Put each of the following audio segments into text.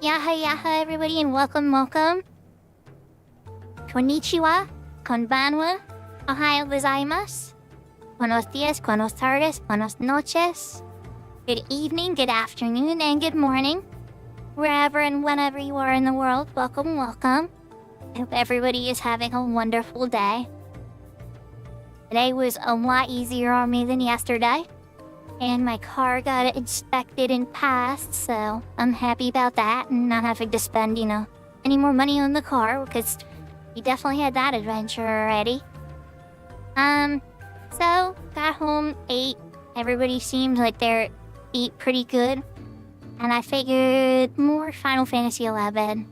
Yaha everybody and welcome. Konnichiwa, konbanwa, ohayo gozaimasu, buenos dias, buenos tardes, buenas noches. Good evening, good afternoon, and good morning. Wherever and whenever you are in the world, welcome. I hope everybody is having a wonderful day. Today was a lot easier on me than yesterday. And my car got inspected and passed, so I'm happy about that and not having to spend, any more money on the car because we definitely had that adventure already. So got home, ate. Everybody seemed like they're ate pretty good, and I figured more Final Fantasy XI. I'm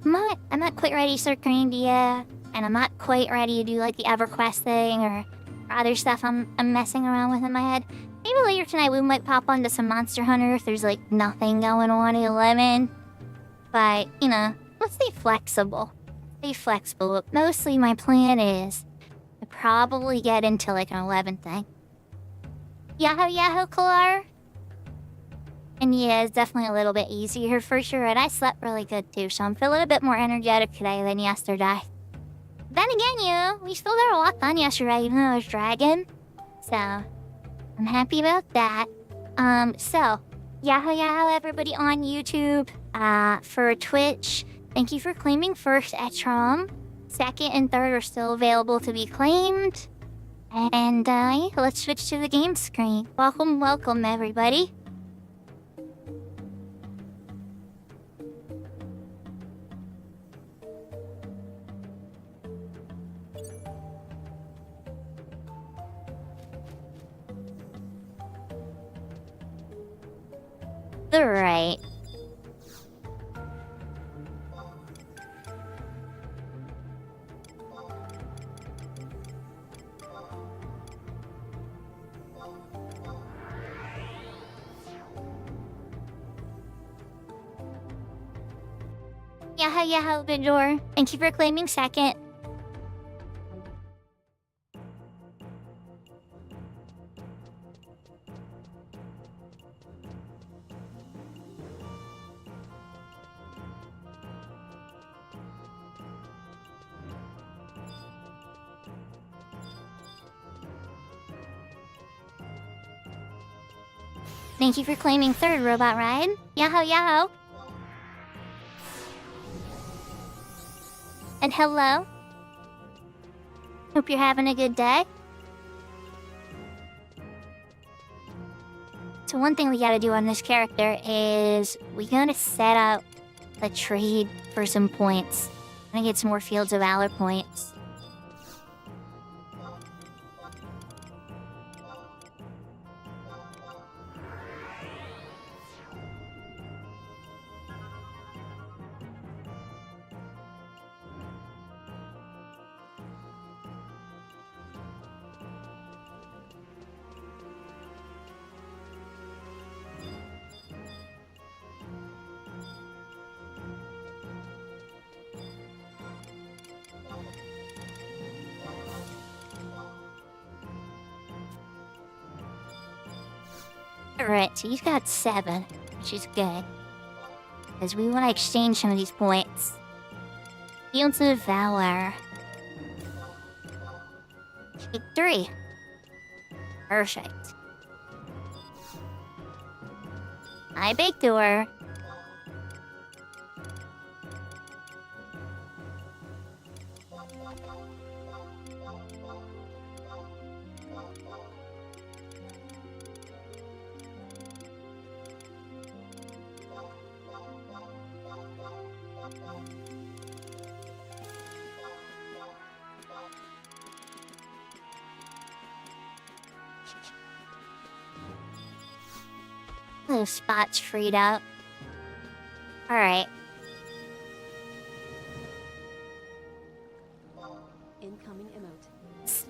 not quite ready to start Grandia, and I'm not quite ready to do like the EverQuest thing or other stuff I'm messing around with in my head. Maybe later tonight we might pop onto some Monster Hunter if there's like nothing going on at 11. But, let's stay flexible. But mostly my plan is to probably get into like an 11 thing. Yahoo, Kalar. And yeah, it's definitely a little bit easier for sure. And I slept really good too, so I'm feeling a bit more energetic today than yesterday. Then again, we still got a lot done yesterday, even though I was dragging. So I'm happy about that. So, Yahoo, everybody on YouTube. For Twitch, thank you for claiming first Etrom. Second and third are still available to be claimed. And, let's switch to the game screen. Welcome, everybody. Alright. Yahoo, Bidor. Thank you for claiming second. Thank you for claiming third, Robot Ride. Yahoo. And hello. Hope you're having a good day. So one thing we gotta do on this character is we gotta set up a trade for some points. I'm gonna get some more Fields of Valor points. Alright, so you've got 7, which is good. Because we want to exchange some of these points. Fields of Valor. Take 3. Perfect. Hi, Big Door. Those spots freed up. Alright. Incoming emote.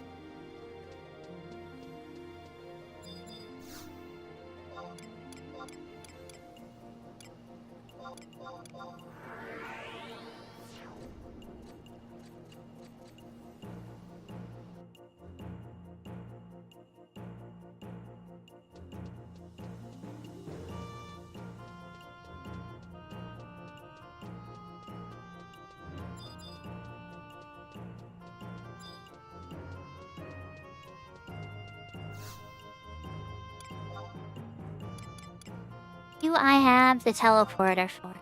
Do I have the teleporter for?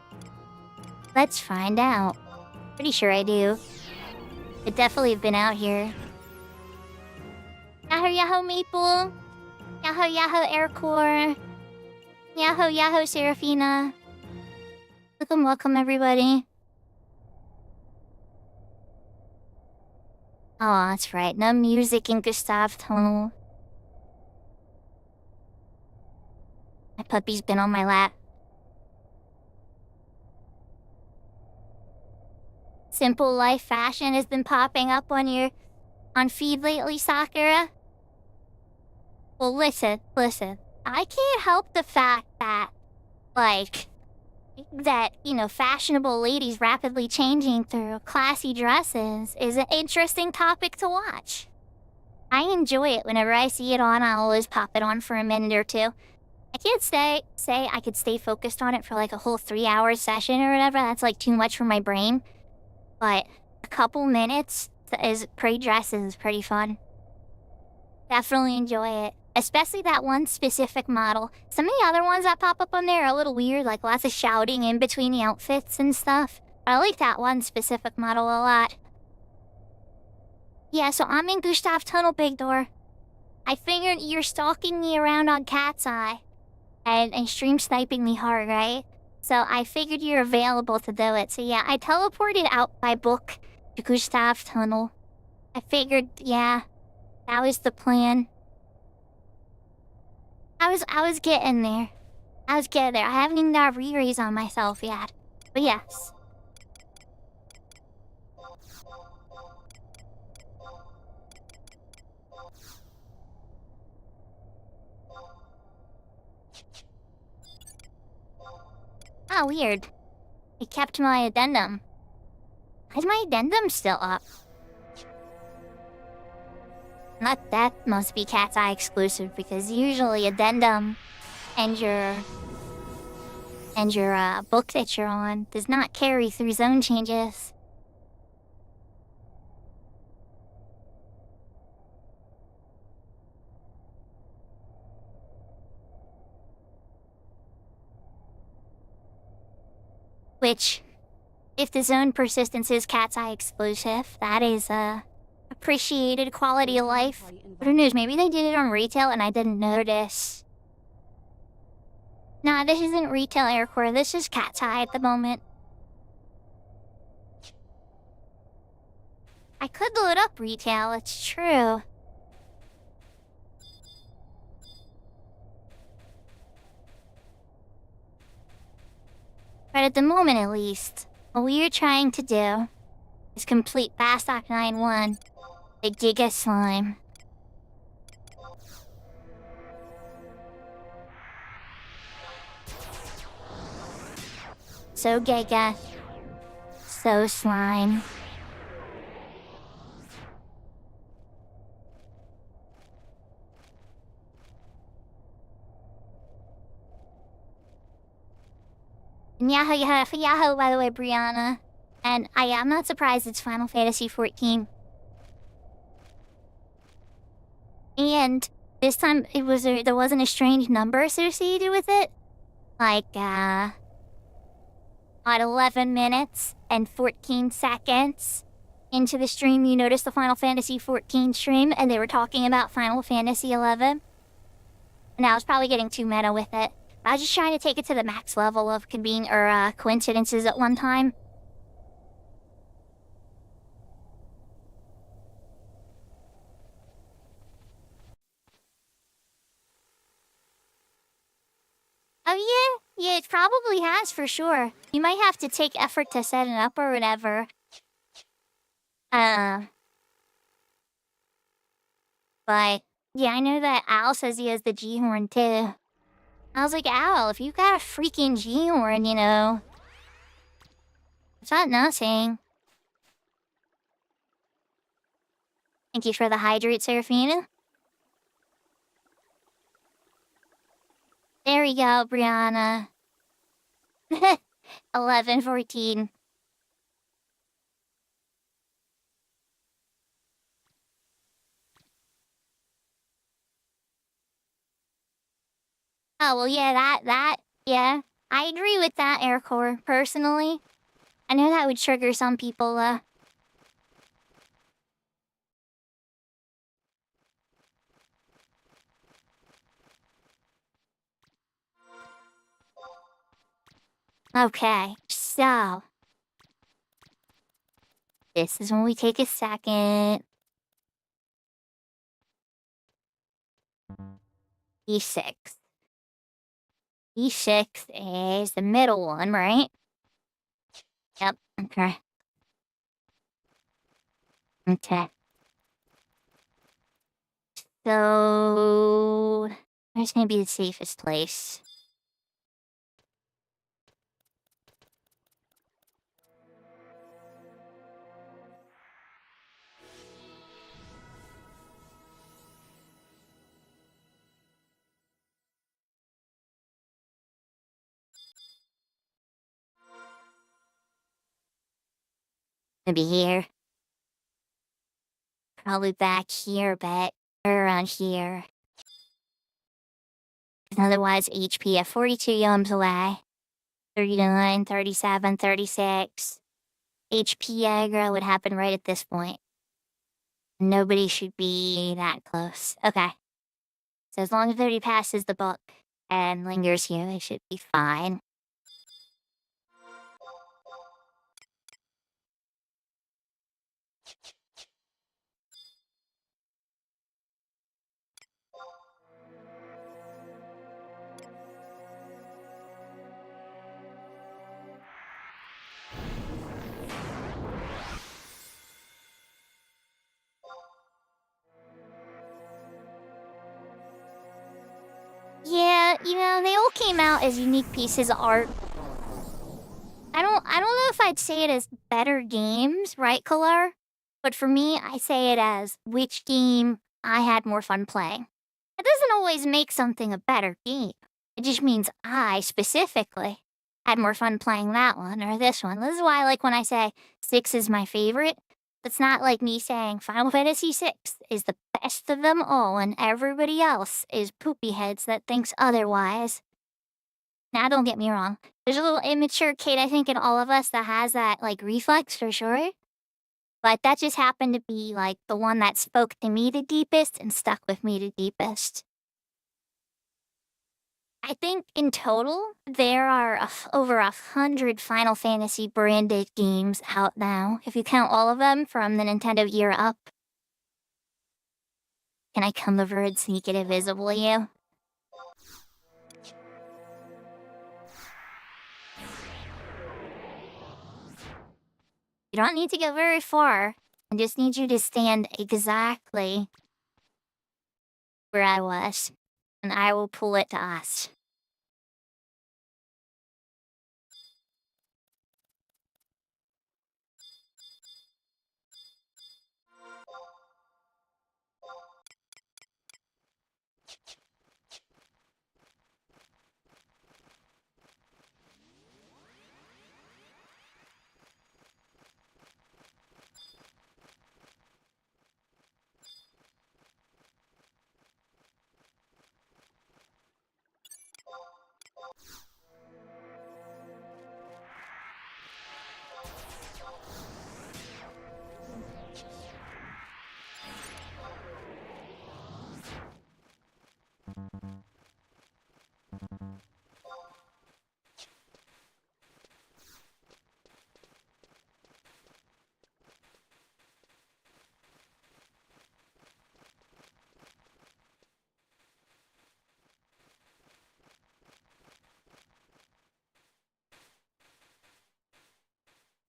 Let's find out. Pretty sure I do. It definitely have been out here. Yahoo Yahoo Maple. Yahoo Yahoo Aircore. Yahoo Yahoo Serafina. Welcome everybody. Oh, that's right. No music in Gustav Tunnel. My puppy's been on my lap. Simple Life Fashion has been popping up on feed lately, Sakura. Well, listen. I can't help the fact that, fashionable ladies rapidly changing through classy dresses is an interesting topic to watch. I enjoy it whenever I see it on. I'll always pop it on for a minute or two. I can't say I could stay focused on it for a whole 3-hour session or whatever. That's too much for my brain. But a couple minutes is pre-dresses is pretty fun. Definitely enjoy it. Especially that one specific model. Some of the other ones that pop up on there are a little weird, lots of shouting in between the outfits and stuff. But I like that one specific model a lot. Yeah, so I'm in Gustav Tunnel, Big Door. I figured you're stalking me around on Cat's Eye. And stream sniping me hard, right? So I figured you're available to do it. So yeah, I teleported out by book to Gustav Tunnel. I figured, yeah, that was the plan. I was getting there. I haven't even got a re-raise on myself yet. But yes. Oh, weird. I kept my addendum. Why's my addendum still up? That must be Cat's Eye exclusive, because usually addendum and your book that you're on does not carry through zone changes. Which, if the zone persistence is Cat's Eye exclusive, that is appreciated quality of life. But who knows, maybe they did it on retail and I didn't notice. Nah, this isn't retail aircore, this is Cat's Eye at the moment. I could load up retail, it's true. But at the moment at least, what we are trying to do is complete Bastock 9-1, the Giga Slime. So Giga. So Slime. And Yahoo, by the way, Brianna. And I'm not surprised it's Final Fantasy XIV. And this time there wasn't a strange number associated with it. At 11 minutes and 14 seconds into the stream, you noticed the Final Fantasy XIV stream, and they were talking about Final Fantasy XI. And I was probably getting too meta with it. I was just trying to take it to the max level of coincidences at one time. Oh yeah? Yeah, it probably has for sure. You might have to take effort to set it up or whatever. But yeah, I know that Al says he has the G-Horn too. I was like, Al, if you got a freaking G-Horn, it's not nothing. Thank you for the hydrate, Serafina. There we go, Brianna. 11:14. Oh, well, yeah, that Yeah, I agree with that, Aircore, personally. I know that would trigger some people, Okay, so... This is when we take a second. E6. E6 is the middle one, right? Yep, okay. Okay. So... Where's gonna be the safest place? Maybe here. Probably back here, but around here. 'Cause otherwise, HP at 42 yums away. 39, 37, 36. HP aggro would happen right at this point. Nobody should be that close. Okay. So as long as nobody passes the book and lingers here, they should be fine. Yeah, you know, they all came out as unique pieces of art. I don't know if I'd say it as better games, right, Color? But for me, I say it as which game I had more fun playing. It doesn't always make something a better game. It just means I, specifically, had more fun playing that one or this one. This is why I like when I say 6 is my favorite. It's not like me saying Final Fantasy VI is the best of them all and everybody else is poopy heads that thinks otherwise. Now, don't get me wrong. There's a little immature kid, I think, in all of us that has that, like, reflex for sure. But that just happened to be, like, the one that spoke to me the deepest and stuck with me the deepest. I think in total, there are over 100 Final Fantasy branded games out now, if you count all of them from the Nintendo year up. Can I come over and sneak it invisible, you? You don't need to go very far. I just need you to stand exactly where I was, and I will pull it to us.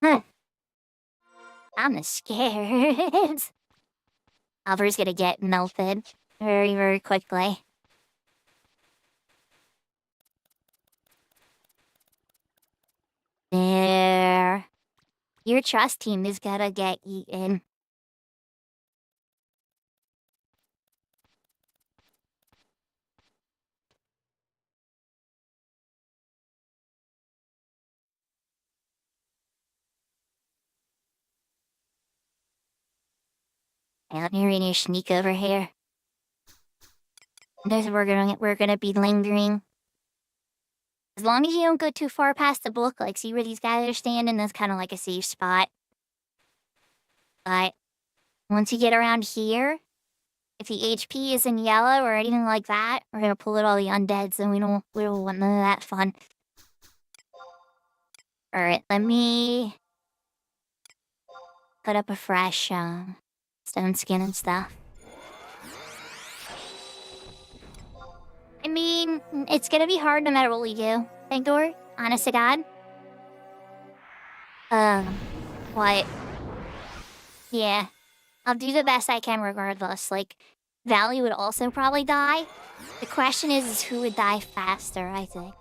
Huh. I'm scared. Alvar's gonna get melted very, very quickly. There. Your trust team is gonna get eaten. And you're gonna sneak over here. We're gonna be lingering. As long as you don't go too far past the book, like see where these guys are standing, that's kind of like a safe spot. But once you get around here, if the HP is in yellow or anything like that, we're gonna pull out all the undeads and we don't want none of that fun. Alright, let me put up a fresh stone skin and stuff. I mean, it's gonna be hard no matter what we do. Thankdor, honest to God. What? Yeah. I'll do the best I can regardless. Like, Valley would also probably die. The question is who would die faster, I think.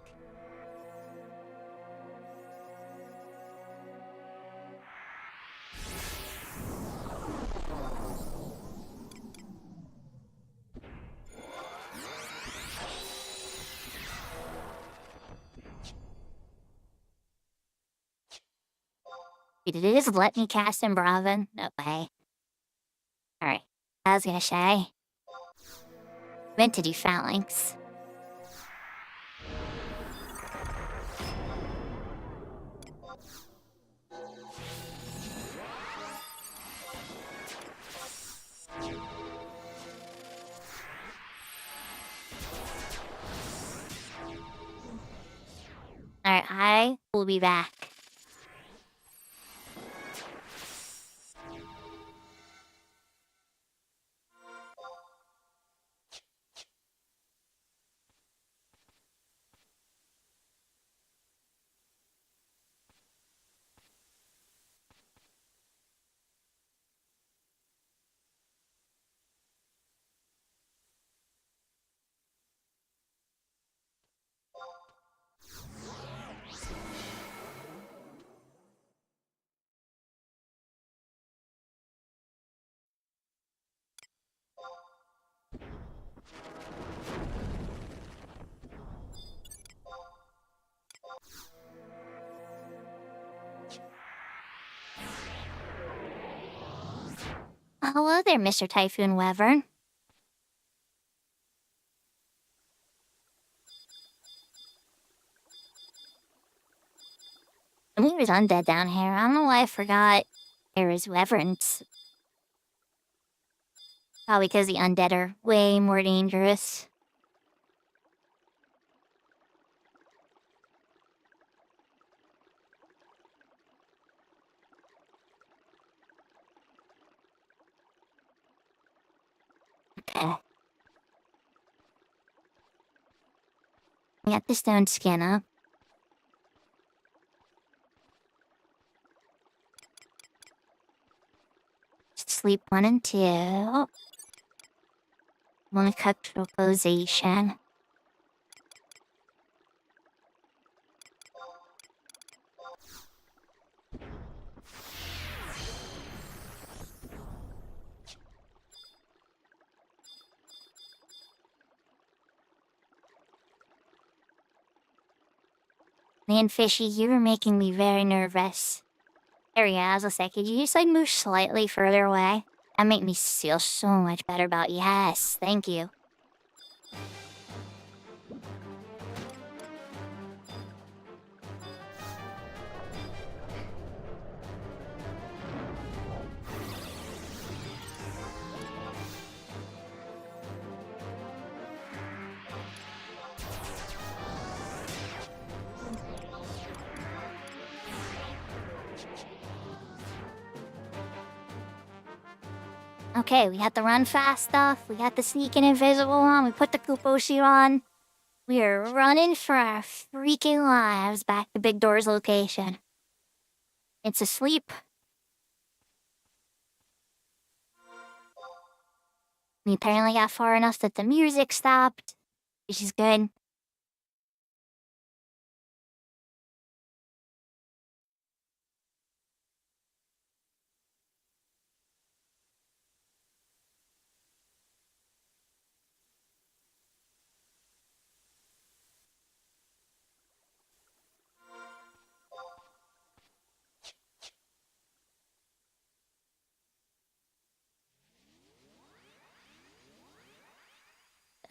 Did it just let me cast Imbravin? No way. Alright, I was gonna say. Meant to do phalanx. Alright, I will be back. Hello there, Mr. Typhoon Wyvern. I think there's undead down here. I don't know why I forgot there is wyverns. Probably because the undead are way more dangerous. Okay. Got the stone skin up. Sleep 1 and 2. One vocalization. Man, Fishy, you were making me very nervous. There we go, I was gonna say, could you just like move slightly further away? That make me feel so much better about you. Yes, thank you. Okay, we got the run fast stuff, we got the sneaking invisible on, we put the Kuposhi on. We are running for our freaking lives back to Big Door's location. It's asleep. We apparently got far enough that the music stopped, which is good.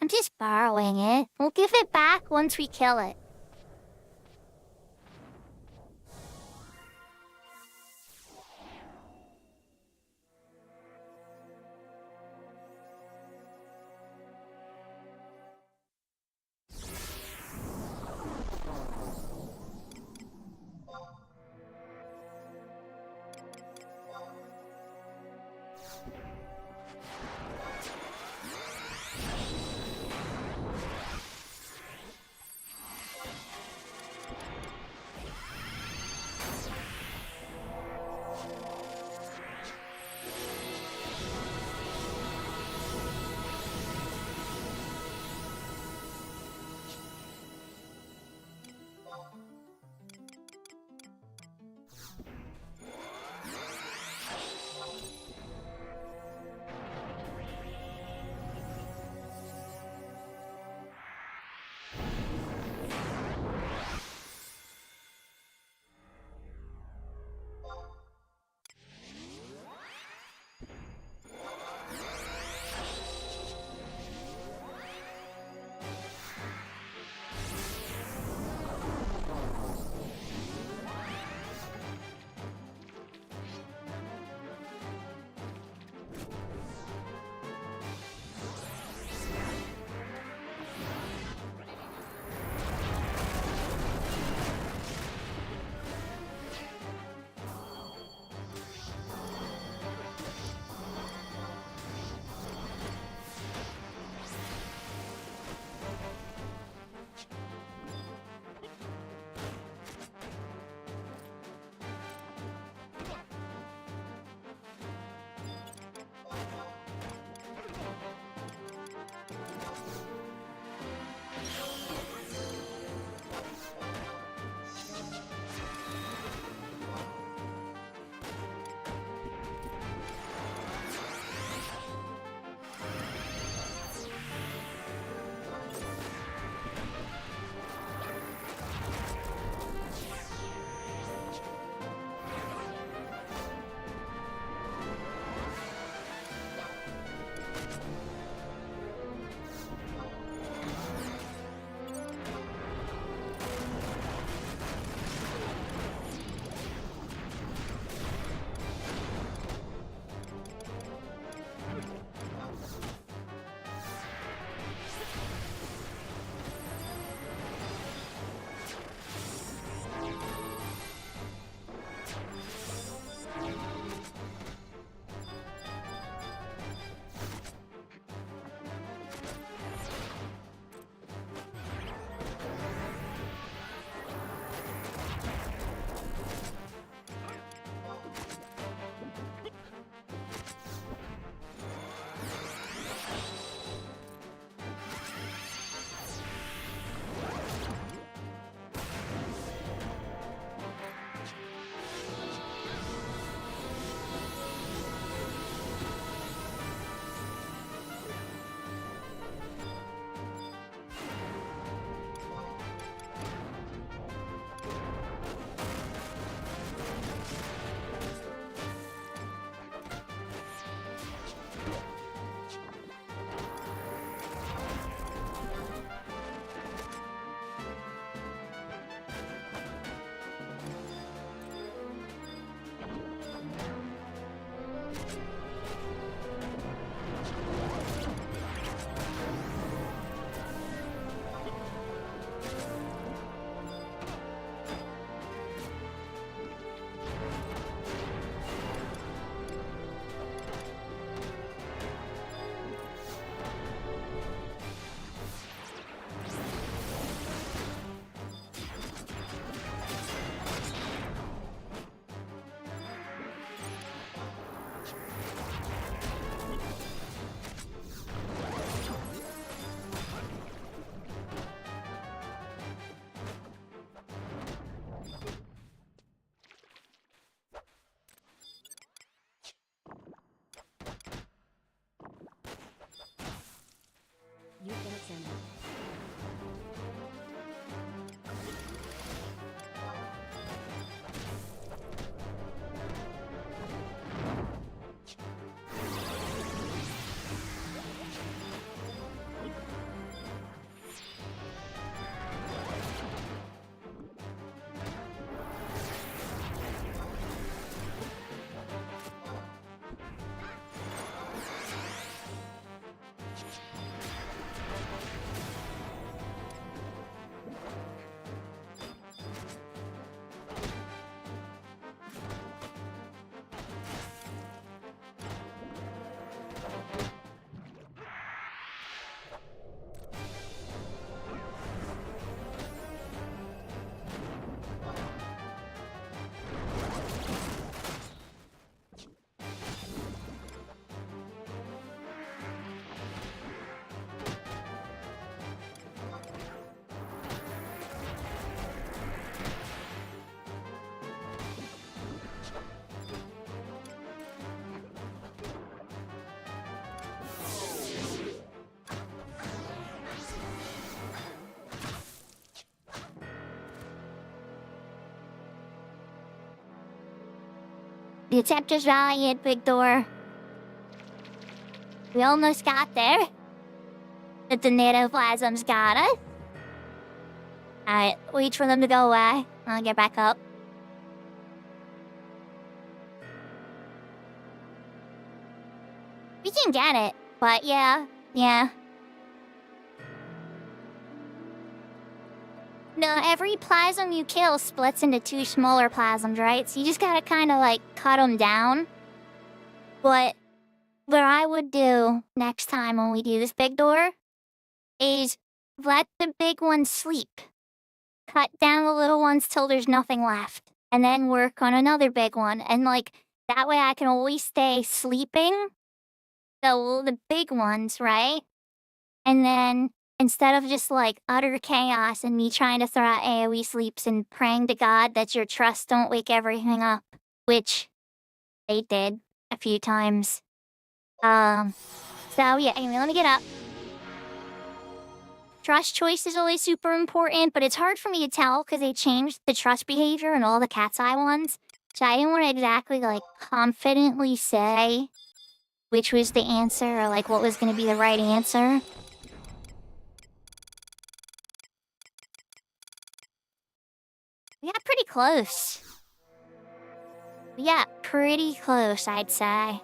I'm just borrowing it. We'll give it back once we kill it. The attempt was valiant, Big Door. We almost got there. The tornadoplasm's got us. Alright, wait for them to go away. I'll get back up. We can get it, but yeah. No, every plasm you kill splits into 2 smaller plasms, right? So you just gotta kind of like cut them down. But what I would do next time when we do this Big Door is let the big ones sleep. Cut down the little ones till there's nothing left. And then work on another big one. And like, that way I can always stay sleeping. The big ones, right? And then instead of just like utter chaos and me trying to throw out AoE sleeps and praying to God that your trusts don't wake everything up, which they did a few times. So yeah, anyway, let me get up. Trust choice is always super important, but it's hard for me to tell because they changed the trust behavior in all the cat's eye ones. So I didn't want to exactly like confidently say which was the answer or like what was going to be the right answer. We got pretty close. Yeah, pretty close, I'd say.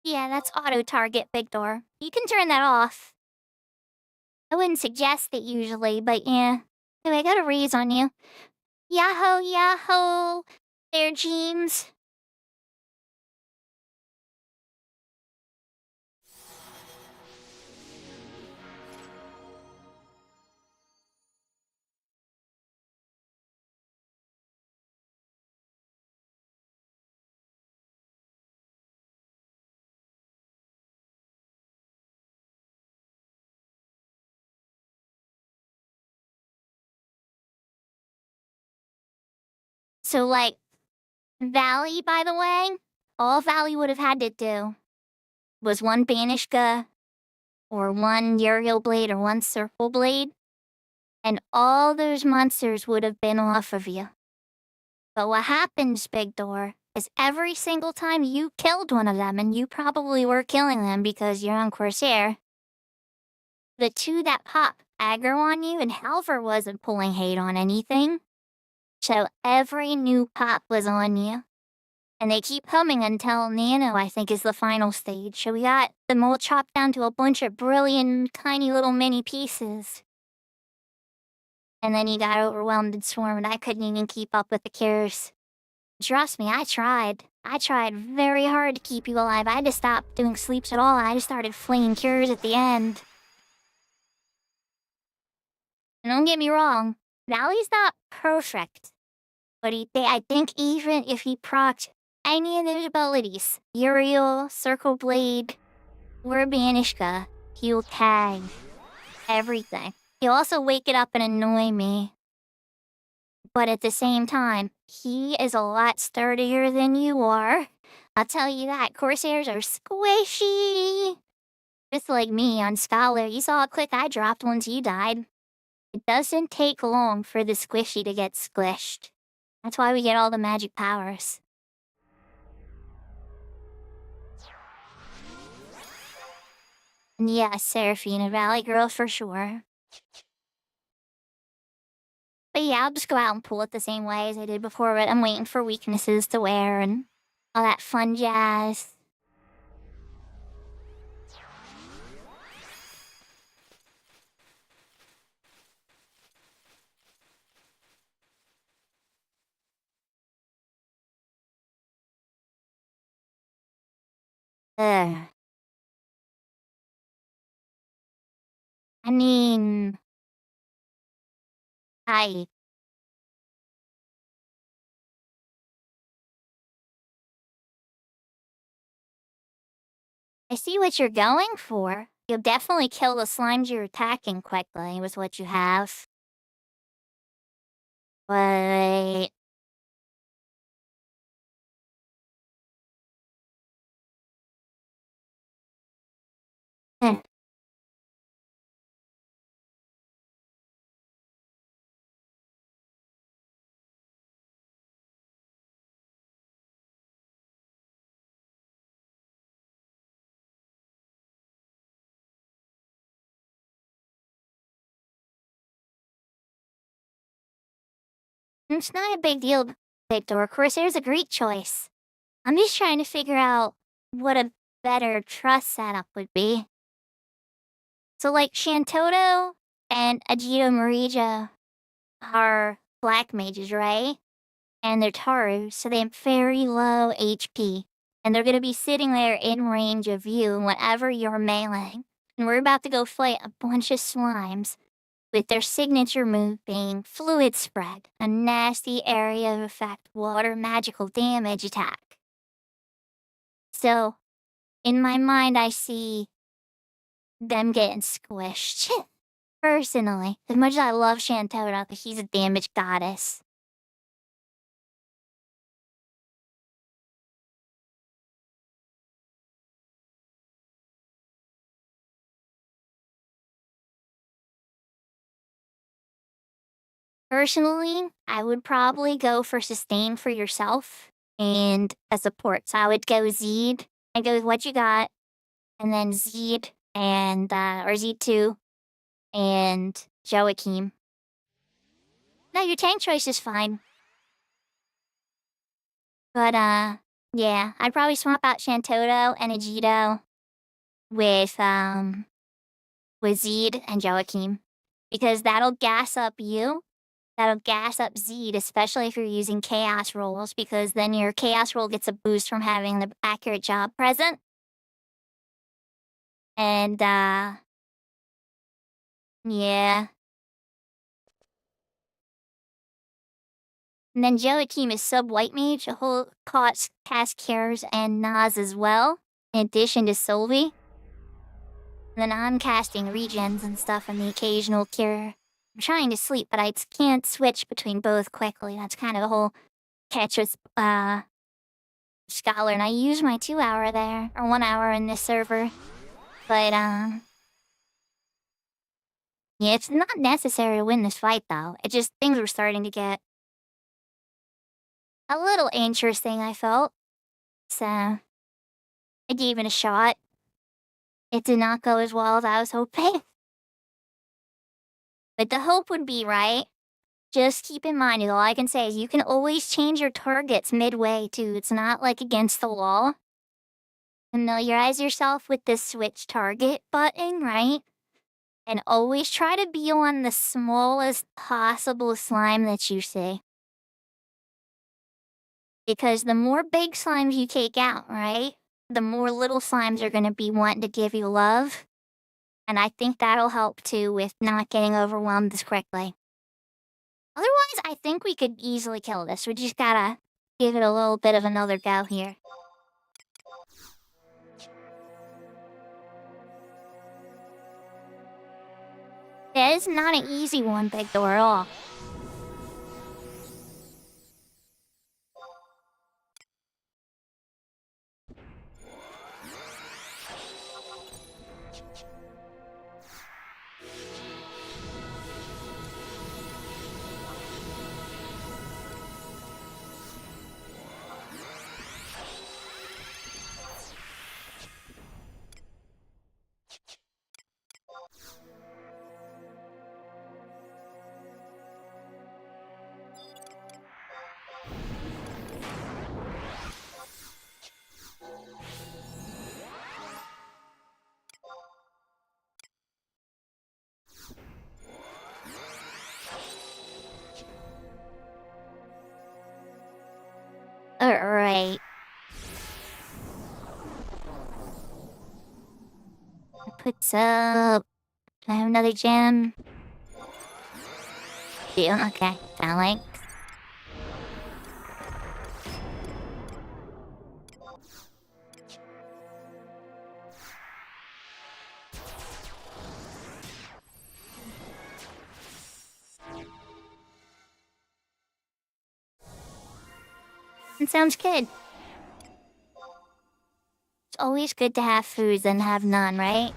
Yeah, that's auto-target, Big Door. You can turn that off. I wouldn't suggest it usually, but yeah. Anyway, I got a raise on you. Yahoo, yahoo! There, James. So, like, Valley, by the way, all Valley would have had to do was 1 Banishka, or 1 Uriel Blade, or 1 Circle Blade, and all those monsters would have been off of you. But what happens, Big Door, is every single time you killed one of them, and you probably were killing them because you're on Corsair, the 2 that pop aggro on you, and Halver wasn't pulling hate on anything. So every new pop was on you. And they keep coming until Nano, I think, is the final stage. So we got them all chopped down to a bunch of brilliant, tiny little mini pieces. And then you got overwhelmed and swarmed. I couldn't even keep up with the cures. Trust me, I tried. I tried very hard to keep you alive. I had to stop doing sleeps at all. I just started flinging cures at the end. And don't get me wrong, Valley's not perfect. But I think even if he procced any of those abilities, Uriel, Circle Blade, or Banishka, he'll tag everything. He'll also wake it up and annoy me. But at the same time, he is a lot sturdier than you are. I'll tell you that. Corsairs are squishy. Just like me on Scholar, you saw how quick I dropped once you died. It doesn't take long for the squishy to get squished. That's why we get all the magic powers. And yeah, Seraphina Valley girl for sure. But yeah, I'll just go out and pull it the same way as I did before, but I'm waiting for weaknesses to wear and all that fun jazz. Ugh. I mean... I see what you're going for. You'll definitely kill the slimes you're attacking quickly with what you have. But... It's not a big deal, Victor. Corsair's a great choice. I'm just trying to figure out what a better trust setup would be. So, like, Shantoto and Ajito Morija are black mages, right? And they're Taru, so they have very low HP. And they're gonna be sitting there in range of you whenever you're meleeing. And we're about to go fight a bunch of slimes, with their signature move being Fluid Spread, a nasty area of effect water magical damage attack. So, in my mind, I see them getting squished. Personally, as much as I love Shantoto, because he's a damage goddess. Personally, I would probably go for sustain for yourself and a support. So I would go Zed. I'd go with what you got, and then Zed and or Z2 and Joachim. No, your tank choice is fine. But yeah, I'd probably swap out Shantoto and Ajito with Zed and Joachim. Because that'll gas up you. That'll gas up Zed, especially if you're using Chaos rolls, because then your Chaos roll gets a boost from having the accurate job present. And, yeah. And then Joachim is sub-white mage, a whole cast cures and Nas as well, in addition to Sylvie. And then I'm casting regens and stuff and the occasional cure. I'm trying to sleep, but I can't switch between both quickly. That's kind of the whole catch with, Scholar, and I use my 2 hour there, or 1 hour in this server. But, yeah, it's not necessary to win this fight, though. It just, things were starting to get a little interesting, I felt. So, I gave it a shot. It did not go as well as I was hoping. But the hope would be, right? Just keep in mind, all I can say is you can always change your targets midway, too. It's not, like, against the wall. Familiarize yourself with the switch target button, right? And always try to be on the smallest possible slime that you see. Because the more big slimes you take out, right? The more little slimes are going to be wanting to give you love. And I think that'll help too with not getting overwhelmed as quickly. Otherwise, I think we could easily kill this. We just gotta give it a little bit of another go here. Yeah, it's not an easy one, Big Door, at all. Alright. Puts up. Do I have another gem? Yeah, okay. Phalanx. It sounds good. It's always good to have food than have none, right?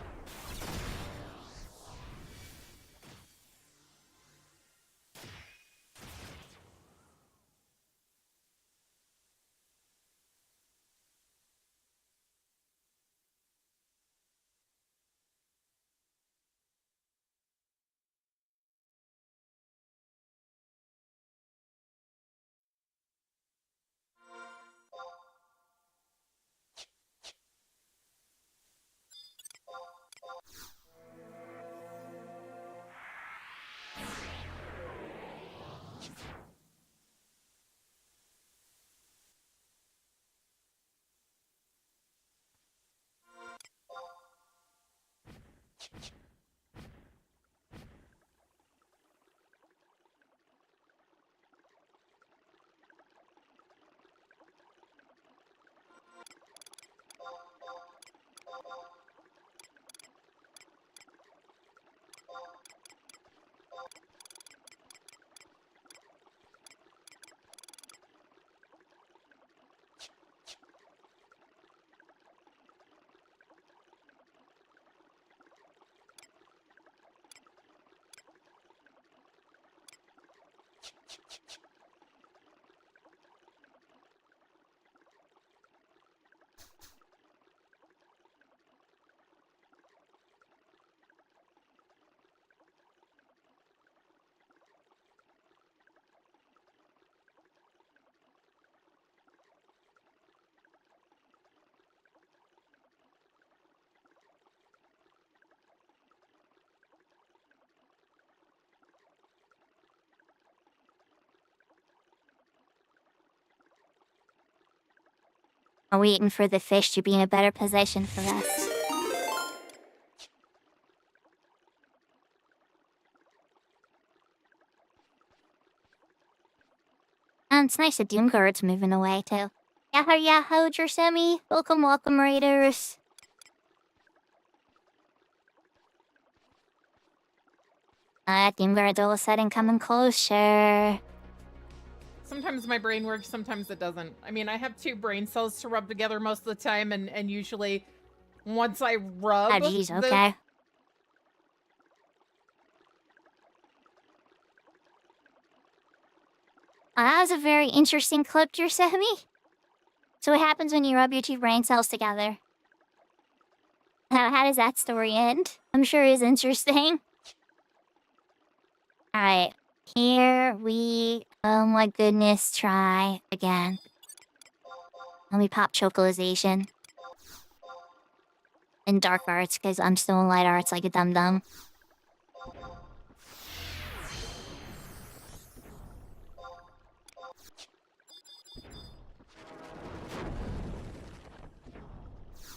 I'm waiting for the fish to be in a better position for us. And it's nice that Doomguard's moving away too. Yahoo yahoo, Jersemi. Welcome, welcome, raiders. Doomguard's all of a sudden coming closer. Sometimes my brain works, sometimes it doesn't. I mean, I have two brain cells to rub together most of the time, and usually once I rub... Oh, jeez, okay. That was a very interesting clip, Jersemi. So what happens when you rub your two brain cells together? How does that story end? I'm sure it's interesting. Alright. Here we, oh my goodness, try again. Let me pop Chocalization. And Dark Arts, because I'm still in Light Arts like a dum-dum.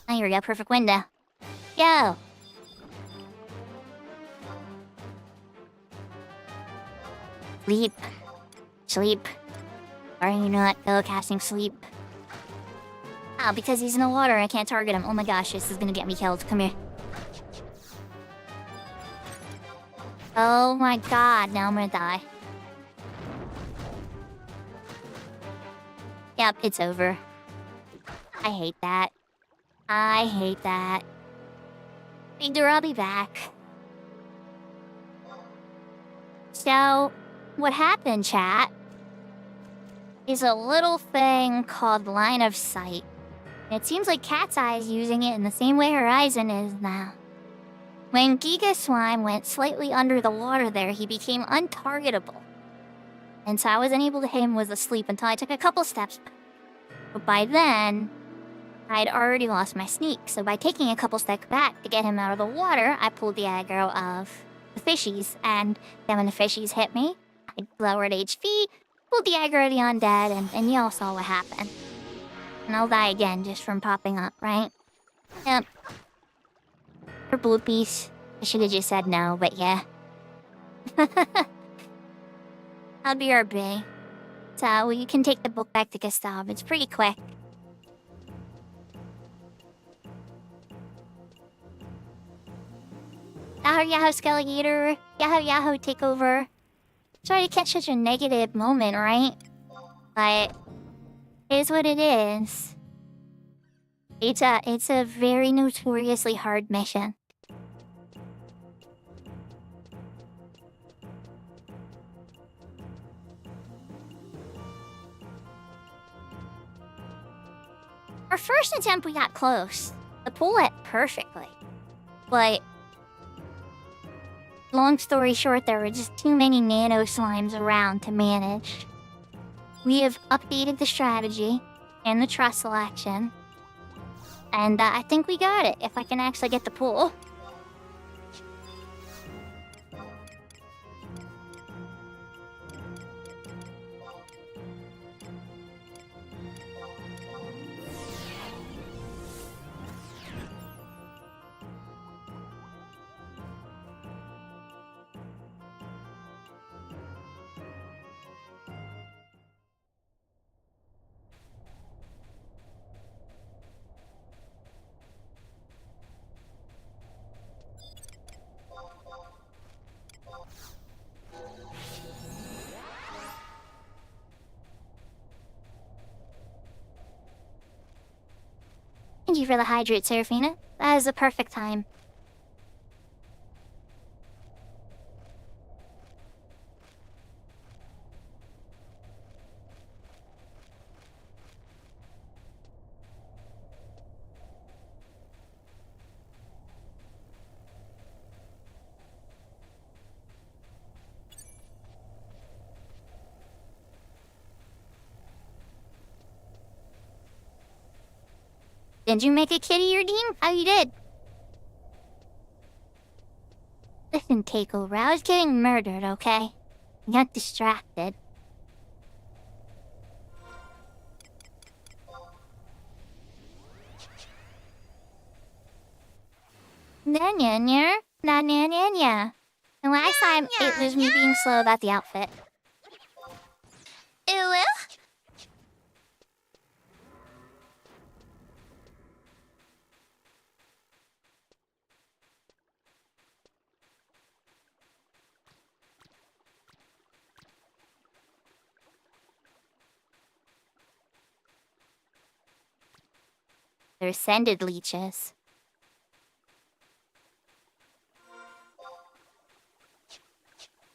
Oh, here we go, perfect window. Yo! Sleep. Sleep. Are you not casting sleep? Oh, because he's in the water, I can't target him. Oh my gosh, this is gonna get me killed. Come here. Oh my god, now I'm gonna die. Yep, it's over. I hate that. I hate that. Victor, I'll be back. So, what happened, chat, is a little thing called line of sight. It seems like Cat's Eye is using it in the same way Horizon is now. When Giga Slime went slightly under the water there, he became untargetable. And so I wasn't able to hit him with a sleep until I took a couple steps back. But by then, I'd already lost my sneak, so by taking a couple steps back to get him out of the water, I pulled the aggro of the fishies, and then when the fishies hit me, I lowered HP, pulled the aggro of the undead, and y'all saw what happened. And I'll die again just from popping up, right? Yep. For bloopies. I should have just said no, but yeah. I'll be RB. So, well, you can take the book back to Gustav. It's pretty quick. Yahoo Yahoo Skelegator. Yahoo Yahoo Takeover. Sorry to catch such a negative moment, right? But it is what it is. It's a very notoriously hard mission. Our first attempt, we got close. The pool went perfectly. But long story short, there were just too many nano slimes around to manage. We have updated the strategy and the trust selection. And I think we got it, if I can actually get the pool. Thank you for the hydrate, Seraphina. That is the perfect time. Did you make a kitty redeem? How you did? Listen, Takeover, I was getting murdered, okay? I got distracted. Nya. The last time, it was me being slow about the outfit. Ew. They're ascended leeches.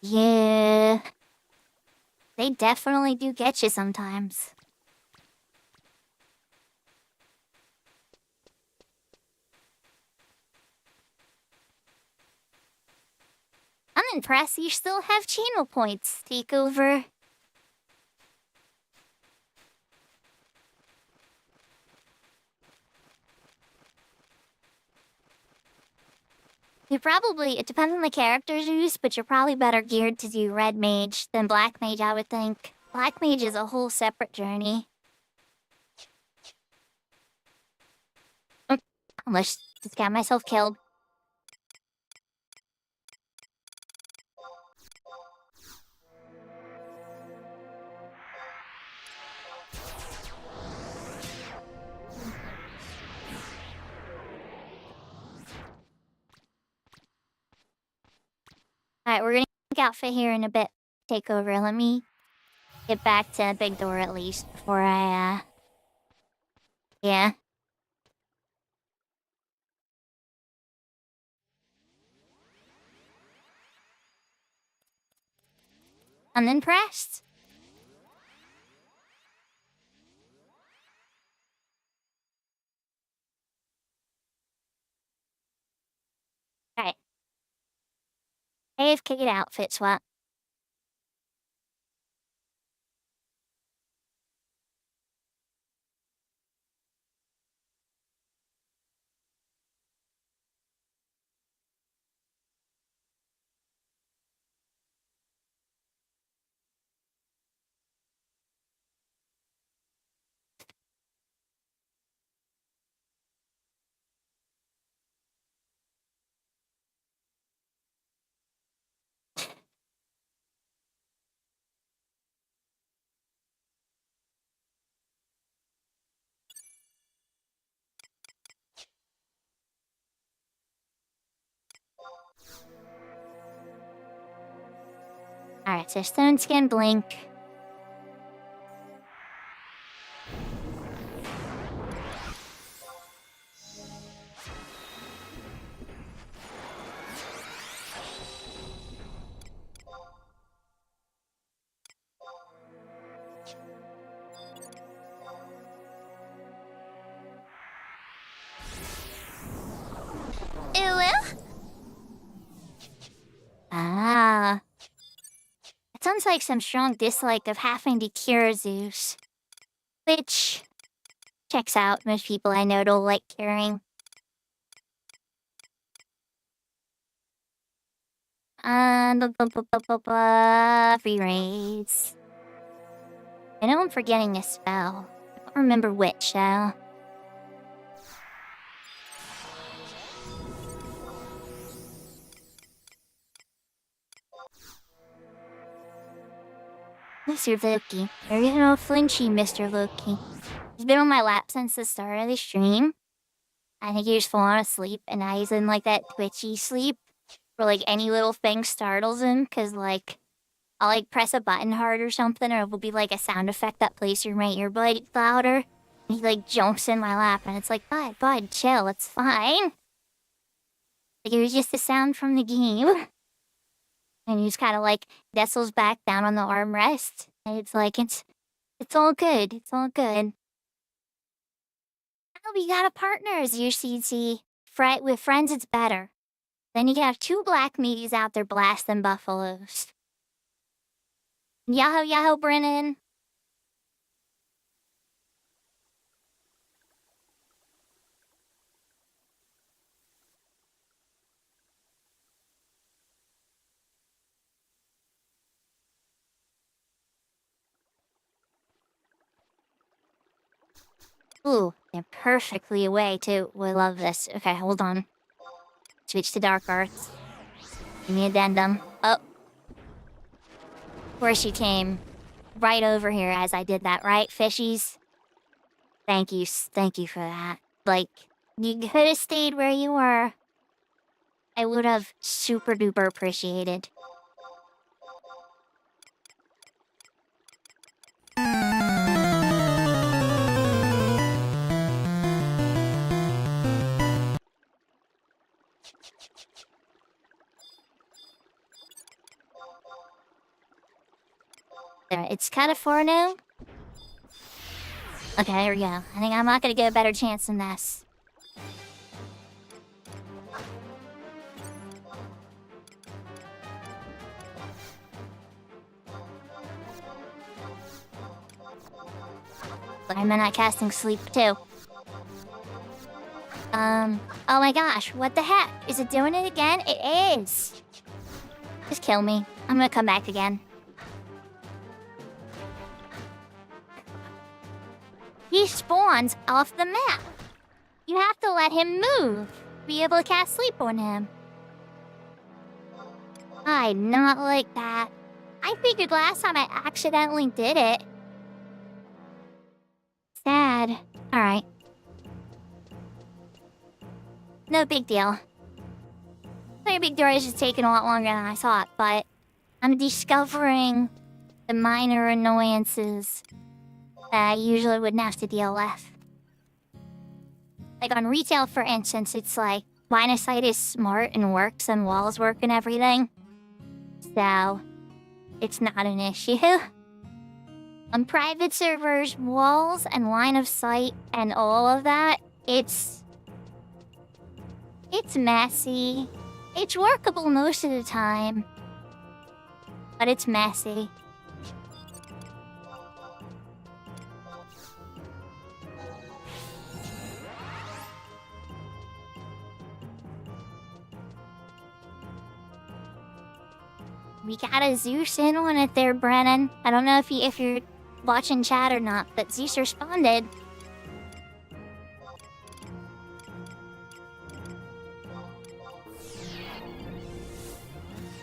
Yeah. They definitely do get you sometimes. I'm impressed you still have channel points, Takeover. It depends on the characters used, but you're probably better geared to do Red Mage than Black Mage, I would think. Black Mage is a whole separate journey. Almost just got myself killed. Alright, we're gonna outfit here in a bit. Take over. Let me get back to the big door at least before I, yeah. Unimpressed? Alright. AFK outfit swap. Alright, so Stone Skin Blink. Ah. It sounds like some strong dislike of having to cure Zeus. Which checks out. Most people I know don't like curing. Free raise. I know I'm forgetting a spell. I don't remember which, though. Mr. Loki. There is no flinchy, Mr. Loki. He's been on my lap since the start of the stream. I think he was falling asleep, and now he's in, like, that twitchy sleep. Where, like, any little thing startles him, because, like, I'll, like, press a button hard or something, or it will be, like, a sound effect that plays through my earbud louder. And he, like, jumps in my lap, and it's like, bud, chill, it's fine. Like, it was just a sound from the game. And he just kind of, like, nestles back down on the armrest. And it's like, it's all good. It's all good. Oh, we got a partner as your CC. With friends, it's better. Then you can have two black meaties out there blasting buffaloes. Yahoo, Brennan. Ooh, they're perfectly away too. We love this. Okay, hold on. Switch to dark arts. Give me addendum. Oh. Of course you came right over here as I did that, right, fishies? Thank you for that. Like, you could have stayed where you were. I would have super duper appreciated. There, it's kind of far now. Okay, here we go. I think I'm not gonna get a better chance than this. But I'm not casting sleep too. Oh my gosh, what the heck? Is it doing it again? It is! Just kill me. I'm gonna come back again. He spawns off the map. You have to let him move to be able to cast sleep on him. I not like that. I figured last time I accidentally did it. Sad. Alright. No big deal. No big deal, it's just taking a lot longer than I thought, but I'm discovering the minor annoyances that I usually wouldn't have to deal with. Like on retail, for instance, it's like, line of sight is smart and works and walls work and everything. So, it's not an issue. On private servers, walls and line of sight and all of that, it's messy. It's workable most of the time, but it's messy. We got a Zeus in on it there, Brennan. I don't know if you're watching chat or not, but Zeus responded.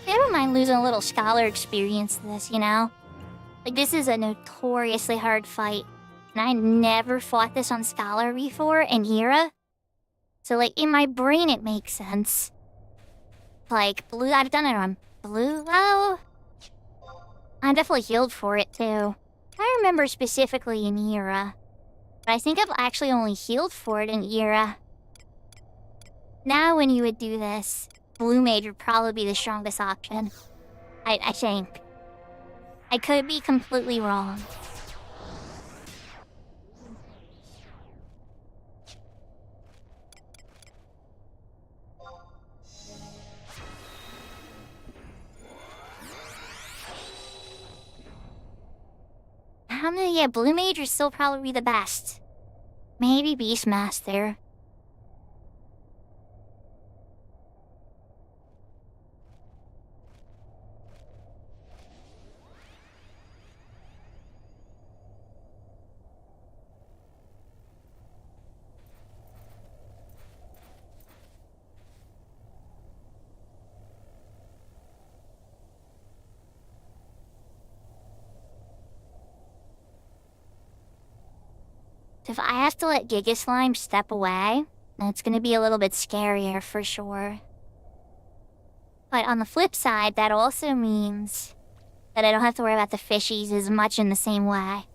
I don't mind losing a little scholar experience to this, you know? Like, this is a notoriously hard fight. And I never fought this on scholar before in Era. So, like, in my brain it makes sense. Like, blue, I've done it on blue, though. I'm definitely healed for it, too. I remember specifically in Era. But I think I've actually only healed for it in Era. Now when you would do this, blue mage would probably be the strongest option. I think. I could be completely wrong. Yeah, blue mage would still probably be the best. Maybe Beastmaster. If I have to let Giga Slime step away, then it's gonna be a little bit scarier for sure. But on the flip side, that also means that I don't have to worry about the fishies as much in the same way.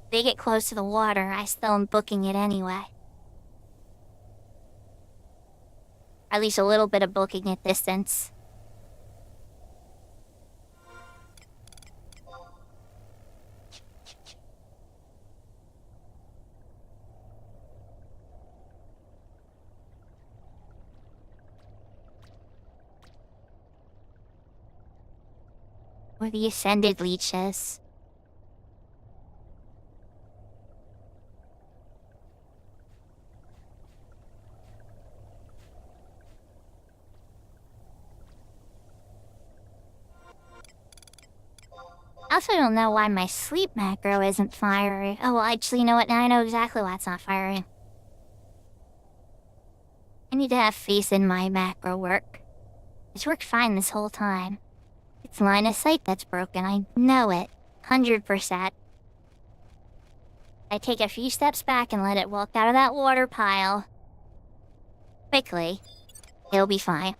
If they get close to the water, I still am booking it anyway. Or at least a little bit of booking at distance. Or the ascended leeches. also don't know why my sleep macro isn't firing. Oh, well, actually, you know what? Now I know exactly why it's not firing. I need to have faith in my macro work. It's worked fine this whole time. It's line of sight that's broken. I know it. 100%. I take a few steps back and let it walk out of that water pile. Quickly. It'll be fine.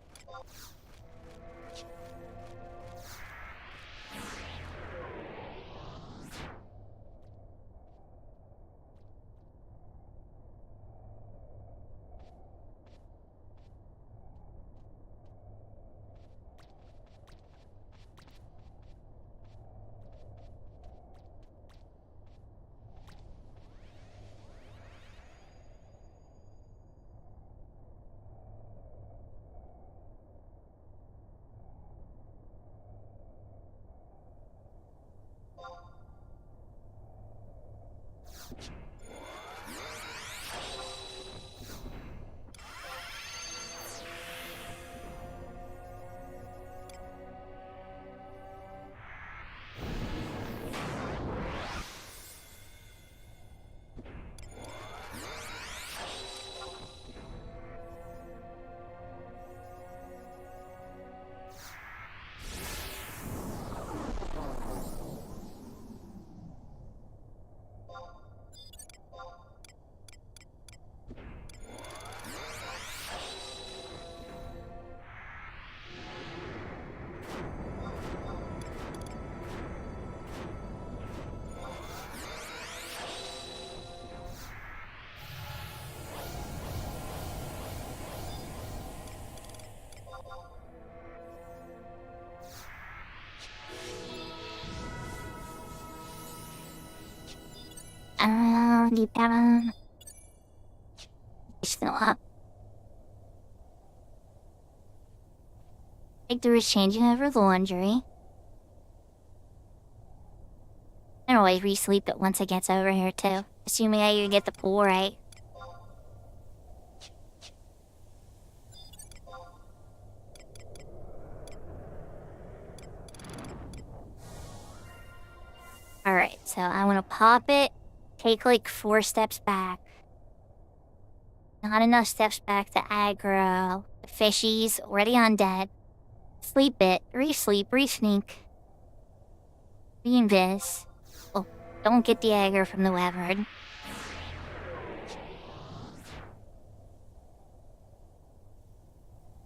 Deep down. Still up. Like there was changing over the laundry. I don't always re-sleep it once it gets over here too. Assuming I even get the pool right. Alright, so I want to pop it. Take like 4 steps back. Not enough steps back to aggro the fishies or the undead. Sleep it, re-sleep, re-sneak. Re-invis. Oh, don't get the aggro from the wyvern.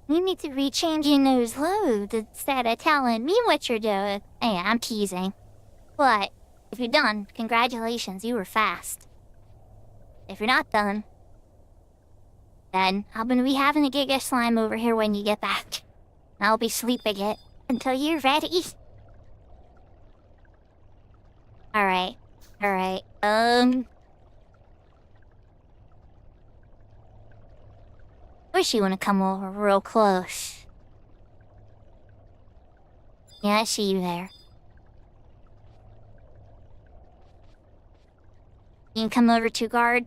You need to be changing those loads instead of telling me what you're doing. Hey, I'm teasing. But if you're done, congratulations, you were fast. If you're not done, then I'm gonna be having a Giga Slime over here when you get back. I'll be sleeping it until you're ready. Alright. Wish you wanna come over real close. Yeah, I see you there. You can come over to guard.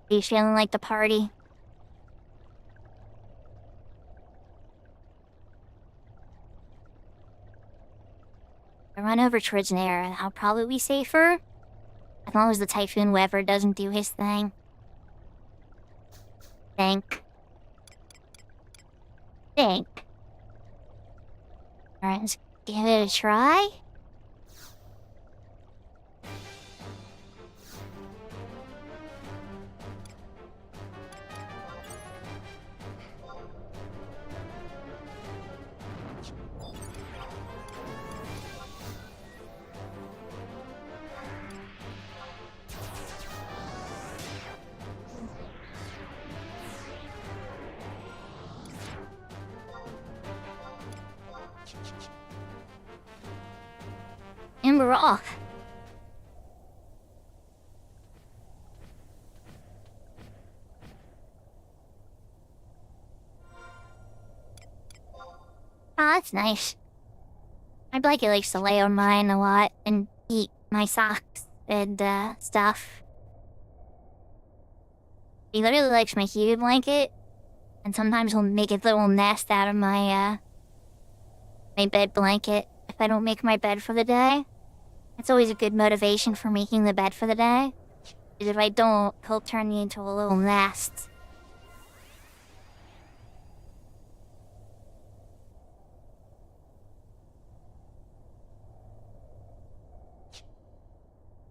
Are you feeling like the party? I run over towards there and I'll probably be safer. As long as the Typhoon Weaver doesn't do his thing. Think. Alright, let's give it a try. And we're off. Oh, that's nice. My blanket likes to lay on mine a lot and eat my socks and stuff. He literally likes my heated blanket, and sometimes he'll make a little nest out of my my bed blanket. I don't make my bed for the day. It's always a good motivation for making the bed for the day. Because if I don't, he'll turn me into a little nest.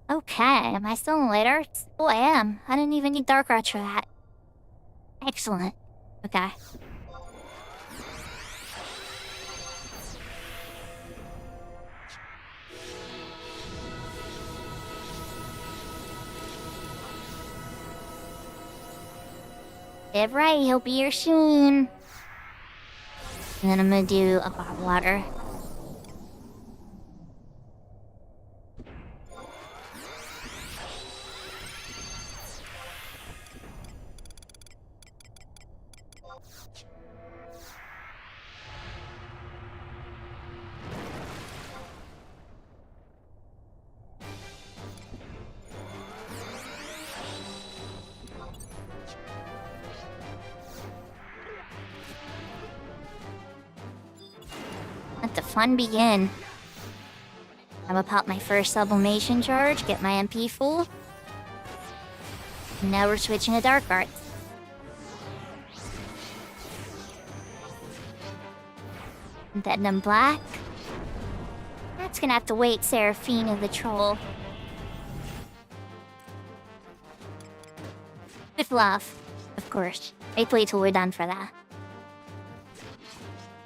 Okay, am I still in later? Oh, I am. I didn't even need dark arts for that. Excellent. Okay. Get right, he'll be here soon. And then I'm gonna do a bar of water. Let the fun begin. I'm gonna pop my first sublimation charge, get my MP full. And now we're switching to dark arts. Dead and black. That's gonna have to wait, Seraphina the troll. With love, of course. Wait till we're done for that.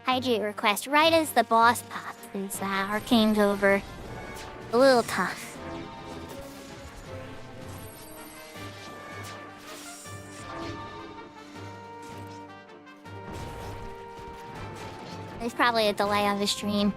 Hydrate request right as the boss pops. Is Arcane's over. A little tough. There's probably a delay on the stream.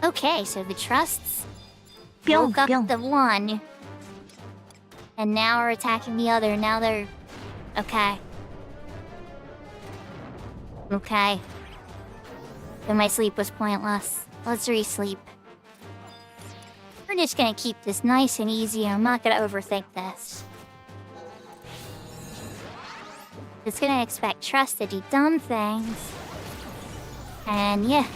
Okay, so the trusts woke up the one. And now are attacking the other. Now they're... Okay. Okay. Then my sleep was pointless. Let's re-sleep. We're just gonna keep this nice and easy. I'm not gonna overthink this. It's gonna expect trust to do dumb things. And yeah.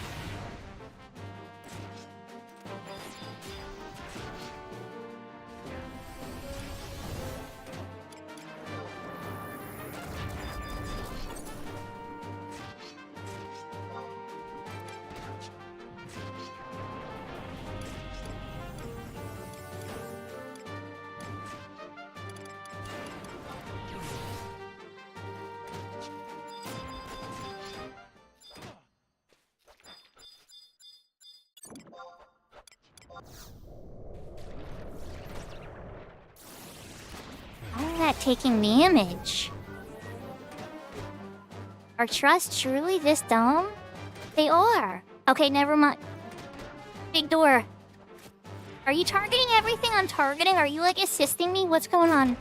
Taking the image. Are trusts truly this dumb? They are. Okay, never mind. Big door. Are you targeting everything I'm targeting? Are you like assisting me? What's going on?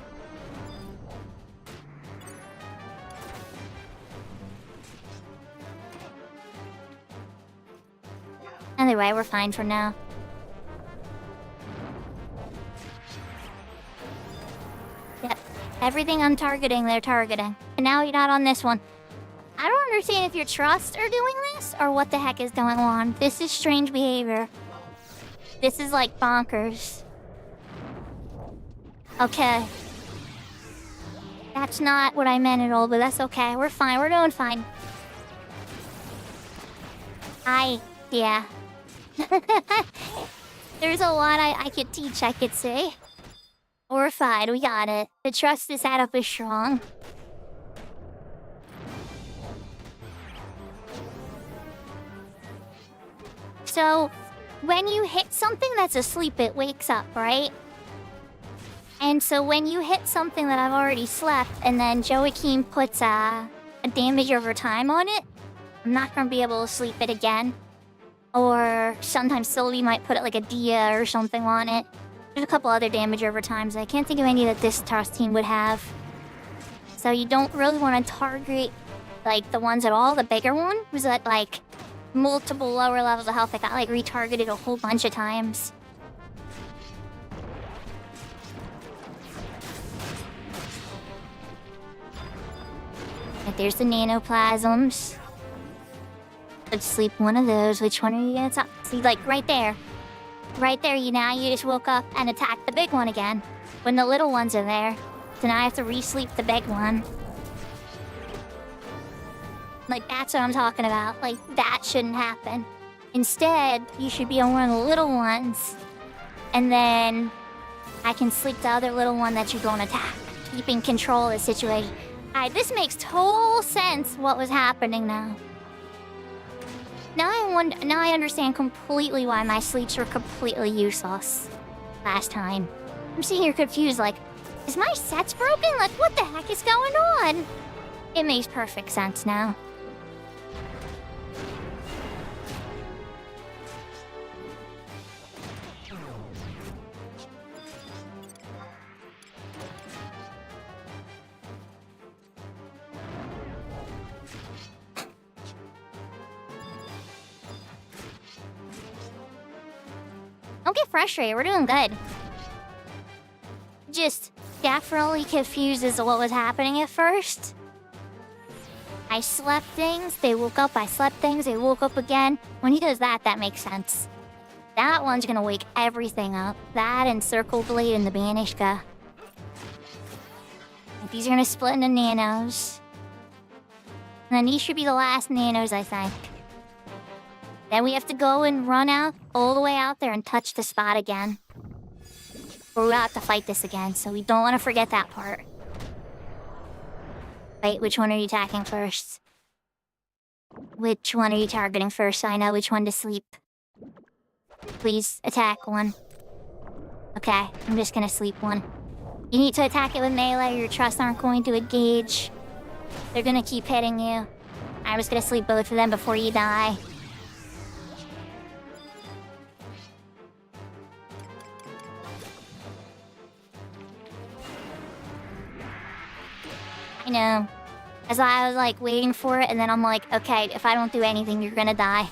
Either way, we're fine for now. Everything I'm targeting, they're targeting. And now you're not on this one. I don't understand if your trusts are doing this or what the heck is going on. This is strange behavior. This is like bonkers. Okay. That's not what I meant at all, but that's okay. We're fine. We're doing fine. Yeah. There's a lot I could teach, I could say. We're fine, we got it. The trust is set up is strong. So, when you hit something that's asleep, it wakes up, right? And so when you hit something that I've already slept, and then Joaquin puts a damage over time on it, I'm not gonna be able to sleep it again. Or sometimes Sylvie might put it like a Dia or something on it. There's a couple other damage over times. I can't think of any that this task team would have. So you don't really want to target like the ones at all. The bigger one was at like multiple lower levels of health that got like retargeted a whole bunch of times. Right, there's the nanoplasms. Let's sleep one of those. Which one are you gonna top? See, like right there. Right there, you just woke up and attacked the big one again. When the little ones are there. So now I have to re-sleep the big one. Like, that's what I'm talking about. Like, that shouldn't happen. Instead, you should be on one of the little ones. And then I can sleep the other little one that you don't attack. Keeping control of the situation. Alright, this makes total sense what was happening now. Now I understand completely why my sleeps were completely useless last time. I'm sitting here confused, like, is my sets broken? Like, what the heck is going on? It makes perfect sense now. Don't get frustrated, we're doing good. Just definitely confused as to what was happening at first. I slept things, they woke up, I slept things, they woke up again. When he does that, that makes sense. That one's gonna wake everything up. That and Circle Blade and the Banishka. These are gonna split into nanos. And then these should be the last nanos, I think. Then we have to go and run out, all the way out there and touch the spot again. Or we'll have to fight this again, so we don't want to forget that part. Wait, which one are you attacking first? Which one are you targeting first so I know which one to sleep? Please, attack one. Okay, I'm just gonna sleep one. You need to attack it with melee or your trusts aren't going to engage. They're gonna keep hitting you. I'm just gonna sleep both of them before you die. I know. As I was like waiting for it, and then I'm like, okay, if I don't do anything, you're gonna die.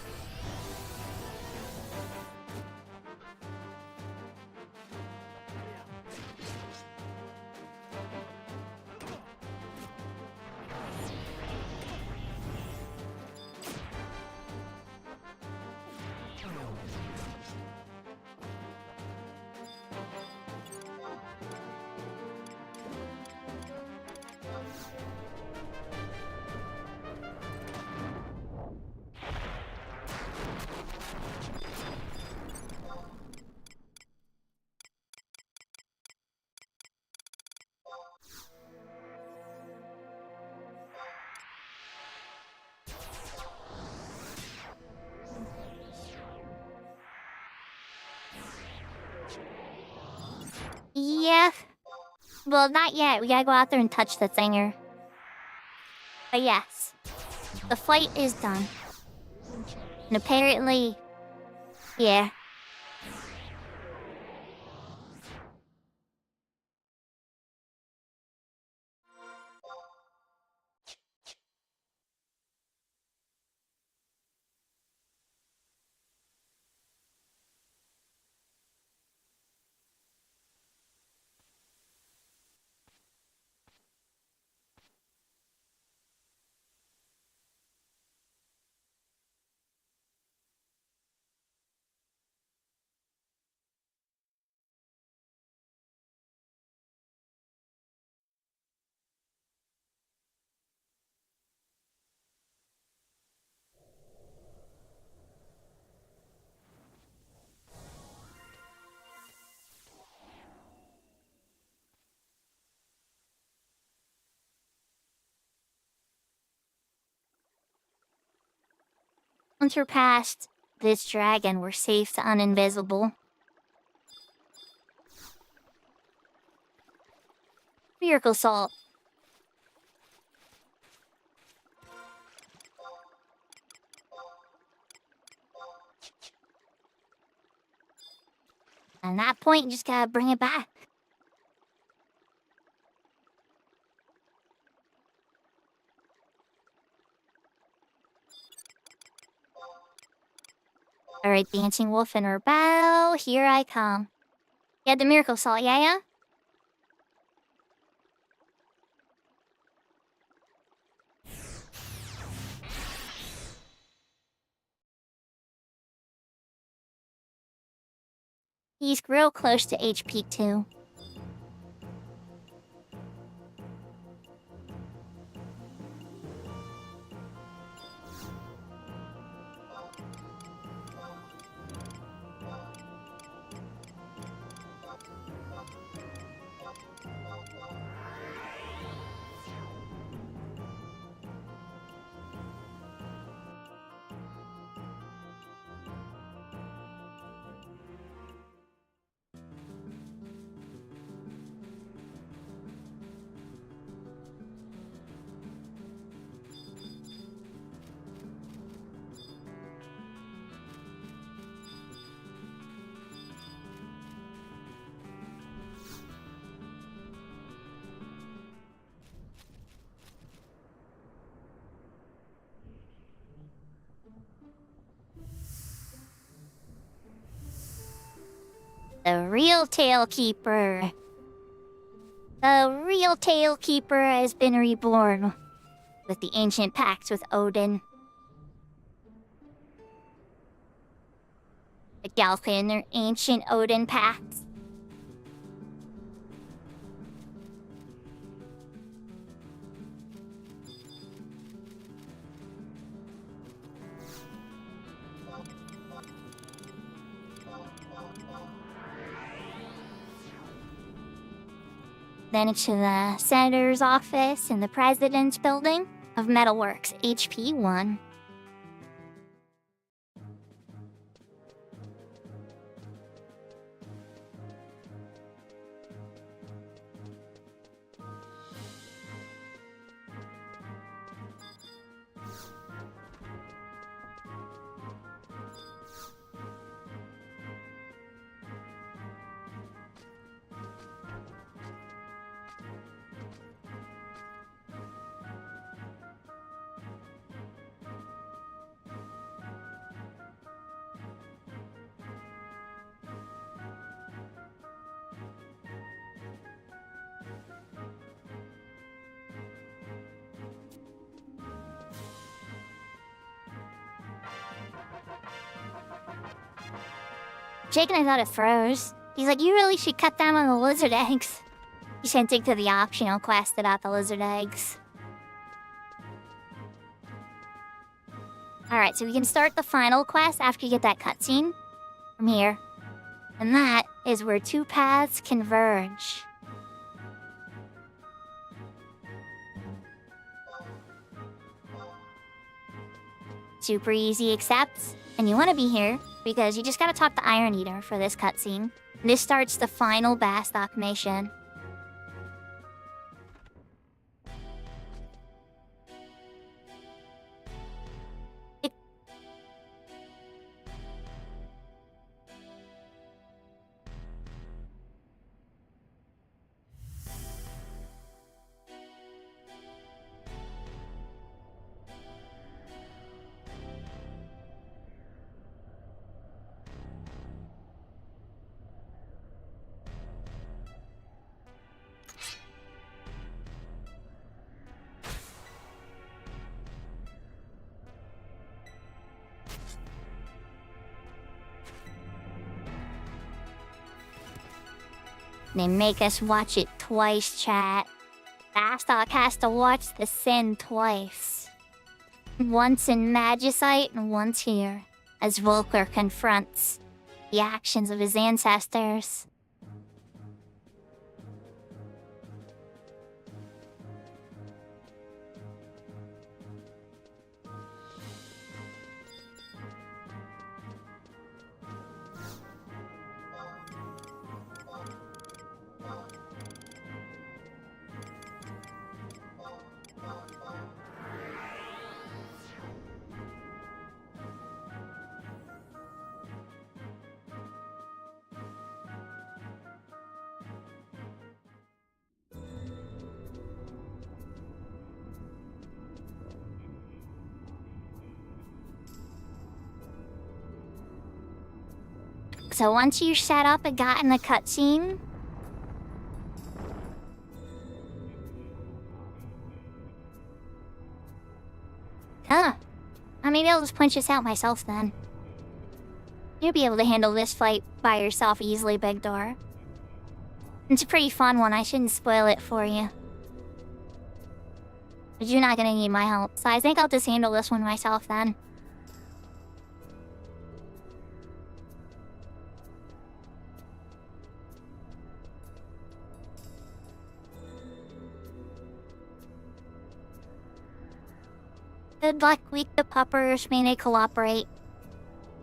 Yeah. Well, not yet. We gotta go out there and touch the thinger. But yes. The fight is done. And apparently... yeah. Once we're past this dragon, we're safe to uninvisible. Miracle Salt. At that point, you just gotta bring it back. Alright, Dancing Wolf and Rebel, here I come. Yeah, the Miracle Salt, yeah? He's real close to HP too. The real Tailkeeper. The real Tailkeeper has been reborn with the ancient pact with Odin. The Galfin, their ancient Odin pact. Then into the senator's office in the president's building of Metalworks, HP 1. Jake and I thought it froze. He's like, you really should cut down on the lizard eggs. He's hinting to the optional quest about the lizard eggs. Alright, so we can start the final quest after you get that cutscene from here. And that is where two paths converge. Super easy, except, and you want to be here because you just gotta talk to Iron Eater for this cutscene. This starts the final Bastock mission. They make us watch it twice, chat. Bastock has to watch the sin twice. Once in Magicite and once here, as Volker confronts the actions of his ancestors. So once you set up and got in the cutscene... Huh. Maybe I'll just punch this out myself then. You'll be able to handle this fight by yourself easily, Big Door. It's a pretty fun one, I shouldn't spoil it for you. But you're not gonna need my help, so I think I'll just handle this one myself then. Good luck with the puppers, may they cooperate.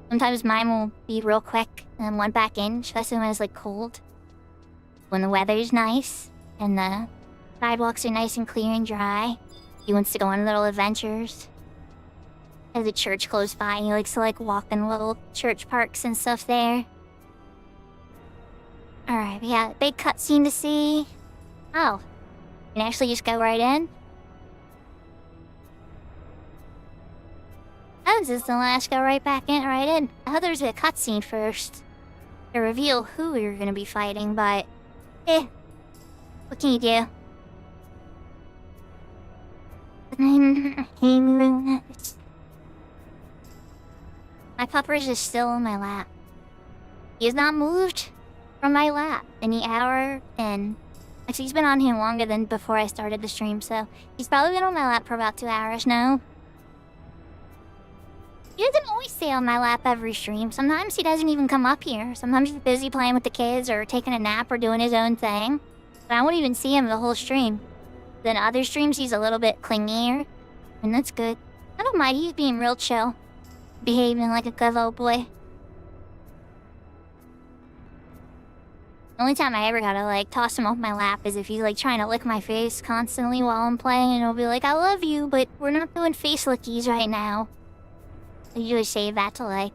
Sometimes mine will be real quick and then went back in, especially when it's like cold. When the weather's nice and the sidewalks are nice and clear and dry, he wants to go on little adventures. There's a church close by, and he likes to like walk in little church parks and stuff there. Alright, we got a big cutscene to see. Oh, you can actually just go right in? I was just gonna let's go right back in, right in. I thought there was a cutscene first to reveal who we were gonna be fighting, but what can you do? My pupper's is still in my lap. He has not moved from my lap any hour, and actually he's been on here longer than before I started the stream, so he's probably been on my lap for about 2 hours now. He doesn't always stay on my lap every stream. Sometimes he doesn't even come up here. Sometimes he's busy playing with the kids or taking a nap or doing his own thing. But I won't even see him the whole stream. Then other streams he's a little bit clingier. And that's good. I don't mind, he's being real chill. Behaving like a good little boy. The only time I ever gotta like toss him off my lap is if he's like trying to lick my face constantly while I'm playing, and he'll be like, I love you, but we're not doing face lickies right now. I usually save that to like,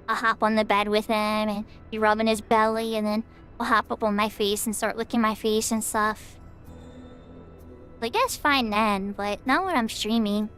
I'll hop on the bed with him and be rubbing his belly, and then I'll hop up on my face and start licking my face and stuff. I guess fine then, but not when I'm streaming.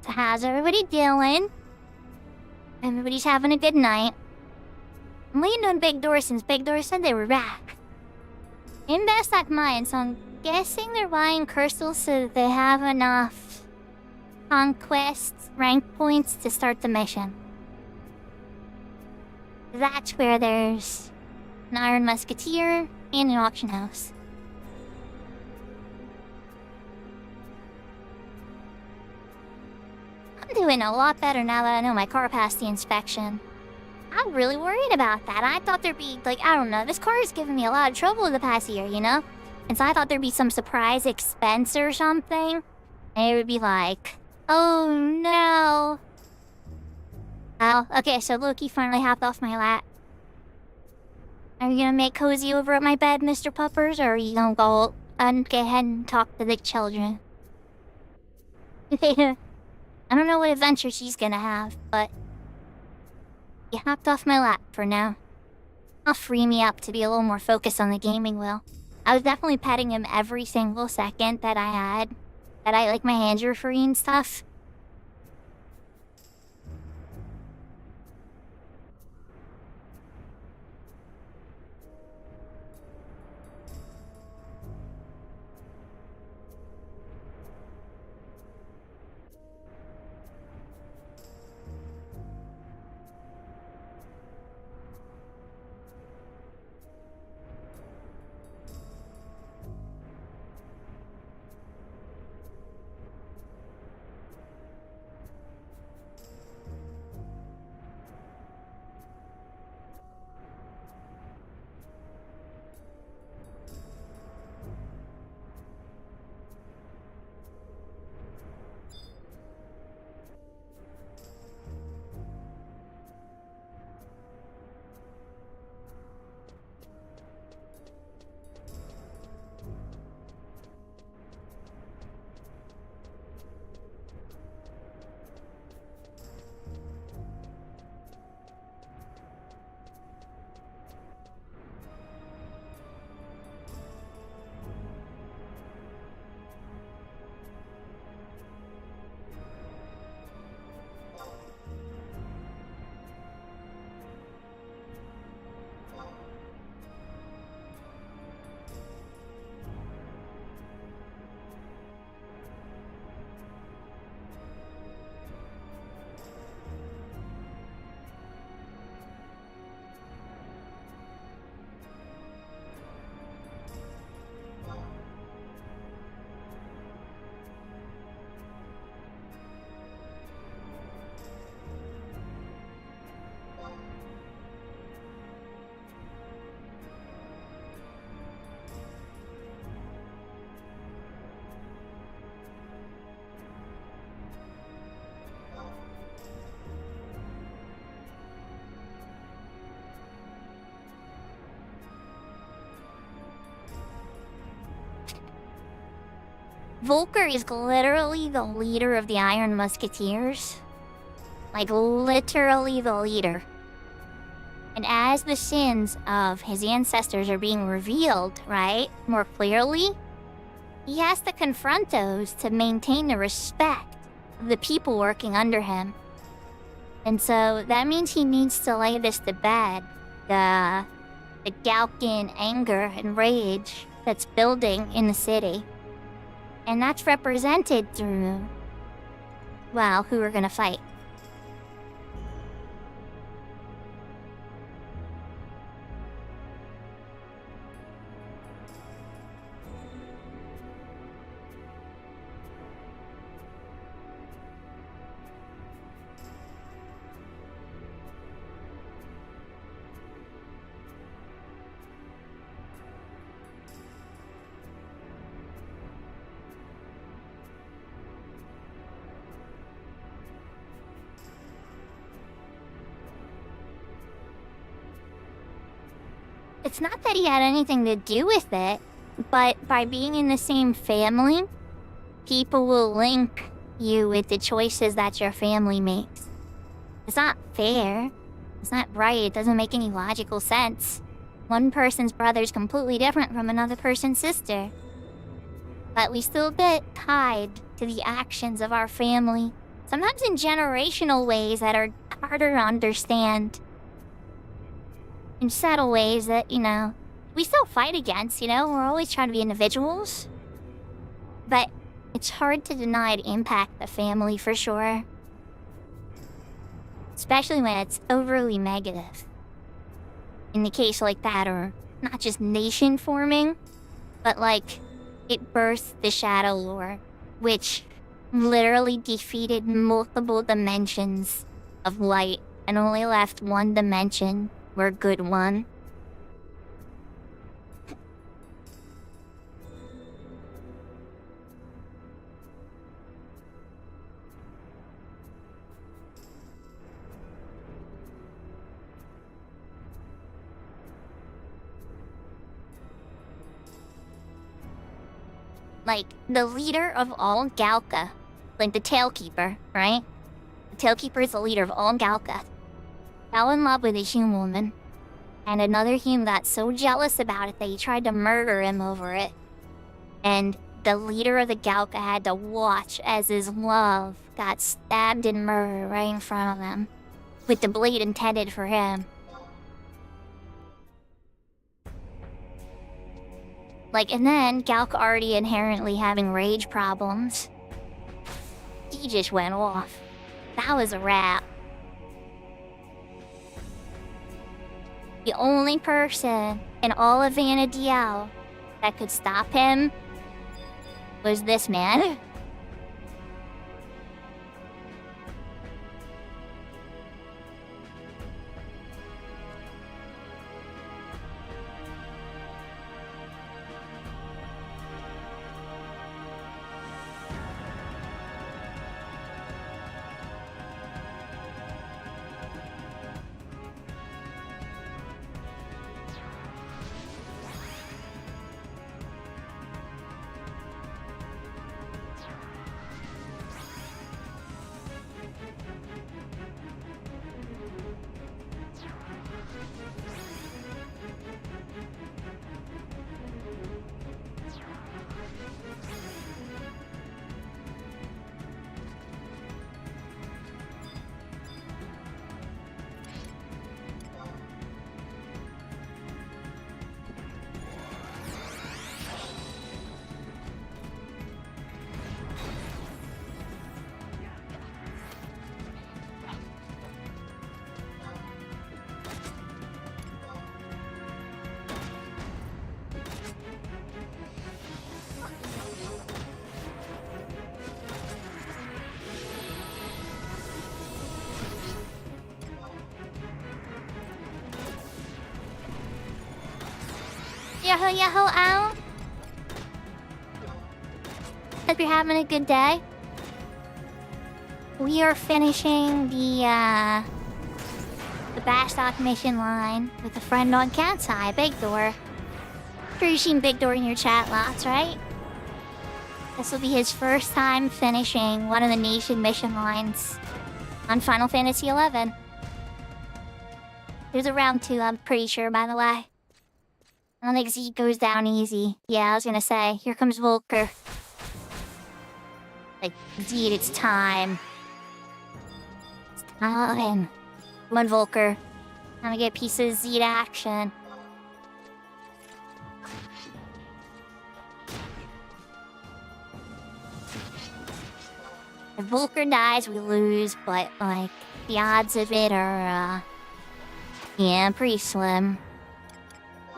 So how's everybody doing? Everybody's having a good night. I'm waiting on Big Door since Big Door said they were back. And that's like mine, so I'm guessing they're buying crystals so that they have enough conquest rank points to start the mission. That's where there's an Iron Musketeer and an auction house. I'm doing a lot better now that I know my car passed the inspection. I'm really worried about that. I thought there'd be, like, I don't know, this car has given me a lot of trouble the past year, you know? And so I thought there'd be some surprise expense or something. And it would be like, oh no. Oh, okay, so Loki finally hopped off my lap. Are you gonna make cozy over at my bed, Mr. Puppers, or are you gonna go and go ahead and talk to the children? I don't know what adventure she's gonna have, but he hopped off my lap for now. I'll free me up to be a little more focused on the gaming wheel. I was definitely petting him every single second that I had. That I, like, my hands were free and stuff. Volker is literally the leader of the Iron Musketeers. Like, literally the leader. And as the sins of his ancestors are being revealed, right, more clearly, he has to confront those to maintain the respect of the people working under him. And so that means he needs to lay this to bed. The Galkan anger and rage that's building in the city. And that's represented through, well, who we're gonna fight. It's not that he had anything to do with it, but by being in the same family, people will link you with the choices that your family makes. It's not fair. It's not right. It doesn't make any logical sense. One person's brother's completely different from another person's sister. But we still get tied to the actions of our family, sometimes in generational ways that are harder to understand. In subtle ways that, we still fight against, we're always trying to be individuals. But it's hard to deny it impact the family for sure. Especially when it's overly negative. In the case like that, or not just nation forming, but like, it birthed the Shadow Lord, which literally defeated multiple dimensions of light and only left one dimension where good won. Like, the leader of all Galka, like the Tailkeeper, right? The Tailkeeper is the leader of all Galka. Fell in love with a human woman, and another human got so jealous about it that he tried to murder him over it. And the leader of the Galka had to watch as his love got stabbed and murdered right in front of him, with the blade intended for him. Like, and then Galka already inherently having rage problems. He just went off. That was a wrap. The only person in all of Vanadiel that could stop him was this man. Yahoo, yahoo, ow. Hope you're having a good day. We are finishing the Bastok mission line with a friend on Cat's Eye, Big Door. Sure you've seen Big Door in your chat lots, right? This will be his first time finishing one of the nation mission lines on Final Fantasy XI. There's a round 2, I'm pretty sure, by the way. I don't think Z goes down easy. Yeah, I was gonna say, here comes Volker. Like, indeed, it's time. It's time. Come on, Volker. Time to get a piece of Z action. If Volker dies, we lose, but, like, the odds of it are, yeah, pretty slim.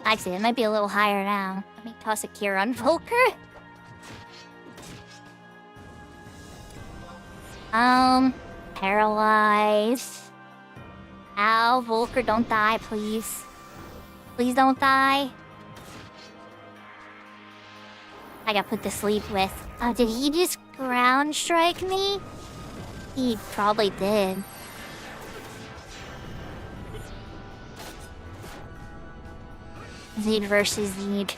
Actually, it might be a little higher now. Let me toss a cure on Volker. Paralyzed. Ow, Volker, don't die, please. Please don't die. I got put to sleep with. Oh, did he just ground strike me? He probably did. Zed versus Zed.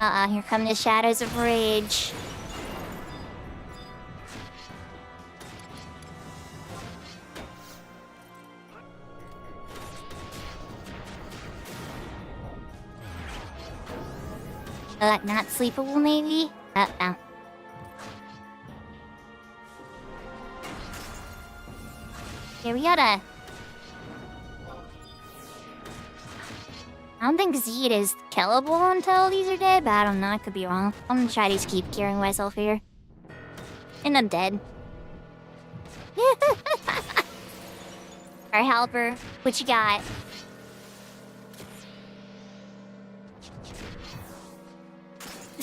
Here come the shadows of rage. Not sleepable, maybe? No. Okay, we gotta... I don't think Zed is killable until these are dead, but I don't know, I could be wrong. I'm gonna try to just keep curing myself here. And I'm dead. Alright, Halper, what you got?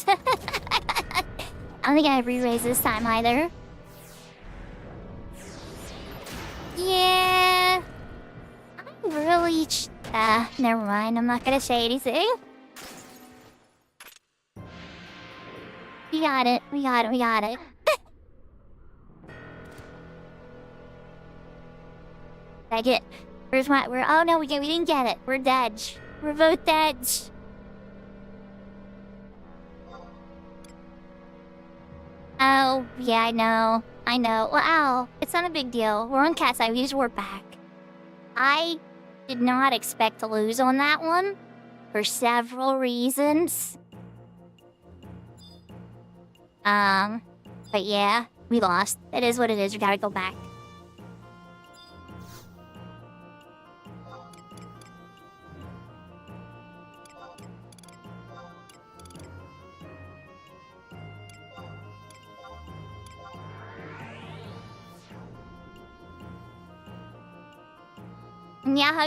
I don't think I have re-raise this time either. Yeah... I'm really... never mind, I'm not gonna say anything. We got it. Dang it. Where's my... oh no, we didn't get it. We're dead. We're both dead. Oh, yeah, I know. Well, ow. It's not a big deal. We're on cat's eye. We just work back. I did not expect to lose on that one. For several reasons. But yeah, we lost. It is what it is. We gotta go back.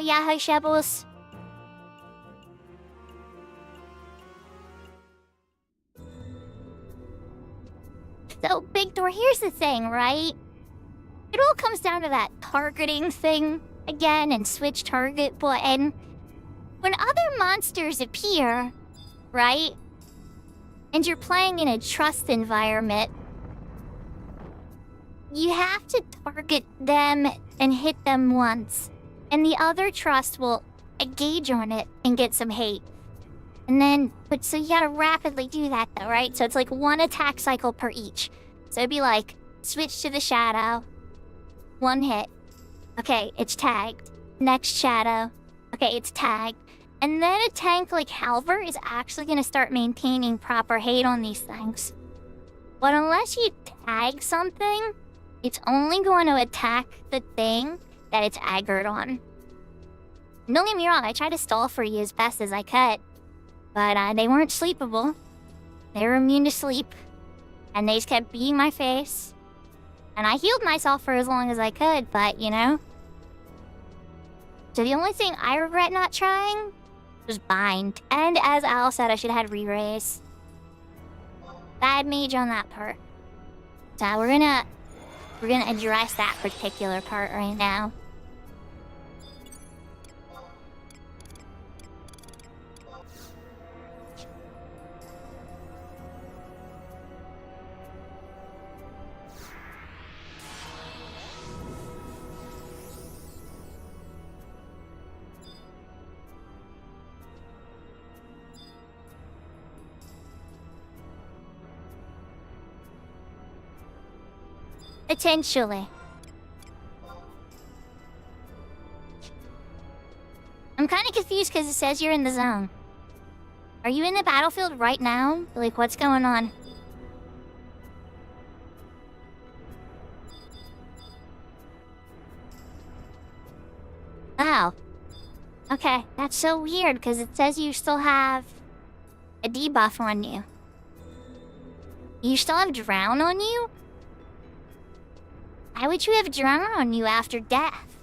Yahoo, Shebbles. So, Big Door, here's the thing, right? It all comes down to that targeting thing again and switch target button. When other monsters appear, right? And you're playing in a trust environment, you have to target them and hit them once. And the other trust will engage on it and get some hate. And then, but so you gotta rapidly do that though, right? So it's like one attack cycle per each. So it'd be like, switch to the shadow. One hit. Okay, it's tagged. Next shadow. Okay, it's tagged. And then a tank like Halver is actually gonna start maintaining proper hate on these things. But unless you tag something, it's only going to attack the thing that it's aggroed on. Don't get me wrong, I tried to stall for you as best as I could. But they weren't sleepable. They were immune to sleep. And they just kept beating my face. And I healed myself for as long as I could, but, you know. So the only thing I regret not trying was bind. And as Al said, I should have had re-raise. Bad mage on that part. So we're gonna address that particular part right now. Potentially. I'm kind of confused because it says you're in the zone. Are you in the battlefield right now? Like, what's going on? Wow. Okay, that's so weird because it says you still have a debuff on you. You still have drown on you? Why would you have drown on you after death?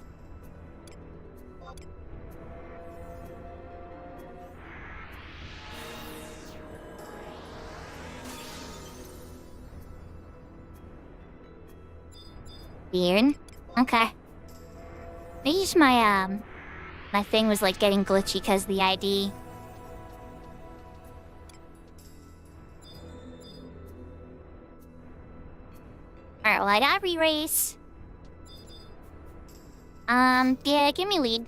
Weird. Okay. Maybe just my thing was like getting glitchy because of the ID. Alright, well I got re-race. Yeah, give me lead.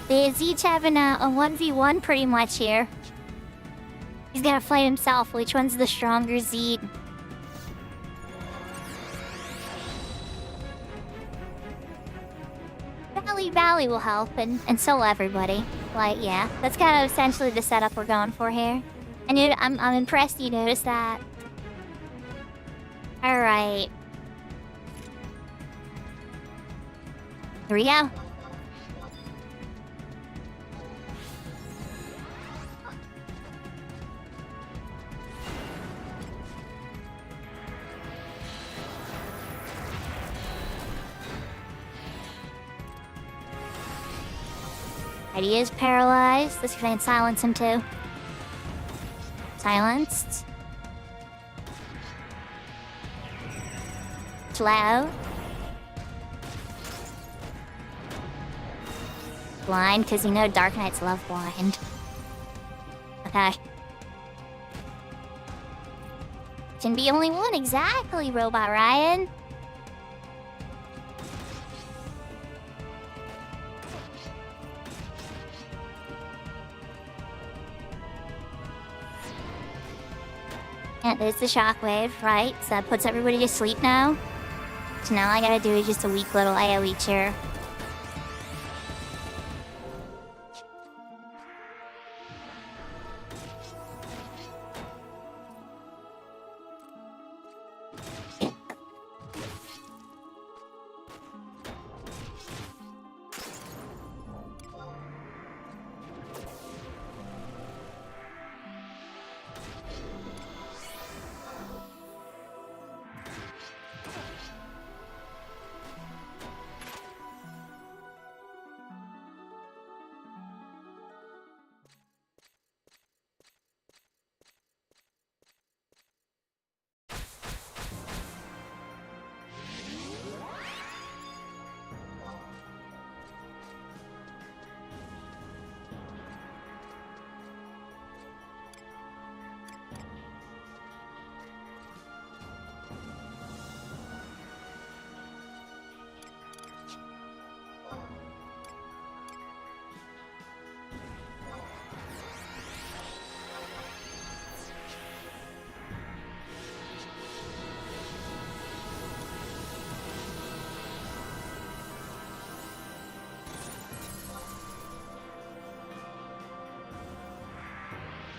He's each having a 1v1 pretty much here. He's gotta fight himself. Which one's the stronger Zed? Valley will help, and so will everybody. Like, yeah, that's kind of essentially the setup we're going for here. And I'm impressed you noticed that. Alright. Here we go. He is paralyzed. This can silence him too. Silenced. Slow. Blind, because you know Dark Knights love blind. Okay. Can be only one exactly, Robot Ryan. Yeah, there's the shockwave, right? So that puts everybody to sleep now. So now all I gotta do is just a weak little AoE chair.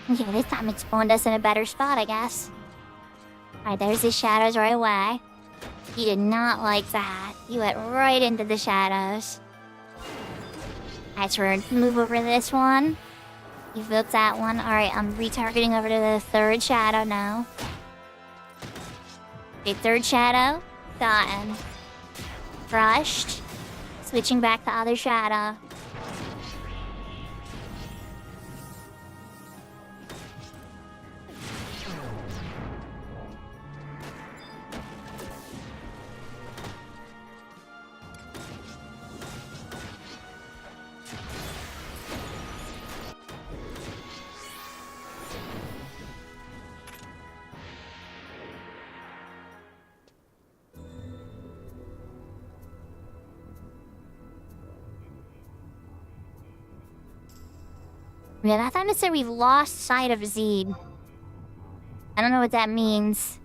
Okay, this time it spawned us in a better spot, I guess. Alright, there's the shadows right away. He did not like that. He went right into the shadows. Alright, so we're gonna move over to this one. You built that one. Alright, I'm retargeting over to the third shadow now. Okay, third shadow. Gotten. Crushed. Switching back to other shadow. Yeah, that time it said we've lost sight of Zed. I don't know what that means.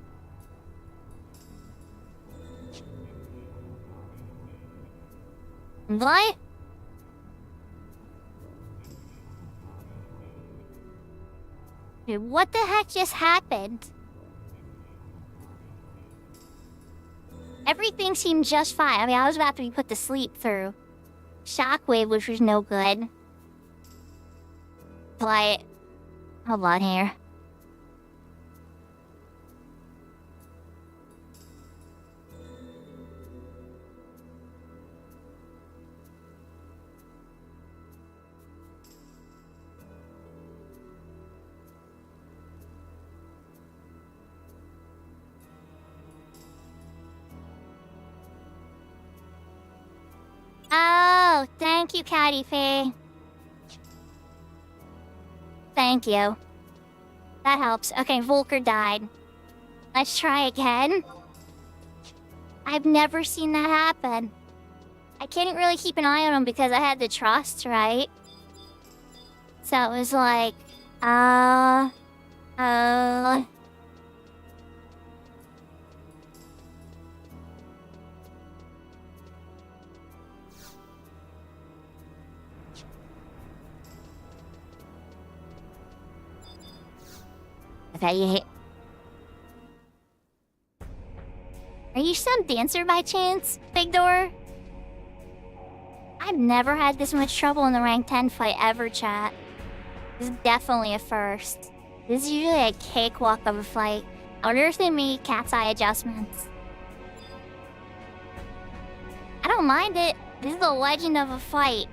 What? Dude, what the heck just happened? Everything seemed just fine. I mean, I was about to be put to sleep through Shockwave, which was no good. But, hold on here. Oh, thank you, Catty Fee. Thank you. That helps. Okay, Volker died. Let's try again. I've never seen that happen. I couldn't really keep an eye on him because I had the trust, right? So it was like, Okay, Are you some dancer by chance, Big Door? I've never had this much trouble in the rank 10 fight ever, chat. This is definitely a first. This is usually a cakewalk of a fight. I wonder if they made cat's eye adjustments. I don't mind it. This is the legend of a fight.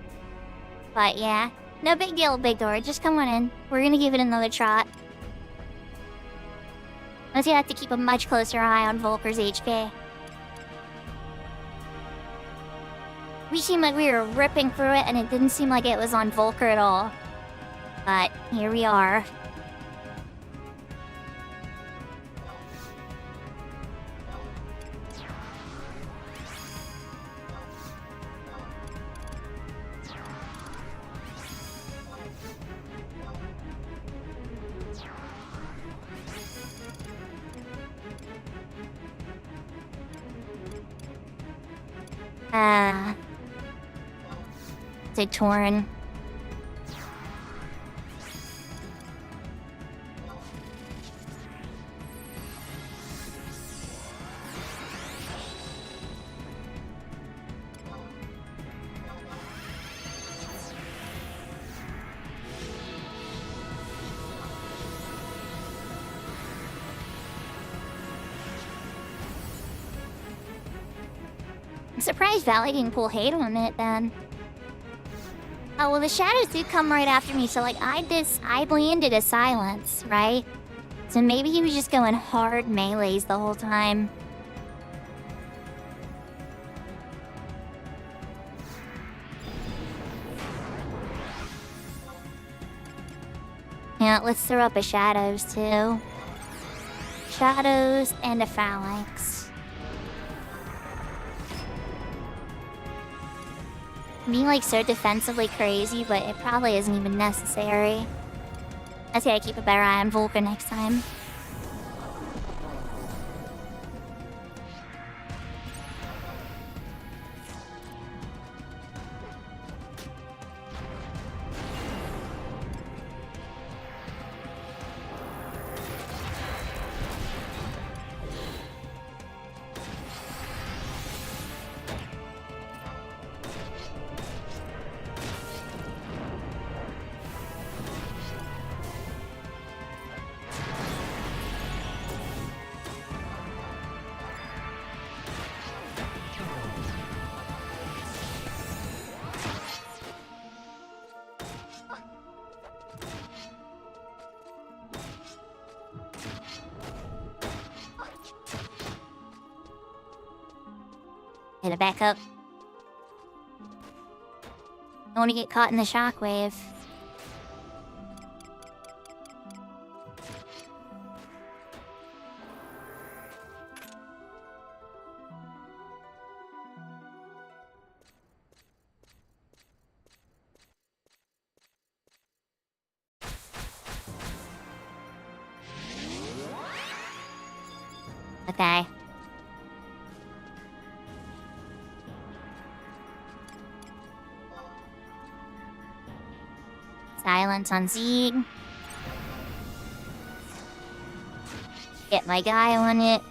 But yeah, no big deal, Big Door. Just come on in. We're gonna give it another trot. Let's have to keep a much closer eye on Volker's HP. We seemed like we were ripping through it, and it didn't seem like it was on Volker at all. But here we are. Say Torn. I'm surprised Valley didn't pull hate on it then. Oh, well, the shadows did come right after me, so, like, I landed a silence, right? So maybe he was just going hard melees the whole time. Yeah, let's throw up a shadows, too. Shadows and a phalanx. Being like so defensively crazy, but it probably isn't even necessary. I just gotta keep a better eye on Volker next time. Get it back up. Don't want to get caught in the shockwave. Okay. Silence on Zeke. Get my guy on it.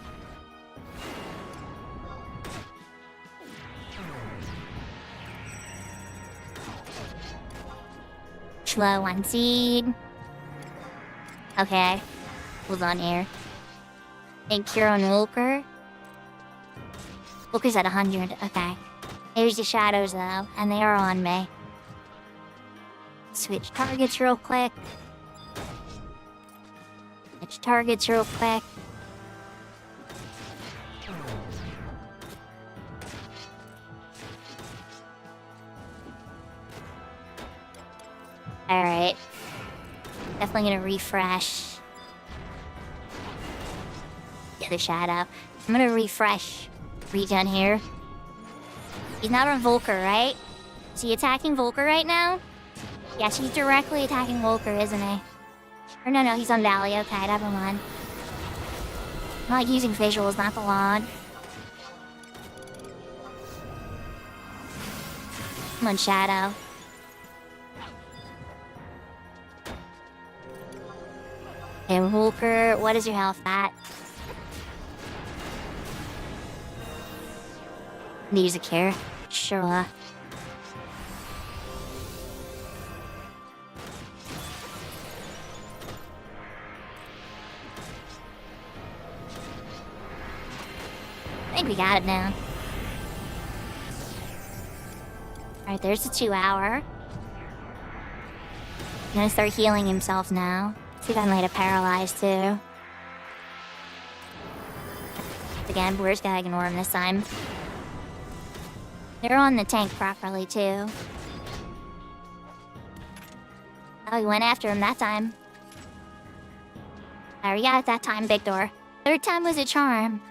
Slow on Zeke. Okay. Hold on here. And cure on Wilker. Wilker's at 100. Okay. Here's the shadows though, and they are on me. Switch targets real quick. Switch targets real quick. Alright. Definitely gonna refresh. Get the shadow. I'm gonna refresh. Regen here. He's not on Volker, right? Is he attacking Volker right now? Yes, he's directly attacking Volker, isn't he? Or no, he's on Valley. Okay, never mind. I'm not using visuals, not the log. I'm on Shadow. Okay, Volker, what is your health at? Needs a cure. Sure. I think we got it now. Alright, there's the 2 hour. He's gonna start healing himself now. See if I can let it paralyze too. Again, we're just gonna ignore him this time. They're on the tank properly too. Oh, we went after him that time. Alright, we got it that time, big door. 3rd time was a charm.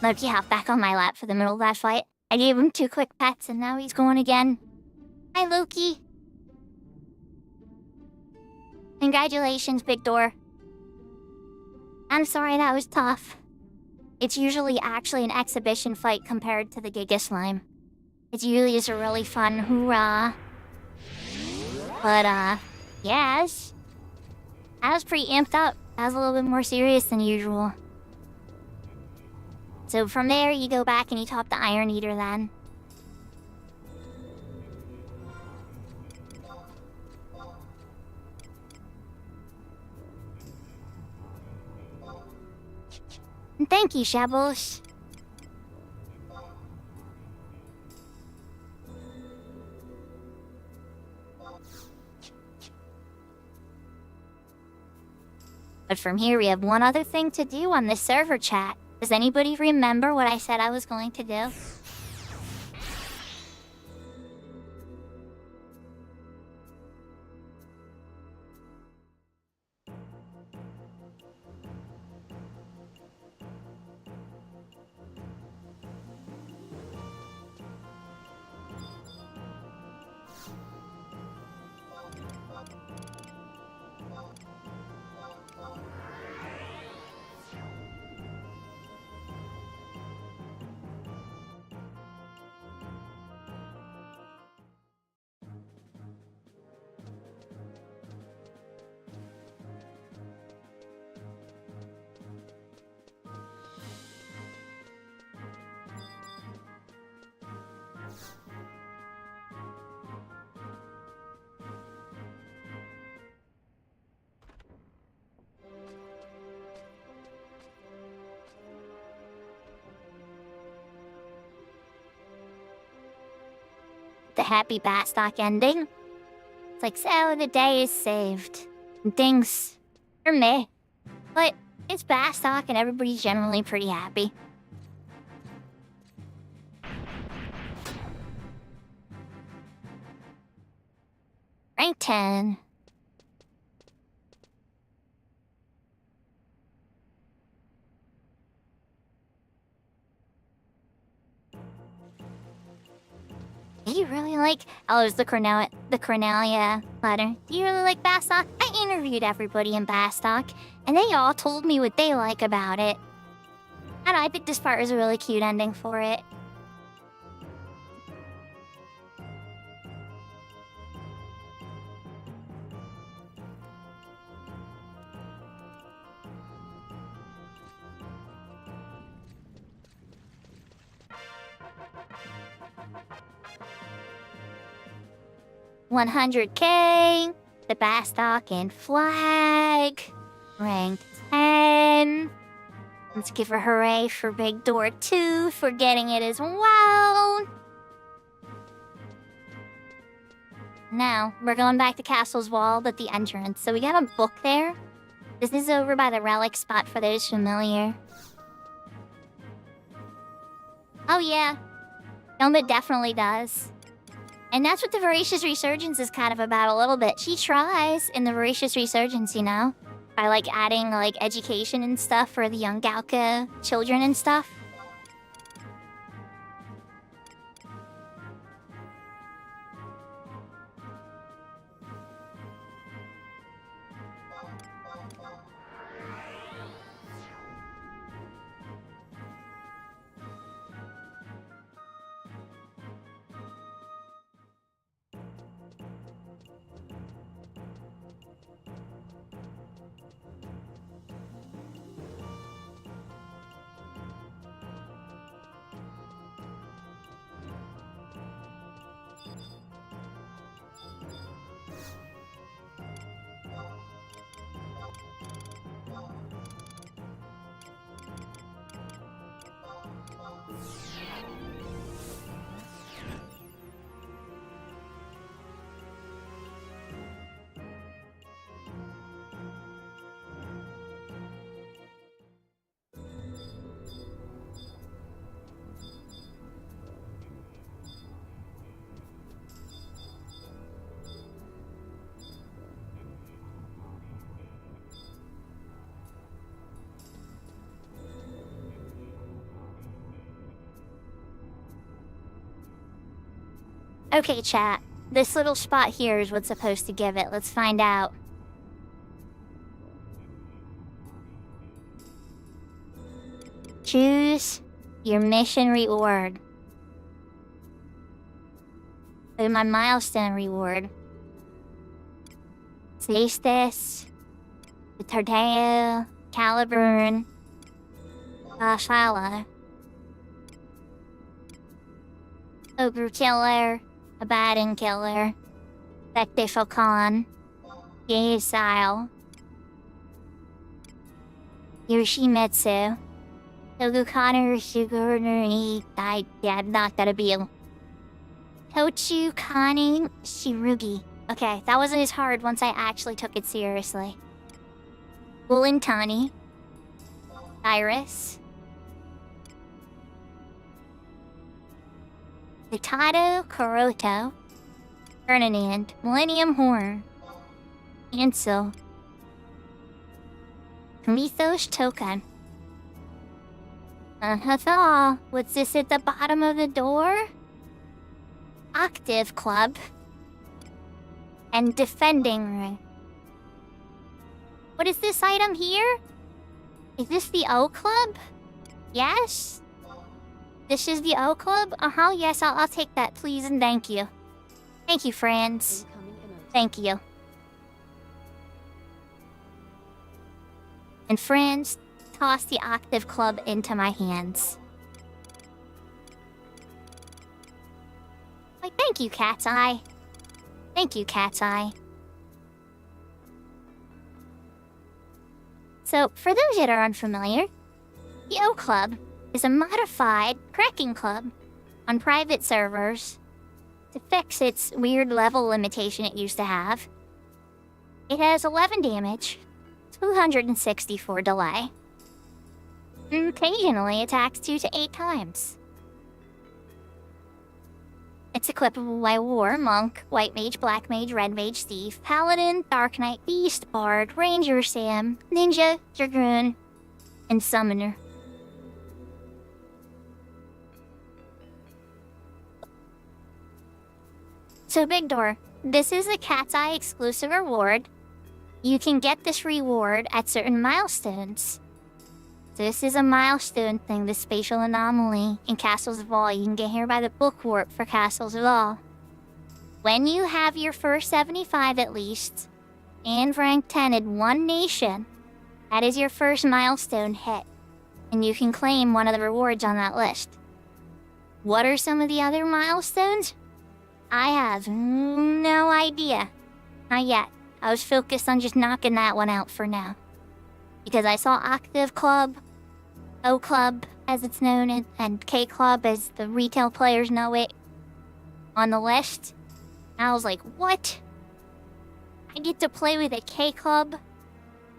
Loki hopped back on my lap for the middle of that fight. I gave him 2 quick pets and now he's going again. Hi, Loki. Congratulations, big door. I'm sorry that was tough. It's usually actually an exhibition fight compared to the Giga Slime. It's usually just a really fun hoorah. But, yes. I was pretty amped up. That was a little bit more serious than usual. So from there, you go back and you top the Iron Eater then. And thank you, Shabosh. But from here, we have one other thing to do on this server chat. Does anybody remember what I said I was going to do? The happy Batstock ending. It's like, so the day is saved. And things for me. But It's Bastock and everybody's generally pretty happy. Rank 10. Do you really like... Oh, it was the Cornelia letter. Do you really like Bastock? I interviewed everybody in Bastock, and they all told me what they like about it. And I think this part was a really cute ending for it. $100K, the Bastock and flag, ranked 10. Let's give a hooray for Big Door 2 for getting it as well. Now, we're going back to Castle's Wall, but the entrance. So we got a book there. This is over by the relic spot for those familiar. Oh yeah, Elma definitely does. And that's what the Voracious Resurgence is kind of about a little bit. She tries in the Voracious Resurgence, you know? By, like, adding, like, education and stuff for the young Galka children and stuff. Okay, chat. This little spot here is what's supposed to give it. Let's find out. Choose your mission reward. So my milestone reward. Ceastus, the Tardeo, Caliburn, Shala, Ogre Killer, Abaddon Killer, Vectiful Khan, Yaesile, Yoshimitsu, Togukana Shigururi, I'm not gonna be able. Tochu Kani Shirugi. Okay, that wasn't as hard once I actually took it seriously. Ulintani, Iris, Hitato Kuroto, Ferdinand, Millennium Horn, Ansel, Mythos Token. What's this at the bottom of the door? Octave Club. And Defending Ring. What is this item here? Is this the O Club? Yes? This is the O Club? Uh-huh, yes, I'll take that, please, and thank you. Thank you, friends. Incoming emote. Thank you. And friends, toss the Octave Club into my hands. Why, thank you, Cat's Eye. Thank you, Cat's Eye. So, for those that are unfamiliar, the O Club is a modified cracking club on private servers to fix its weird level limitation it used to have. It has 11 damage, 264 delay, occasionally attacks 2 to 8 times. It's equipable by War, Monk, White Mage, Black Mage, Red Mage, Thief, Paladin, Dark Knight, Beast, Bard, Ranger, Sam, Ninja, Dragoon, and Summoner. So Big Door, this is a Cat's Eye exclusive reward. You can get this reward at certain milestones. This is a milestone thing, the spatial anomaly in Castles of All. You can get here by the book warp for Castles of All. When you have your first 75 at least, and rank 10 in one nation, that is your first milestone hit. And you can claim one of the rewards on that list. What are some of the other milestones? I have no idea. Not yet. I was focused on just knocking that one out for now. Because I saw Octave Club, O Club as it's known, and K Club as the retail players know it, on the list. And I was like, what? I get to play with a K Club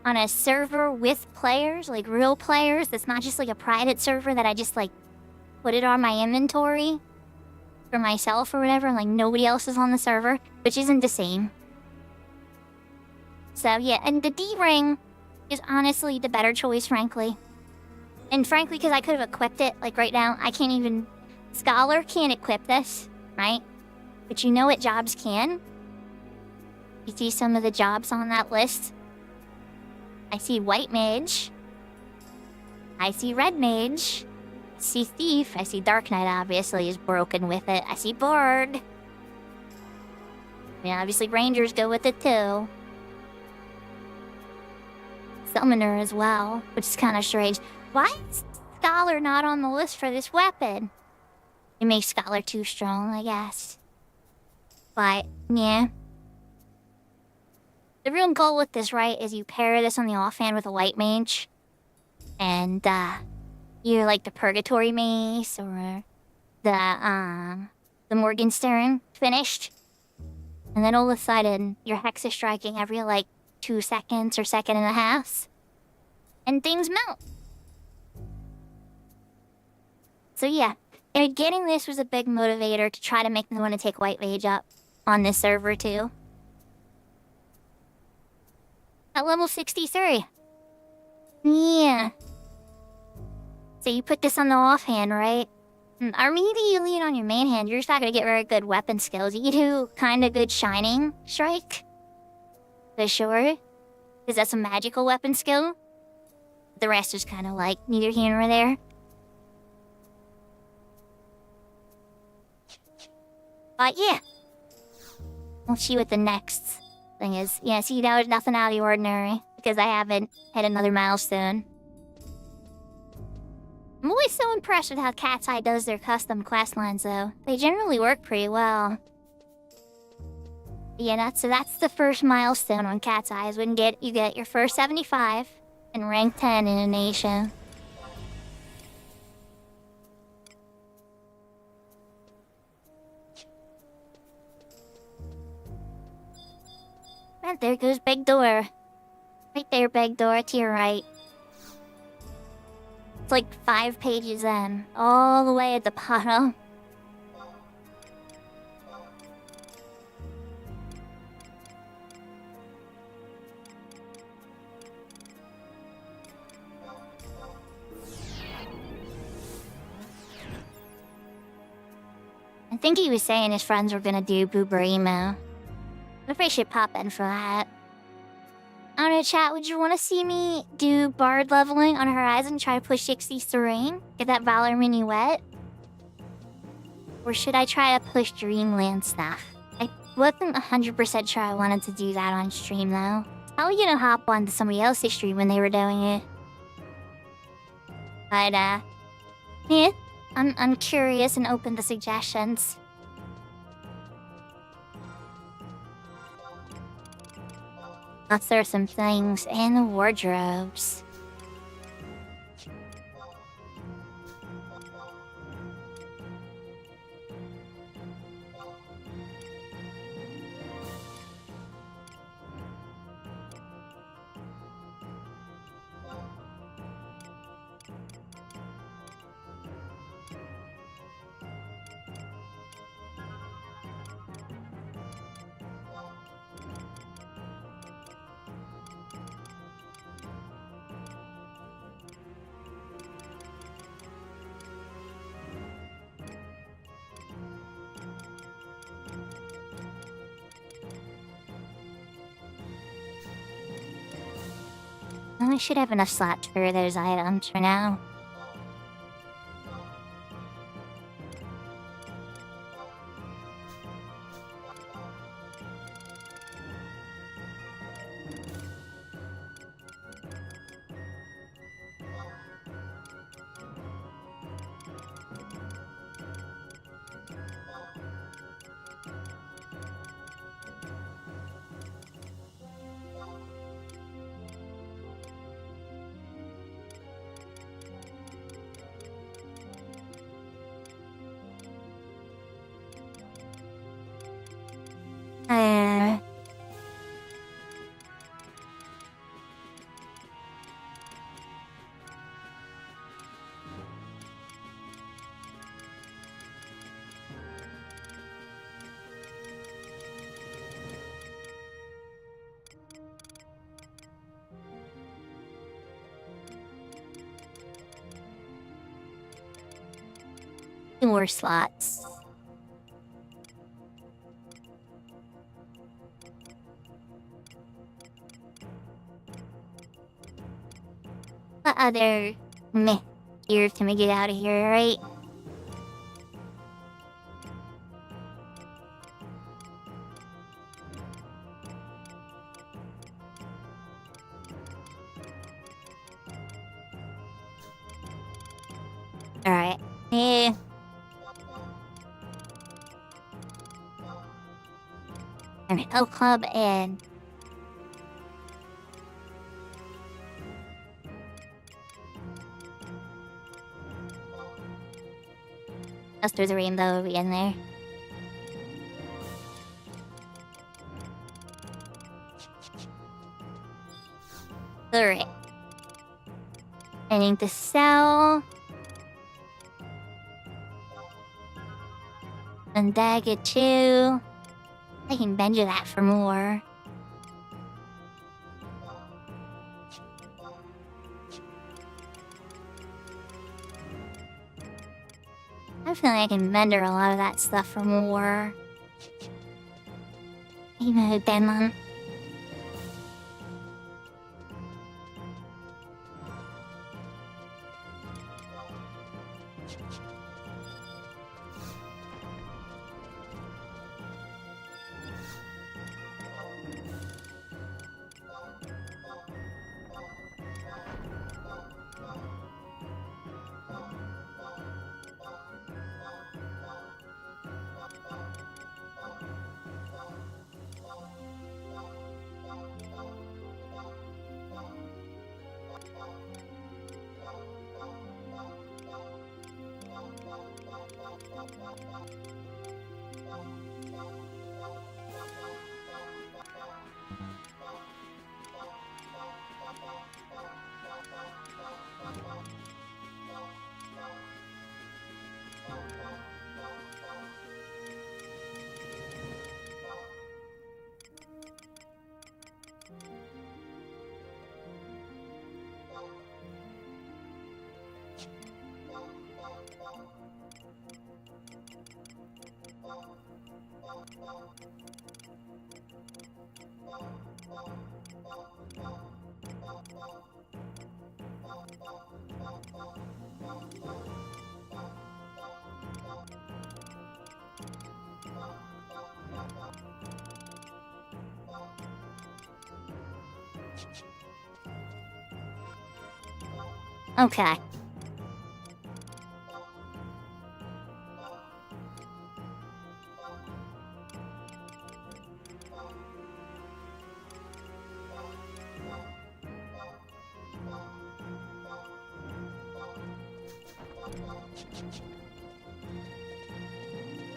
on a server with players, like real players, that's not just like a private server that I just like put it on my inventory for myself or whatever, like nobody else is on the server, which isn't the same. So yeah, and the D-Ring is honestly the better choice, frankly. And frankly, because I could have equipped it, like right now, I can't even... Scholar can't equip this, right? But you know what jobs can? You see some of the jobs on that list? I see White Mage. I see Red Mage. I see Thief. I see Dark Knight, obviously, is broken with it. I see Bard. I mean, obviously Rangers go with it, too. Summoner as well, which is kind of strange. Why is Scholar not on the list for this weapon? It makes Scholar too strong, I guess. But, yeah. The real goal with this, right, is you pair this on the offhand with a White Mage. And, you're like the Purgatory Mace or the Morgenstern finished. And then all of a sudden, your Hex is striking every, like, 2 seconds or second and a half. And things melt. So yeah, and getting this was a big motivator to try to make me want to take White Mage up on this server too. At level 63. Yeah. So you put this on the offhand, right? Or maybe you lean on your main hand. You're just not going to get very good weapon skills. You do kind of good Shining Strike. For sure. Because that's a magical weapon skill. The rest is kind of like neither here nor there. But yeah. We'll see what the next thing is. Yeah, see, that was nothing out of the ordinary. Because I haven't hit another milestone. I'm always so impressed with how Cat's Eye does their custom quest lines, though. They generally work pretty well. Yeah, that's the first milestone on Cat's Eye, is when you get your first 75 and rank 10 in a nation. And there goes Big Door. Right there, Big Door, to your right. It's like 5 pages in, all the way at the bottom. I think he was saying his friends were gonna do Booberimo. If I should pop in for that. I don't know, chat, would you want to see me do Bard leveling on Horizon, try to push 60 Serene? Get that Valor Minuet? Or should I try to push Dreamland stuff? I wasn't 100% sure I wanted to do that on stream, though. I was gonna hop onto somebody else's stream when they were doing it. But, yeah. I'm curious and open to suggestions. Plus, there are some things in the wardrobes. I should have enough slots for those items for now. Two more slots. What other meh gear can we get out of here, right? Alright. Yeah. An L Club and there's a rainbow in there. Alright. I need to sell. And dagger too. I can bend you that for more. I feel like I can vendor a lot of that stuff for more. Even Denman. Okay.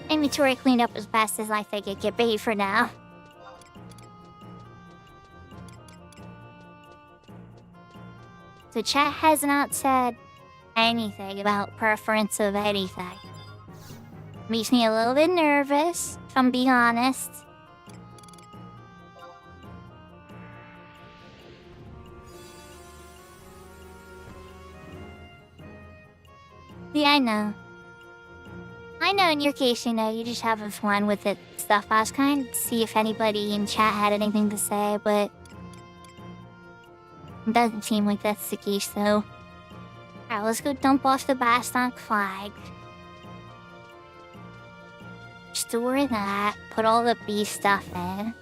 Inventory cleaned up as fast as I think it can be for now. So chat has not said anything about preference of anything. Makes me a little bit nervous, if I'm being honest. Yeah, I know. I know in your case, you know, you're just having fun with it stuff. I was trying to see if anybody in chat had anything to say, but It doesn't seem like that's the case, though. Alright, let's go dump off the Bastonk flag. Store that. Put all the bee stuff in.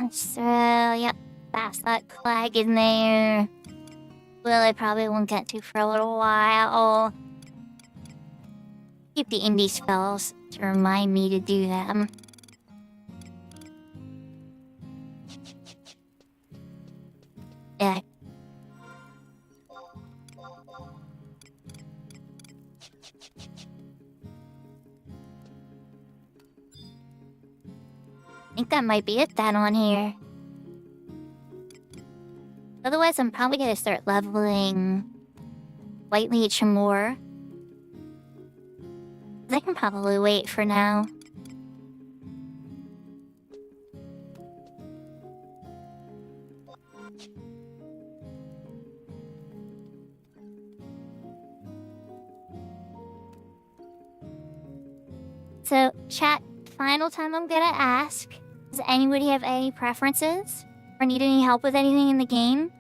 So, yep, pass that flag in there. Well, I probably won't get to for a little while. Keep the indie spells to remind me to do them. Yeah. I think that might be it then on here. Otherwise, I'm probably gonna start leveling White Leech more. I can probably wait for now. So, chat, final time I'm gonna ask. Does anybody have any preferences? Or need any help with anything in the game?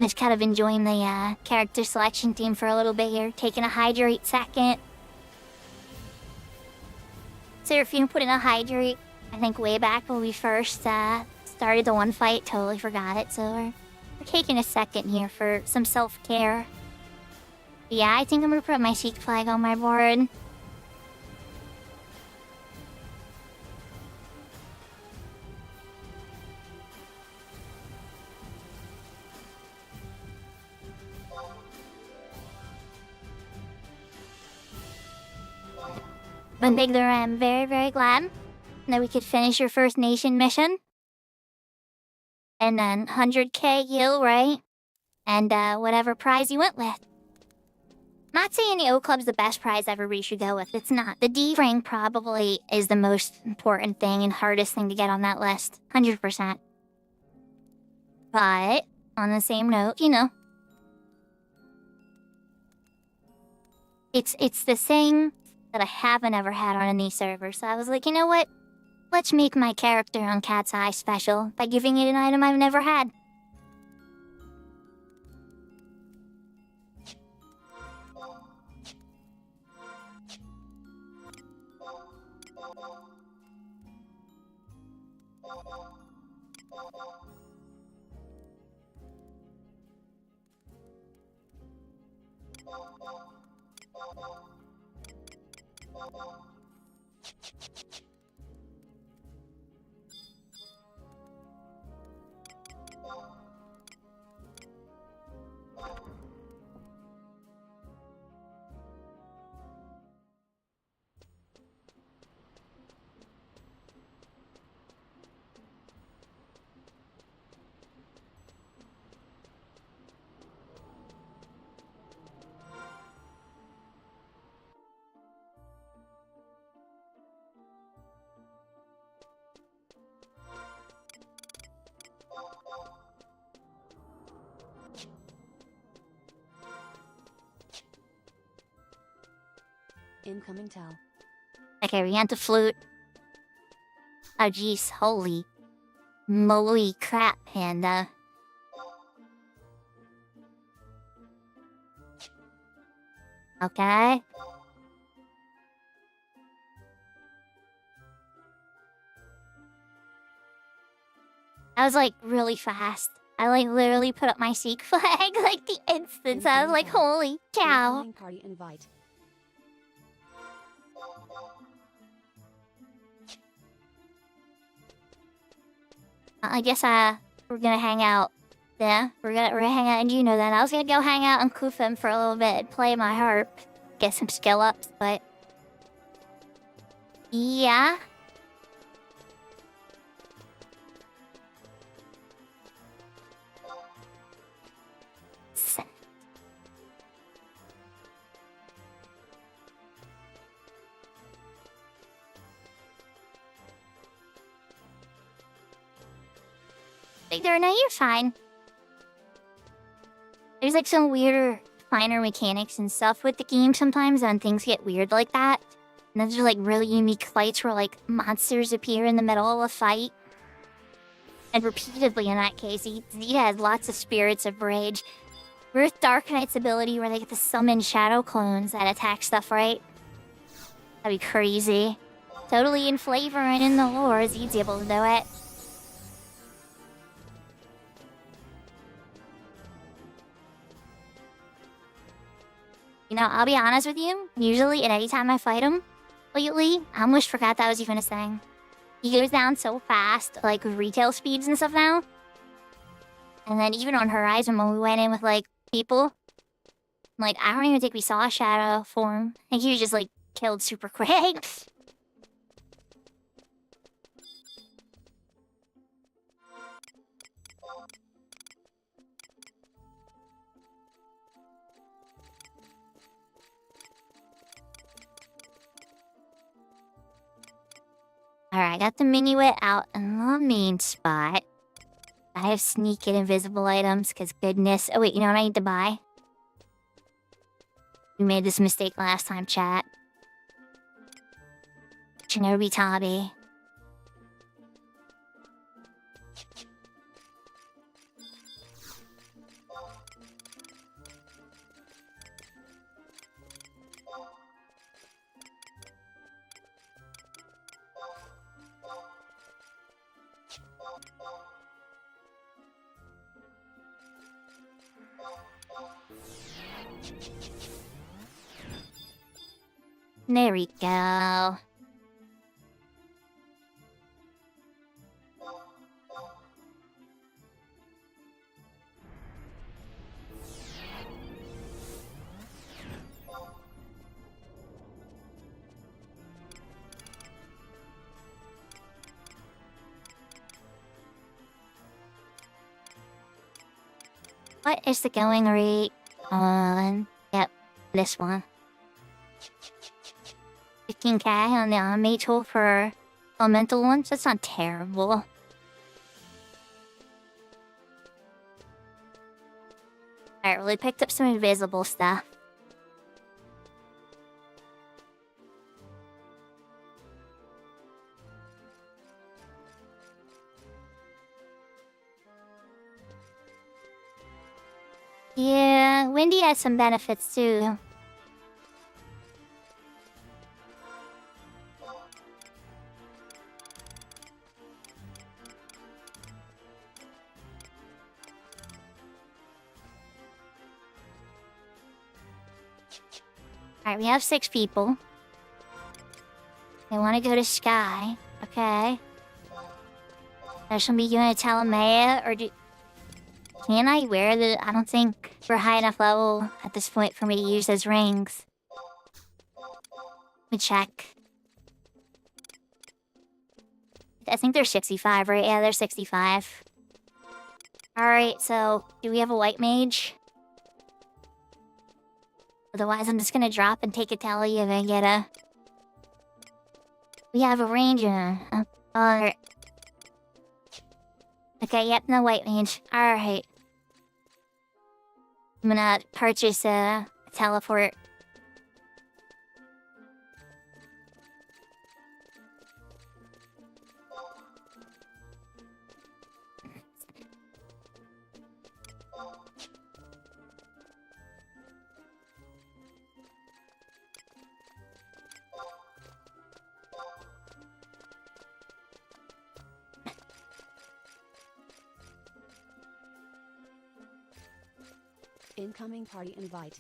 Just kind of enjoying the character selection theme for a little bit here. Taking a hydrate second. So if you put in a hydrate, I think way back when we first started the one fight, totally forgot it. So we're taking a second here for some self-care. Yeah, I think I'm gonna put my Seek flag on my board. But Bigler, I'm very, very glad that we could finish your First Nation mission. And then 100k gil, right? And whatever prize you went with. Not saying the O Club's the best prize everybody should go with. It's not. The D rank probably is the most important thing and hardest thing to get on that list. 100%. But, on the same note, you know. It's the thing that I haven't ever had on any server. So I was like, you know what? Let's make my character on Cat's Eye special by giving it an item I've never had. Incoming tell. Okay, we got the flute. Oh jeez, holy moly crap, Panda. Okay. That was like really fast. I like literally put up my Seek flag like the instant. I was like, holy cow. Incoming party invite. I guess we're gonna hang out. Yeah, we're gonna hang out, and you know that. I was gonna go hang out in Kufim for a little bit and play my harp, get some skill ups, but yeah. Victor, no, you're fine. There's like some weirder, finer mechanics and stuff with the game sometimes when things get weird like that. And those are like really unique fights where like monsters appear in the middle of a fight. And repeatedly in that case, Zeta has lots of spirits of rage. With Dark Knight's ability where they get to summon shadow clones that attack stuff, right? That'd be crazy. Totally in flavor and in the lore, Zed's able to do it. You know, I'll be honest with you. Usually, at any time I fight him, lately, I almost forgot that was even a thing. He goes down so fast, like with retail speeds and stuff now. And then even on Horizon, when we went in with like people, like I don't even think we saw a shadow form. I think he was just like killed super quick. Alright, I got the minuet out in the main spot. I have sneak and invisible items, because goodness. Oh wait, you know what I need to buy? We made this mistake last time, chat. Shinobi Tabi. There we go. What is the going rate on... Yep, this one. 15k on the anime tool for elemental ones? That's not terrible. Alright, well, we picked up some invisible stuff. Yeah, Windy has some benefits too. Alright, we have 6 people. They want to go to Sky. Okay. Be going to Talamaya, or do... Can I wear the... I don't think we're high enough level at this point for me to use those rings. Let me check. I think they're 65, right? Yeah, they're 65. Alright, so... Do we have a white mage? Otherwise, I'm just gonna drop and take a tally and then get a... We have a ranger. Alright. Okay, yep, no white mage. Alright. I'm gonna purchase a teleport. Incoming party invite.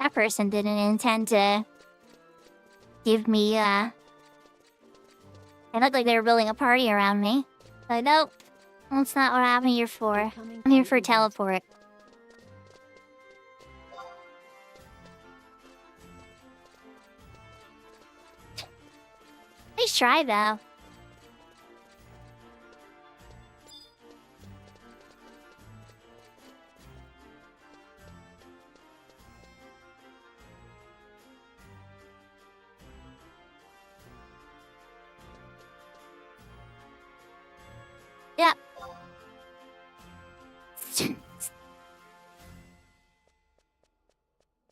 That person didn't intend to give me, It looked like they were building a party around me. But nope, that's not what I'm here for. I'm here for a teleport. Nice try, though. Yep.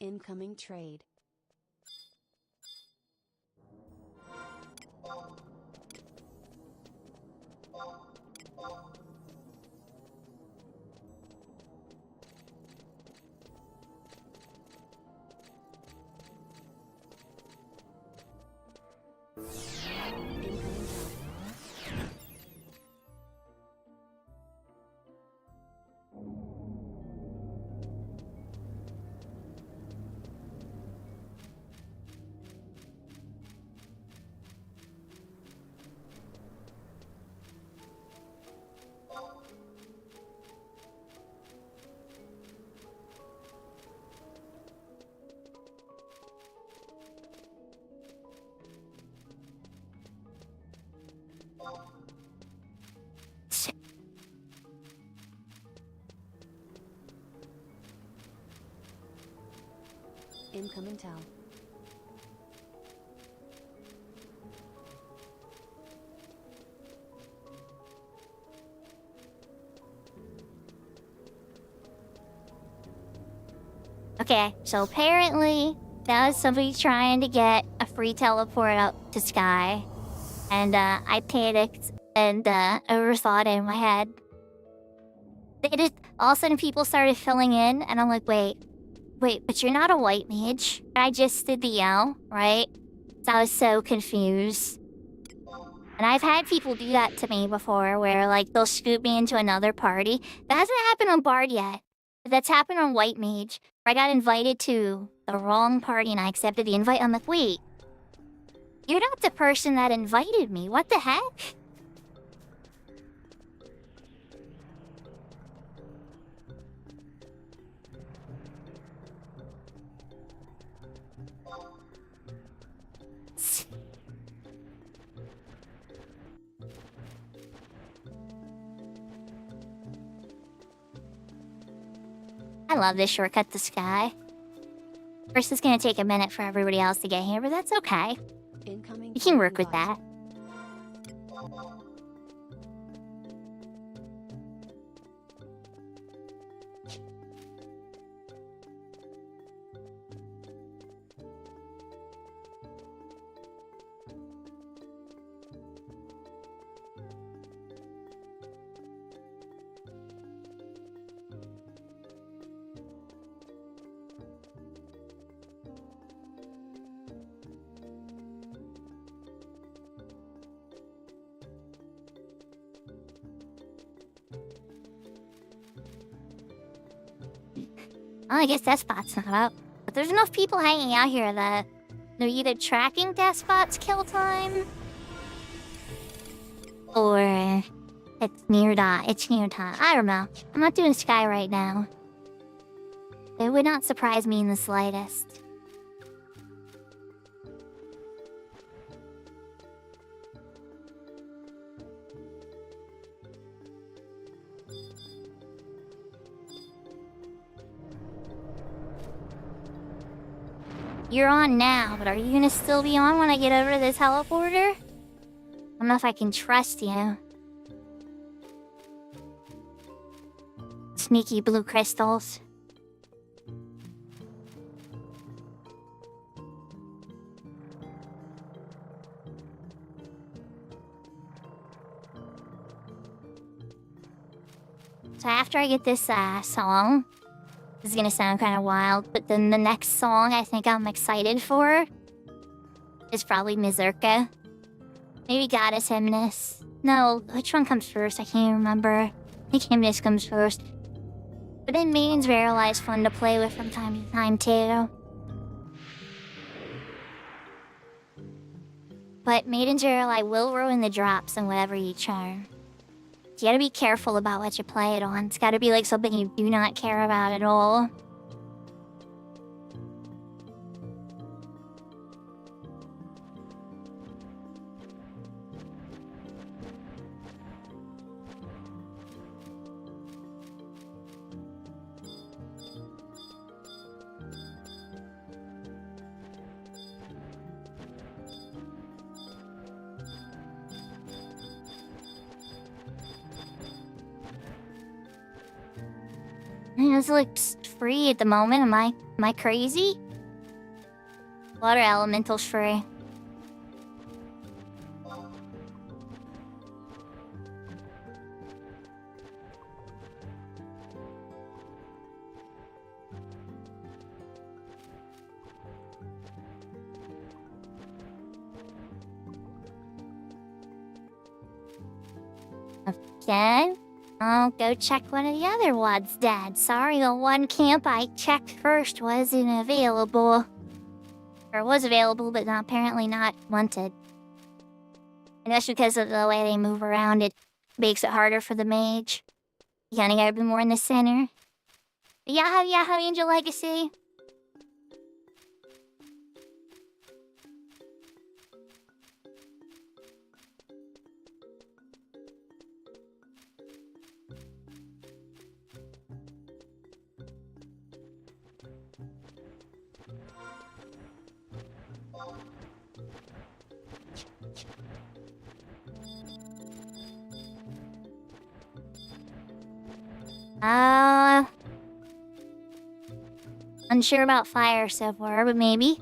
Incoming trade. Incoming tell. Okay, so apparently that was somebody trying to get a free teleport up to Sky. And I panicked and overthought it in my head. All of a sudden people started filling in and I'm like, wait, but you're not a white mage. I just did the L, right? So I was so confused. And I've had people do that to me before where like they'll scoop me into another party. That hasn't happened on Bard yet. But that's happened on White Mage. Where I got invited to the wrong party and I accepted the invite. I'm like, wait, you're not the person that invited me. What the heck? I love this shortcut to Sky. First, it's gonna take a minute for everybody else to get here, but that's okay. Incoming. We can work with invite. that. Well, I guess death spot's not up. But there's enough people hanging out here that they're either tracking death spot's kill time, or it's near time. I don't know. I'm not doing Sky right now. It would not surprise me in the slightest. You're on now, but are you gonna still be on when I get over to the teleporter? I don't know if I can trust you. Sneaky blue crystals. So after I get this song, this is gonna sound kind of wild, but then the next song I think I'm excited for is probably Mazurka. Maybe Goddess Hymnus. No, which one comes first? I can't remember. I think Hymnus comes first. But then Maiden's Verily is fun to play with from time to time too. But Maiden's Verily will ruin the drops in whatever you charm. You gotta be careful about what you play it on. It's gotta be like something you do not care about at all. This looks free at the moment. Am I crazy? Water elemental's free. Okay. I'll go check one of the other ones, Dad. Sorry, the one camp I checked first wasn't available. Or was available, but apparently not wanted. And that's because of the way they move around. It makes it harder for the mage. You kinda gotta be more in the center. Yahoo, Angel Legacy. Unsure about fire so far, but maybe.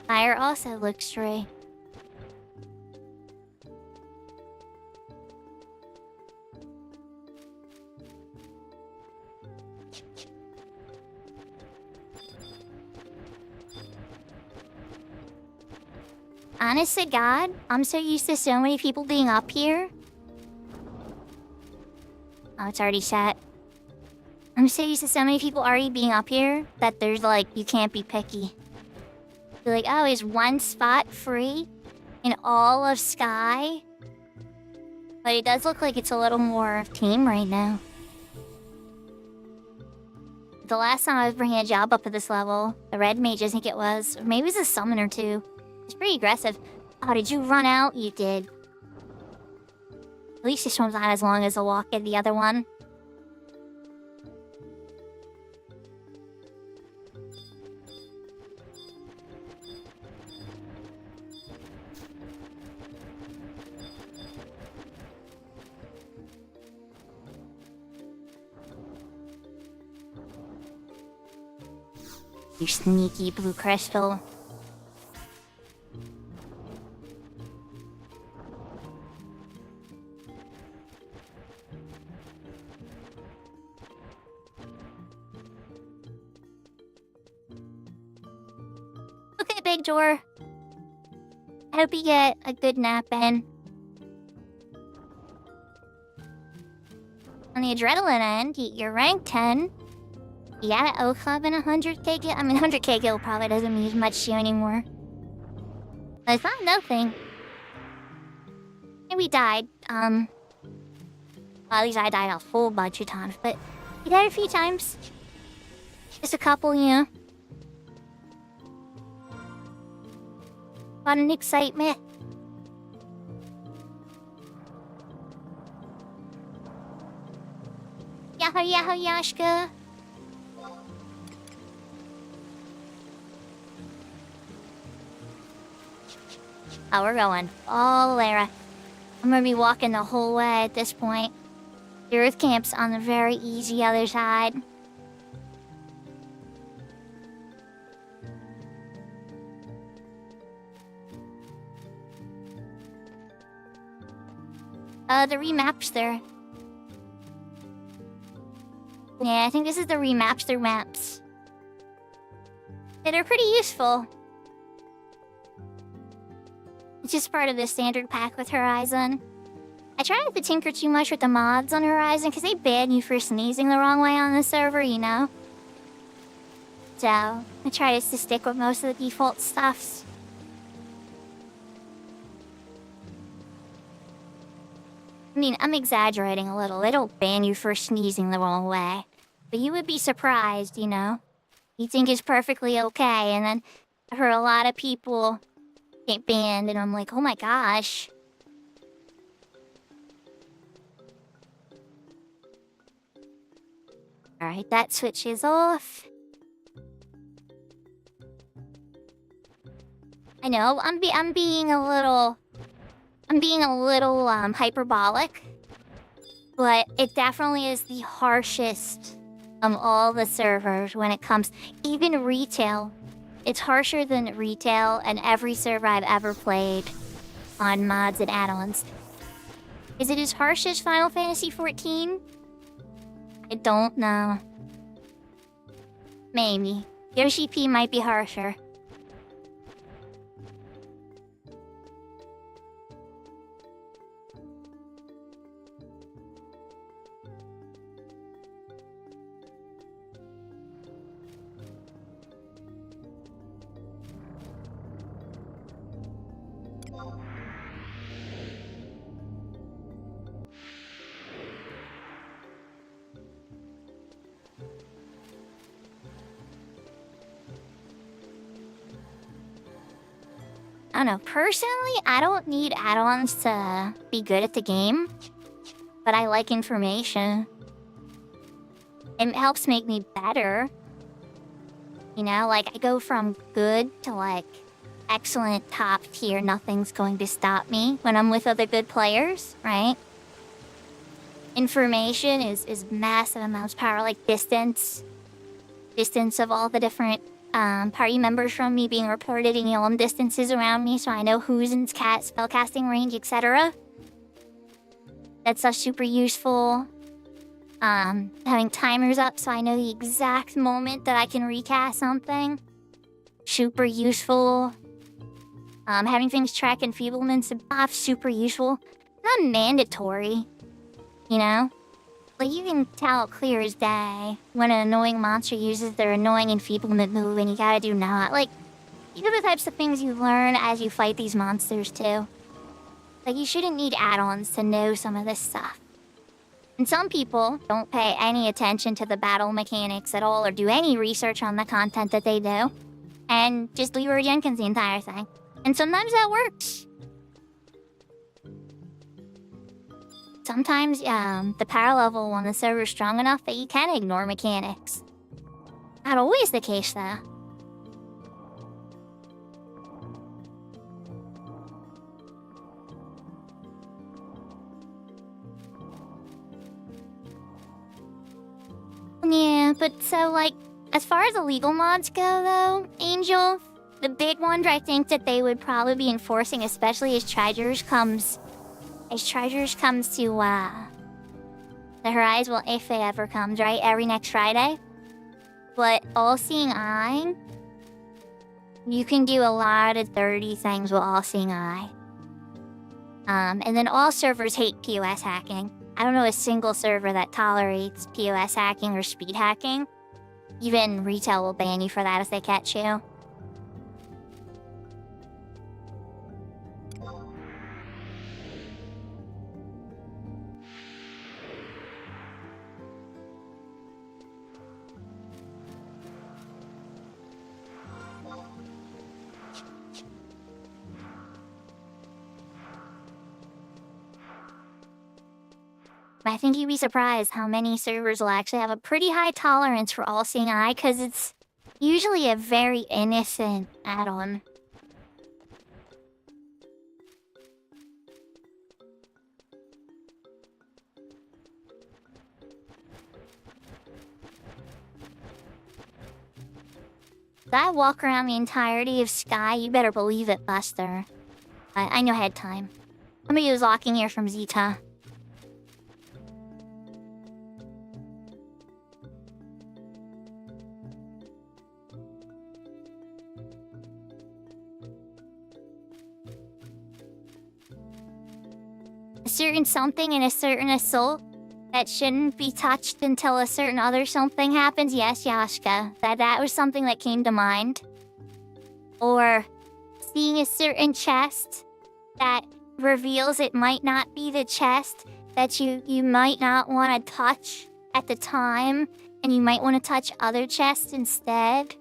Fire also looks free. Honest to God, I'm so used to so many people being up here. Oh, it's already set. I'm so used to so many people already being up here that there's like, you can't be picky. You're like, oh, is one spot free in all of Sky? But it does look like it's a little more tame right now. The last time I was bringing a job up at this level, the red mage I think it was, or maybe it was a summoner too. It's pretty aggressive. Oh, did you run out? You did. At least this one's not as long as the walk in the other one. You sneaky blue crystal. Okay, big door. I hope you get a good nap in. On the adrenaline end, you're rank 10. You got an O Club and 100k gil. I mean, 100k gil probably doesn't mean much to you anymore. But it's not nothing. And we died. Well, at least I died a whole bunch of times, but we died a few times. Just a couple, you know. Fun and excitement. Yahoo, yahoo, Yashka. Oh, we're going all Lara. I'm gonna be walking the whole way at this point. The Earth Camp's on the very easy other side. The remaps there. Yeah, I think this is the remaps through maps. Yeah, they're pretty useful. It's just part of the standard pack with Horizon. I try not to tinker too much with the mods on Horizon because they ban you for sneezing the wrong way on the server, you know? So, I try just to stick with most of the default stuffs. I mean, I'm exaggerating a little. They don't ban you for sneezing the wrong way. But you would be surprised, you know? You think it's perfectly okay, and then I've heard a lot of people get banned, and I'm like, oh my gosh. Alright, that switch is off. I know, I'm being a little hyperbolic, but it definitely is the harshest of all the servers when it comes, even retail. It's harsher than retail and every server I've ever played on mods and add-ons. Is it as harsh as Final Fantasy XIV? I don't know. Maybe. Yoshi P might be harsher. I don't know, personally, I don't need add-ons to be good at the game, but I like information. It helps make me better. You know, like, I go from good to, like, excellent, top tier, nothing's going to stop me when I'm with other good players, right? Information is massive amounts of power, like distance of all the different party members from me being reported in long distances around me, so I know who's in spellcasting range, etc. That's super useful. Having timers up so I know the exact moment that I can recast something. Super useful. Having things track enfeeblements and buffs, super useful. Not mandatory, you know? Like, you can tell clear as day when an annoying monster uses their annoying enfeeblement move and you gotta do not. Like, these are the types of things you learn as you fight these monsters, too. Like, you shouldn't need add-ons to know some of this stuff. And some people don't pay any attention to the battle mechanics at all or do any research on the content that they do. And just leave Jenkins the entire thing. And sometimes that works. Sometimes, the power level on the server is strong enough that you can ignore mechanics. Not always the case, though. Yeah, but so, like, as far as illegal mods go, though, Angel, the big one I think that they would probably be enforcing, especially as Treasures comes to, the Horizon, well, if it ever comes, right? Every next Friday. But All-Seeing Eye, you can do a lot of dirty things with All-Seeing Eye. And then all servers hate POS hacking. I don't know a single server that tolerates POS hacking or speed hacking. Even retail will ban you for that if they catch you. I think you'd be surprised how many servers will actually have a pretty high tolerance for All-Seeing Eye, because it's usually a very innocent add-on. If I walk around the entirety of Sky, you better believe it, Buster. I know ahead time. Somebody was walking here from Zeta. A certain something and a certain assault that shouldn't be touched until a certain other something happens. Yes, Yashka, that was something that came to mind. Or seeing a certain chest that reveals it might not be the chest that you might not want to touch at the time, and you might want to touch other chests instead.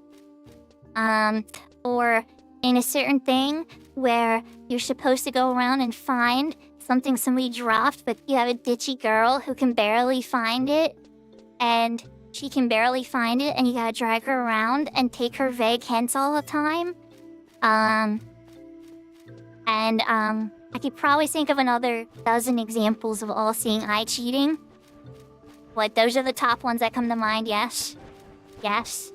Or in a certain thing where you're supposed to go around and find something somebody dropped, but you have a ditchy girl who can barely find it, and she can barely find it, and you gotta drag her around and take her vague hints all the time. I could probably think of another dozen examples of All-Seeing Eye cheating. What, those are the top ones that come to mind, yes? Yes.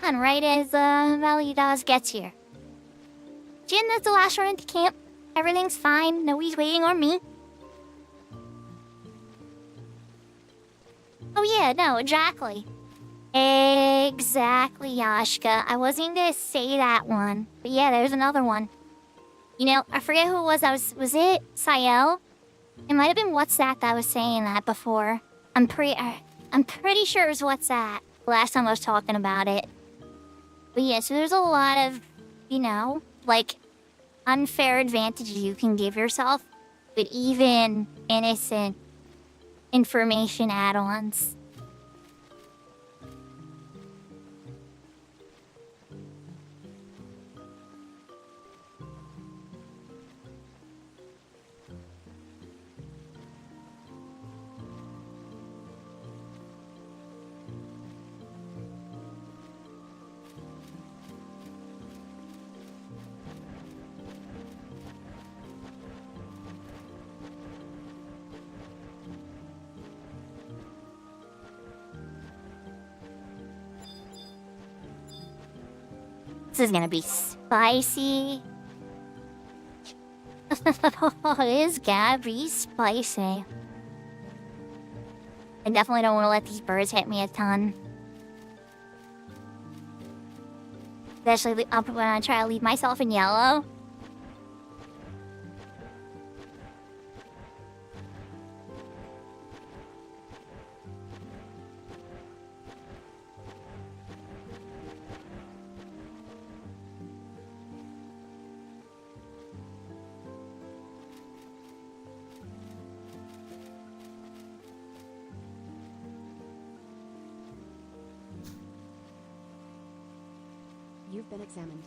And right as Validas gets here. Jin, that's the last one into camp. Everything's fine. Nobody's waiting on me. Oh yeah, no, exactly. Exactly, Yashka. I wasn't gonna say that one. But yeah, there's another one. You know, I forget who it was. Was it Sayel? It might have been What's That was saying that before. I'm pretty sure it was What's That. Last time I was talking about it. But yeah, so there's a lot of, you know, like, unfair advantages you can give yourself, but even innocent information add-ons. This is gonna be spicy. It is gonna be spicy. I definitely don't want to let these birds hit me a ton. Especially when I try to leave myself in yellow. You've been examined.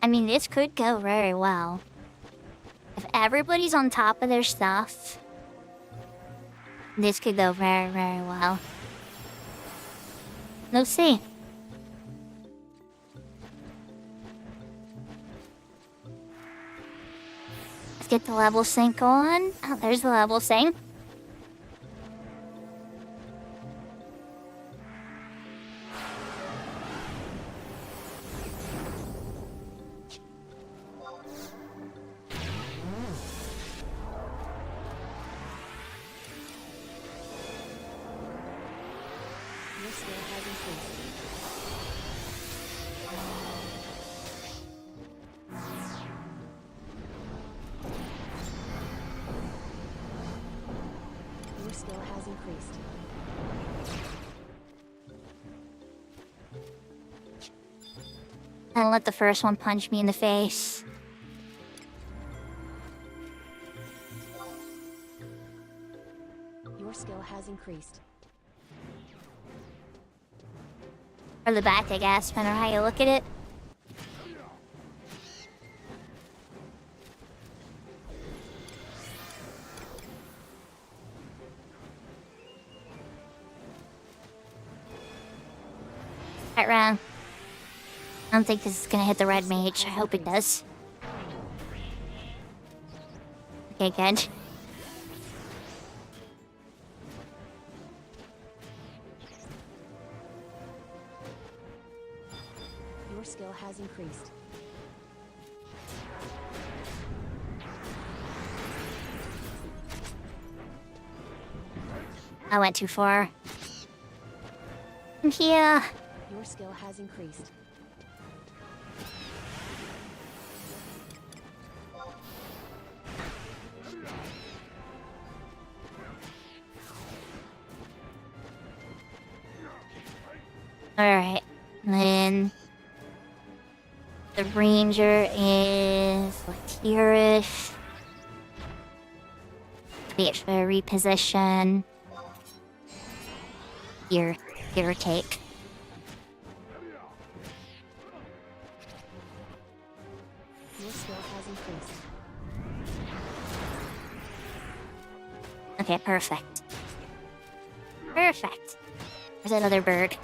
I mean, this could go very well. If everybody's on top of their stuff, this could go very, very well. Let's see. Let's get the level sync on. Oh, there's the level sync. Your skill has increased. Your skill has increased. And let the first one punch me in the face. Your skill has increased. Or the back, I guess, depending on how you look at it. Right round. I don't think this is gonna hit the red mage. I hope it does. Okay, good. Your skill has increased. I went too far. I'm here. Your skill has increased. Alright. Then the ranger is like here-ish. We actually reposition. Here, give or take. Your skill has increased. Okay, perfect. Perfect. There's that other bird.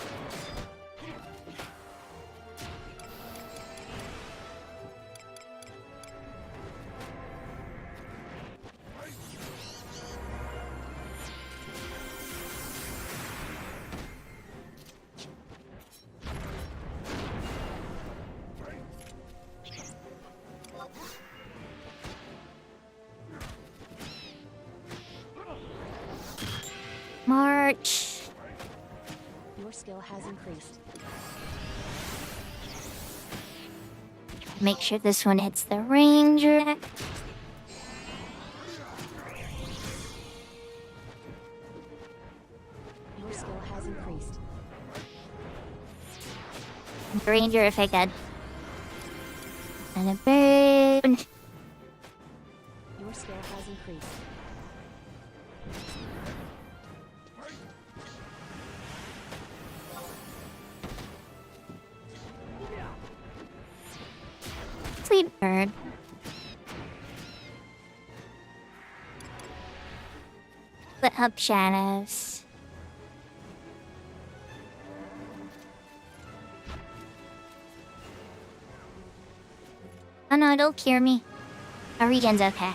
March. Your skill has increased. Make sure this one hits the ranger. Your skill has increased. Ranger if I could. And a bird. Your skill has increased. Sweet bird. Split up shadows. Oh no, it'll cure me. Our regen's okay.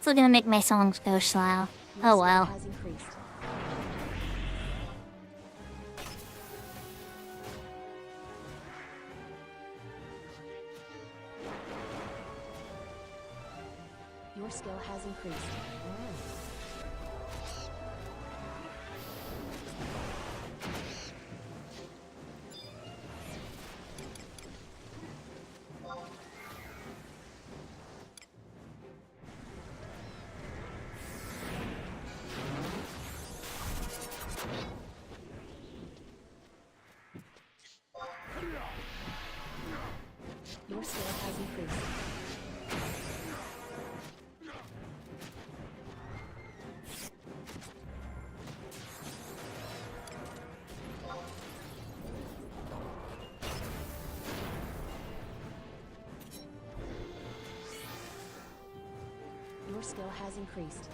still gonna make my songs go slow. Your Oh skill well. has increased. Your skill has increased. Your skill has increased. Your skill has increased.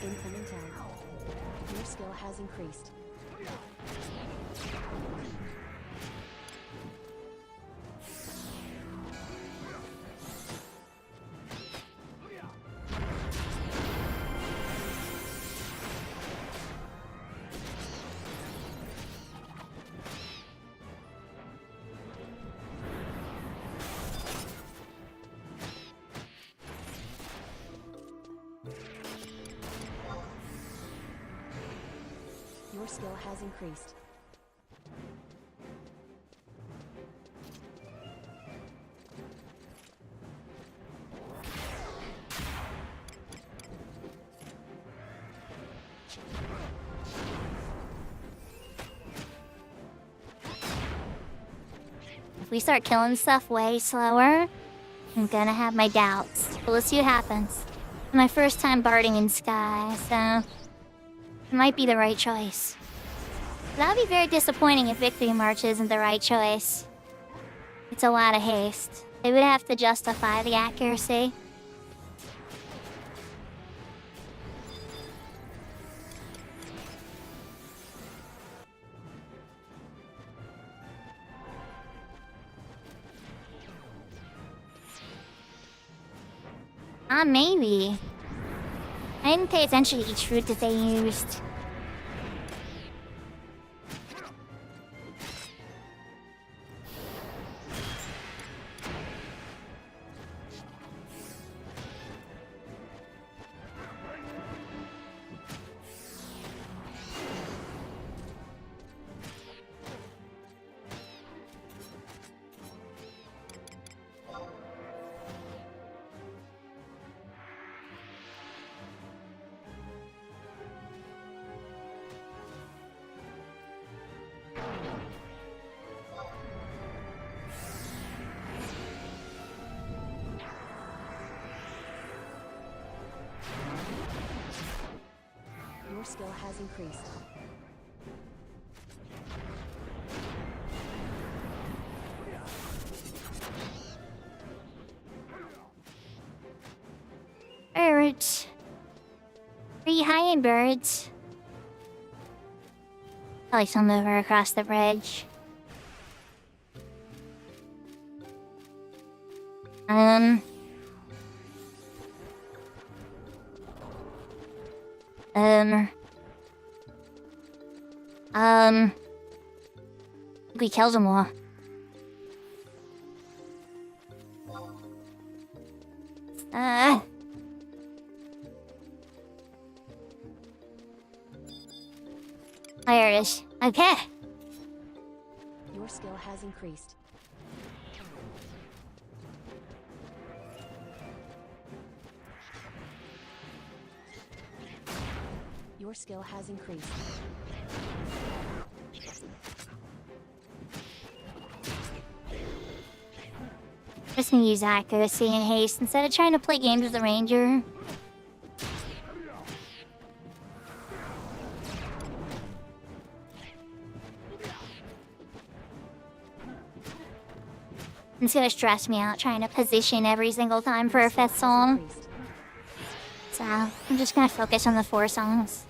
Incoming tag. Your skill has increased. Your skill has increased. If we start killing stuff way slower, I'm gonna have my doubts. But let's see what happens. My first time barding in Sky, so it might be the right choice. That'd be very disappointing if Victory March isn't the right choice. It's a lot of haste. They would have to justify the accuracy. Maybe. I didn't pay attention to each route that they used. Your skill has increased. Birds. Free high birds. Probably some over across the bridge. We killed them all. There it is. Okay. Your skill has increased. Your skill has increased. Just gonna use accuracy and haste instead of trying to play games with the ranger. It's gonna stress me out trying to position every single time for a fifth song. Increased. So I'm just gonna focus on the 4 songs.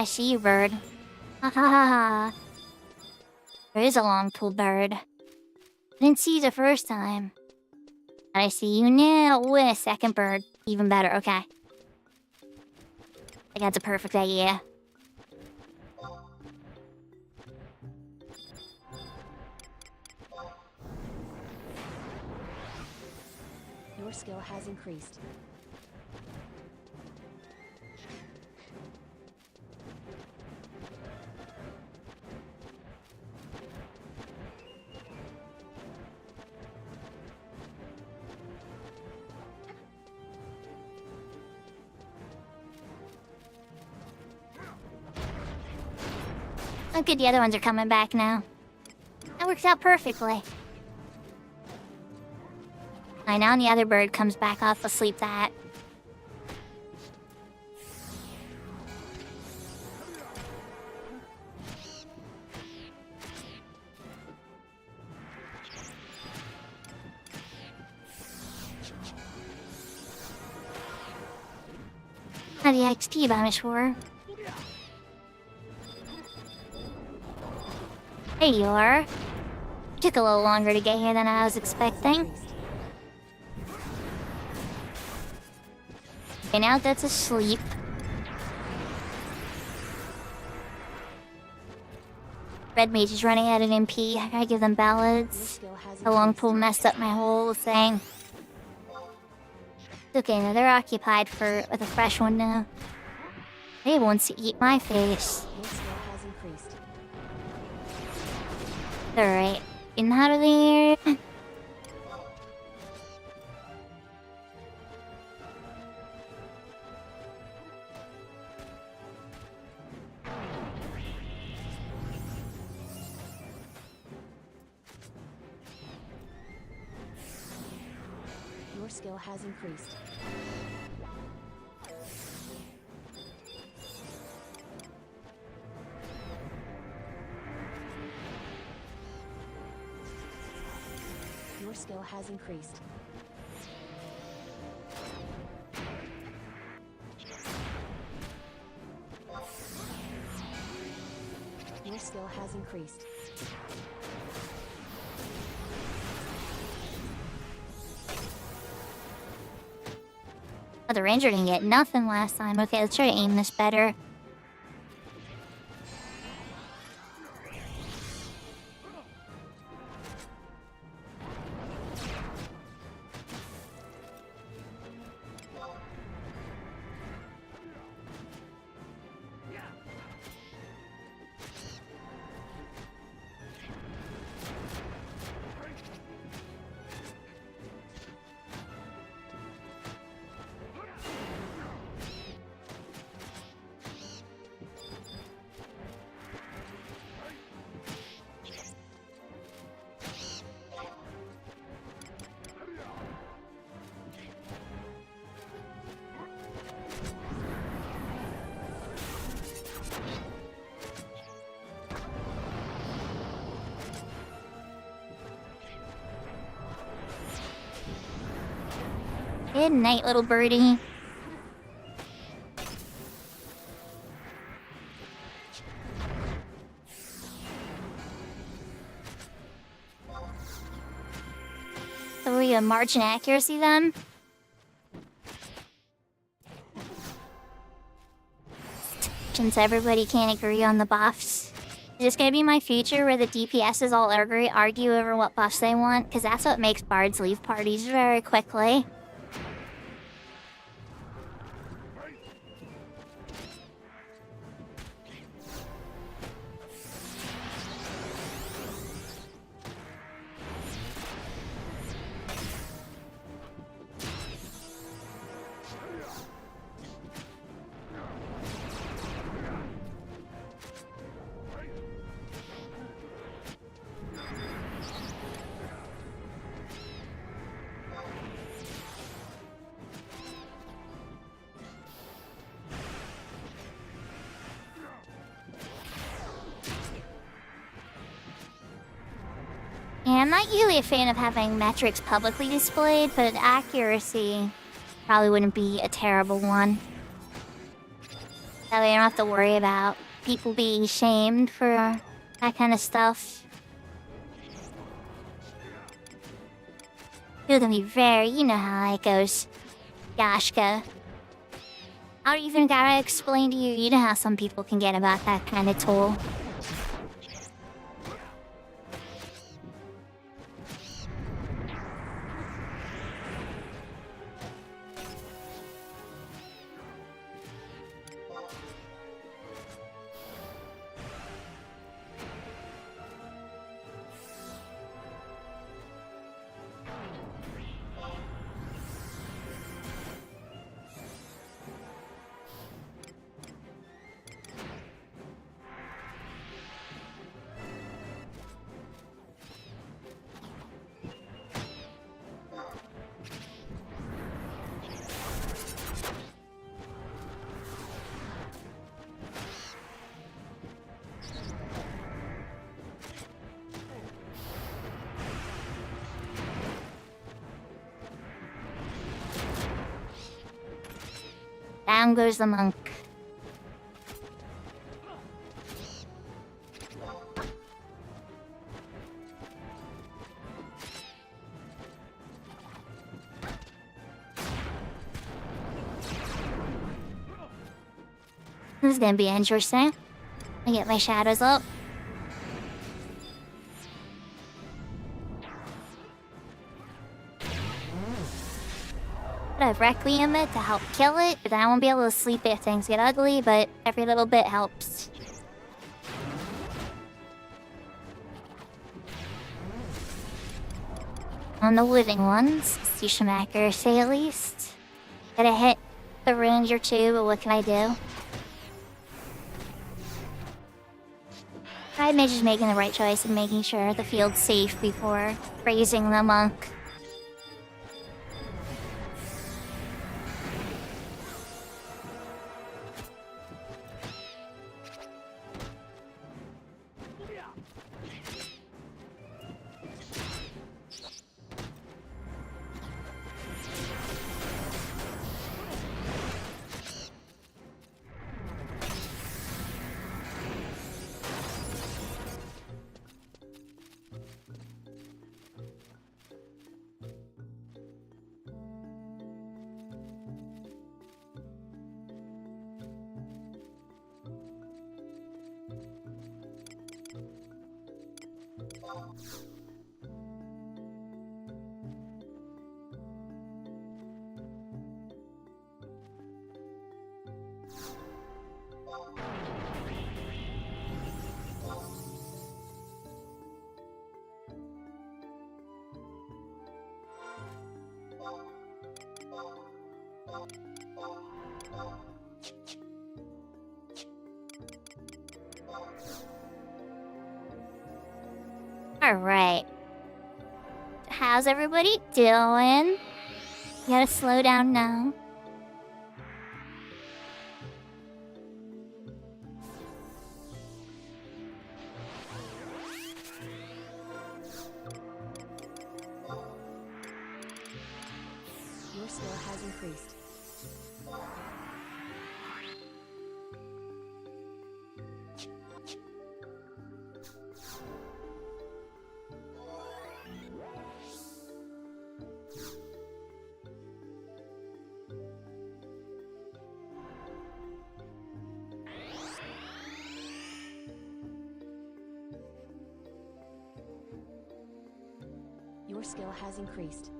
I see you, bird. Ha ha ha ha. There is a long pool bird. I didn't see you the first time. But I see you now. Ooh, and a second bird. Even better, okay. I think that's a perfect idea. Your skill has increased. Oh good, the other ones are coming back now. That works out perfectly. I know, and the other bird comes back off asleep that. How the XP by me, sure. There you are. Took a little longer to get here than I was expecting. Okay, now that's asleep. Red Mage is running out of MP. I gotta give them ballads. The long pool messed up my whole thing. It's okay, now they're occupied with a fresh one now. They wants to eat my face. Your skill has increased. Alright, getting out of there. Your skill has increased. Your skill has increased. Your skill has increased. Oh, the ranger didn't get nothing last time. Okay, let's try to aim this better. Good night, little birdie. So were you a march and accuracy then? Since everybody can't agree on the buffs. Is this gonna be my future where the DPSs all argue over what buffs they want? Because that's what makes bards leave parties very quickly. Yeah, I'm not usually a fan of having metrics publicly displayed, but accuracy probably wouldn't be a terrible one. That way I don't have to worry about people being shamed for that kind of stuff. You're gonna be very, you know how it goes, Yashka. I don't even gotta explain to you, you know how some people can get about that kind of toll. Down goes the monk. This is gonna be interesting. I get my shadows up. I've Requiem it to help kill it, but I won't be able to sleep if things get ugly, but every little bit helps. On the living ones, see some accuracy at least. Gotta hit the range or two, but what can I do? I'm just making the right choice and making sure the field's safe before raising the monk. Alright. How's everybody doing? You gotta slow down now. Your skill has increased. Your skill has increased.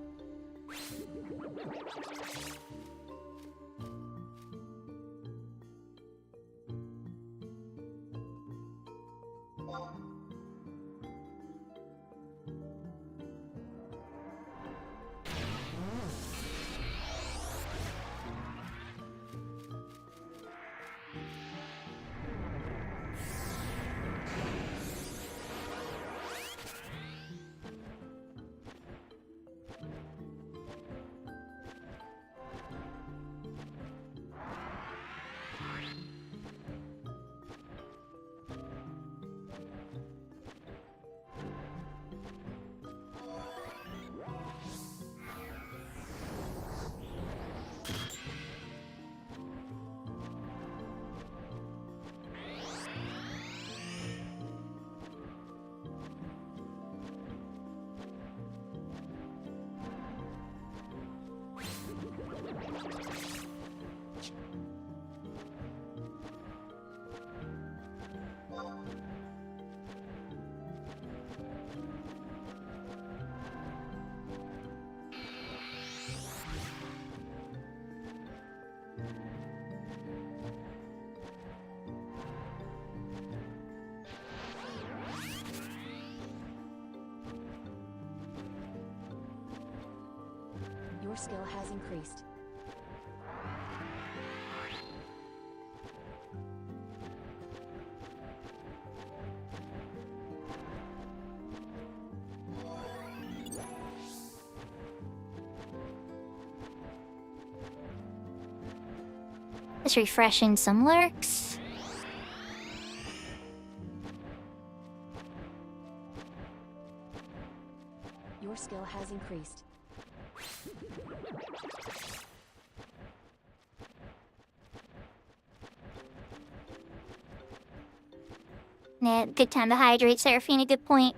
Your skill has increased. Just refreshing some lurks. Your skill has increased. Yeah, good time to hydrate, Seraphine, a good point.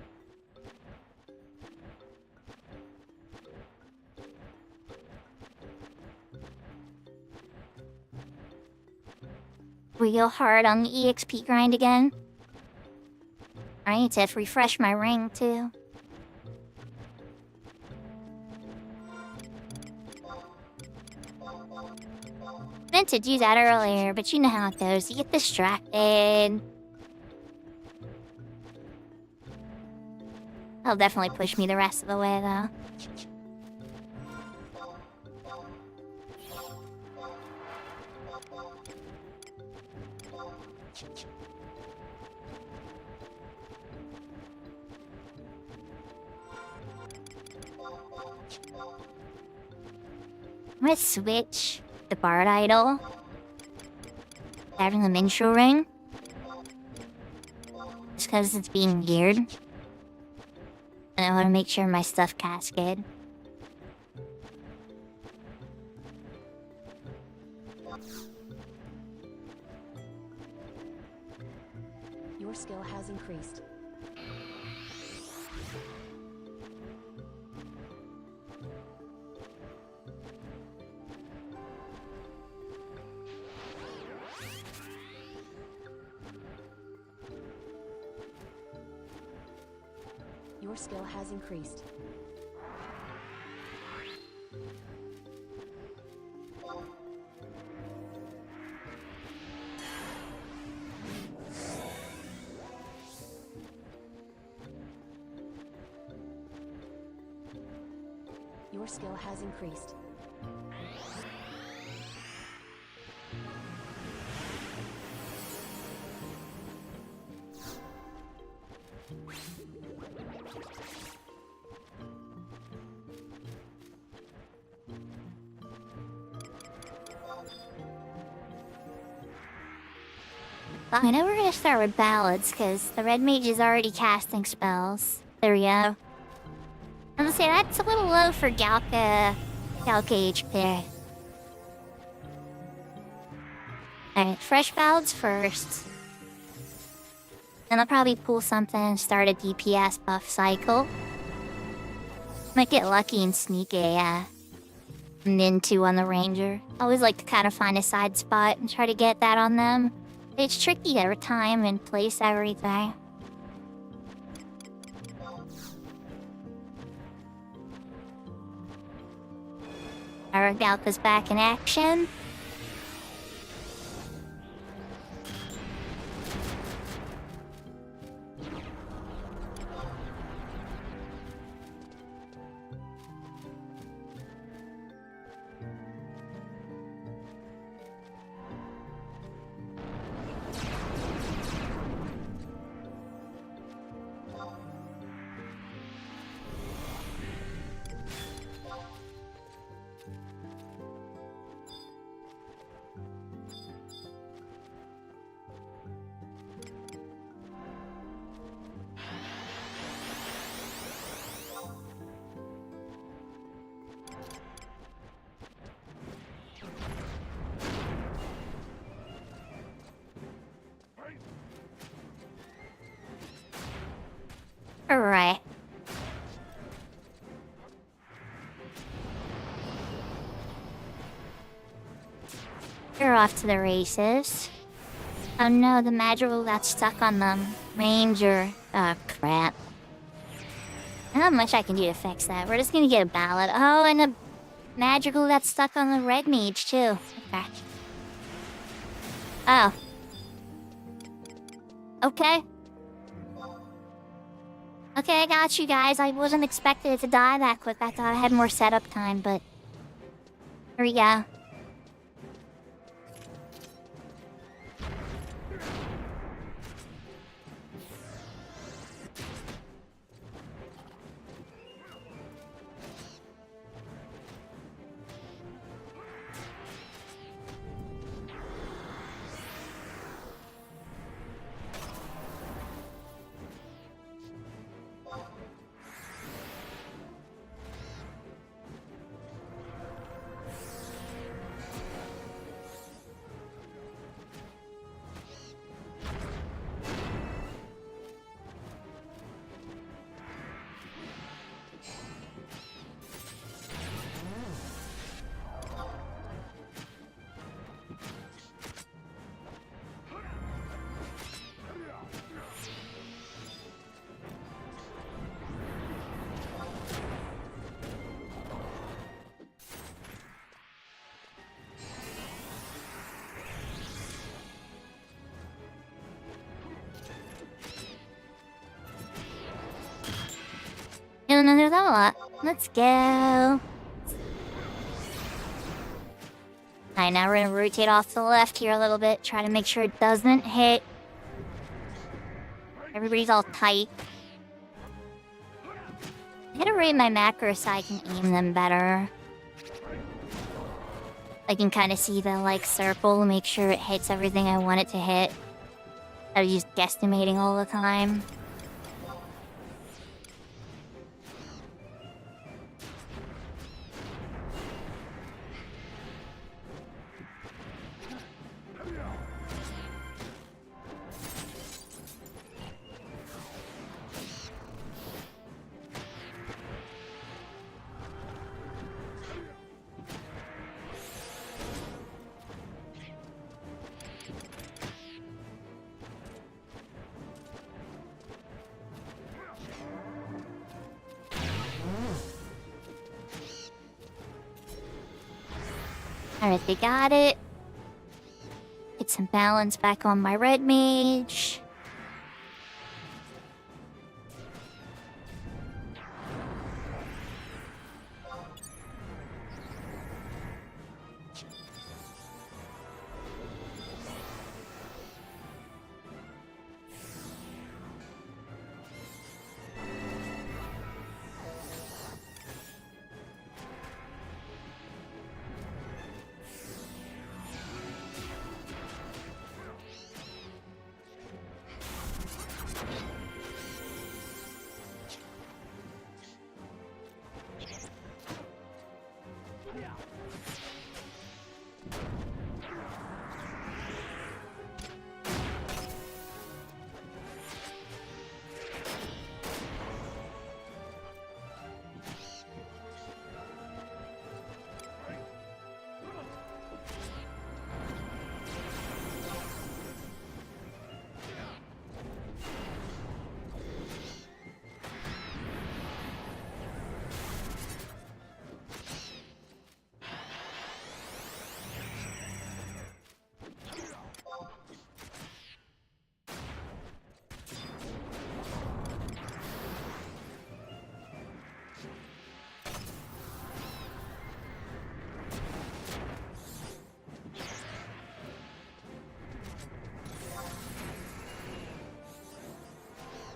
We go hard on the EXP grind again. I need to refresh my ring, too. Meant to do that earlier, but you know how it goes. You get distracted. He'll definitely push me the rest of the way, though. I'm gonna switch the Bard Idol. Having the minstrel ring. Just because it's being weird. And I want to make sure my stuff cascade. Your skill has increased. Your skill has increased. Your skill has increased. I know we're gonna start with ballads, because the red mage is already casting spells. There we go. I'm gonna say that's a little low for Galka HP. Alright, fresh ballads first. Then I'll probably pull something and start a DPS buff cycle. Might get lucky and sneak a Nin 2 on the ranger. I always like to kind of find a side spot and try to get that on them. It's tricky to time and place everything. Our Galka's back in action. Alright. are off to the races. Oh no, the Madrigal got stuck on the Ranger. Oh crap. Not much I can do to fix that. We're just gonna get a ballad. Oh, and the Madrigal got stuck on the Red Mage too. Okay. Oh. Okay. Okay, I got you guys. I wasn't expecting it to die that quick. I thought I had more setup time, but... Here we go. And another level up. Let's go. Alright, now we're gonna rotate off to the left here a little bit. Try to make sure it doesn't hit. Everybody's all tight. I gotta read my macros so I can aim them better. I can kind of see the, like, circle, make sure it hits everything I want it to hit. I'm just guesstimating all the time. Alright, they got it. Get some balance back on my red mage.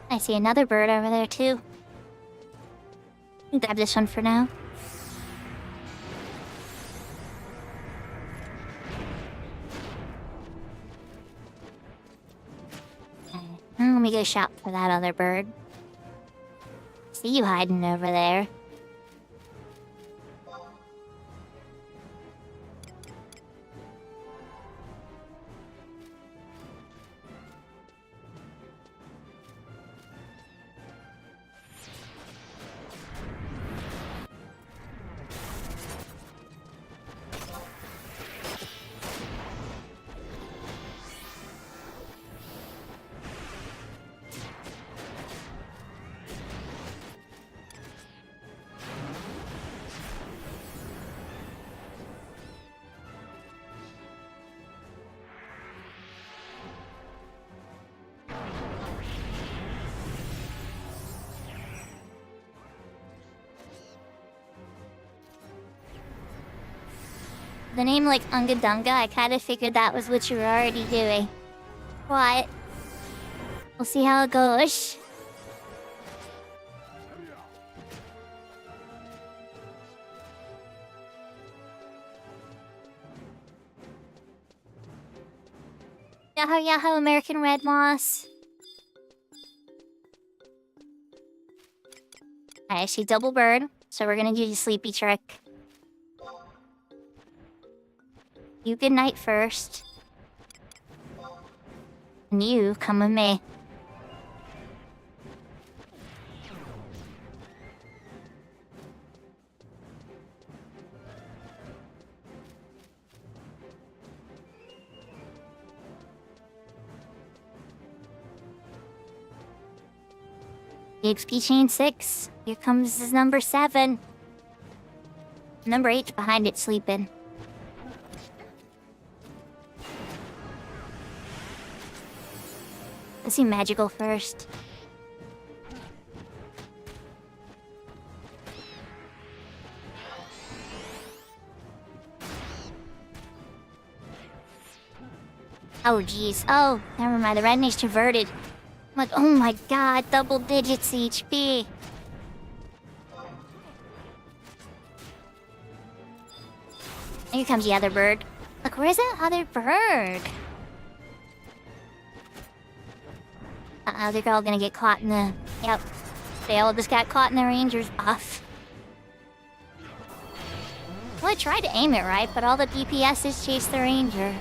I see another bird over there, too. Grab this one for now. Let me go shout for that other bird. See you hiding over there. the name like Unga Dunga, I kind of figured that was what you were already doing. But we'll see how it goes. Yahoo Yahoo American Red Moss. I see double bird, so we're gonna do the sleepy trick. You good night first. And you come with me. XP chain 6. Here comes his number 7. Number 8's behind it sleeping. Let's see magical first. Oh jeez. Oh, never mind. The red name's converted. I'm like, oh my god, double digits HP. Here comes the other bird. Look, where's that other bird? Uh-oh, they're all gonna get caught in the... Yep. They all just got caught in the ranger's buff. Well, I tried to aim it right, but all the DPSs chased the ranger.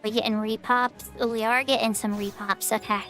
We getting repops? Oh, we are getting some repops, okay.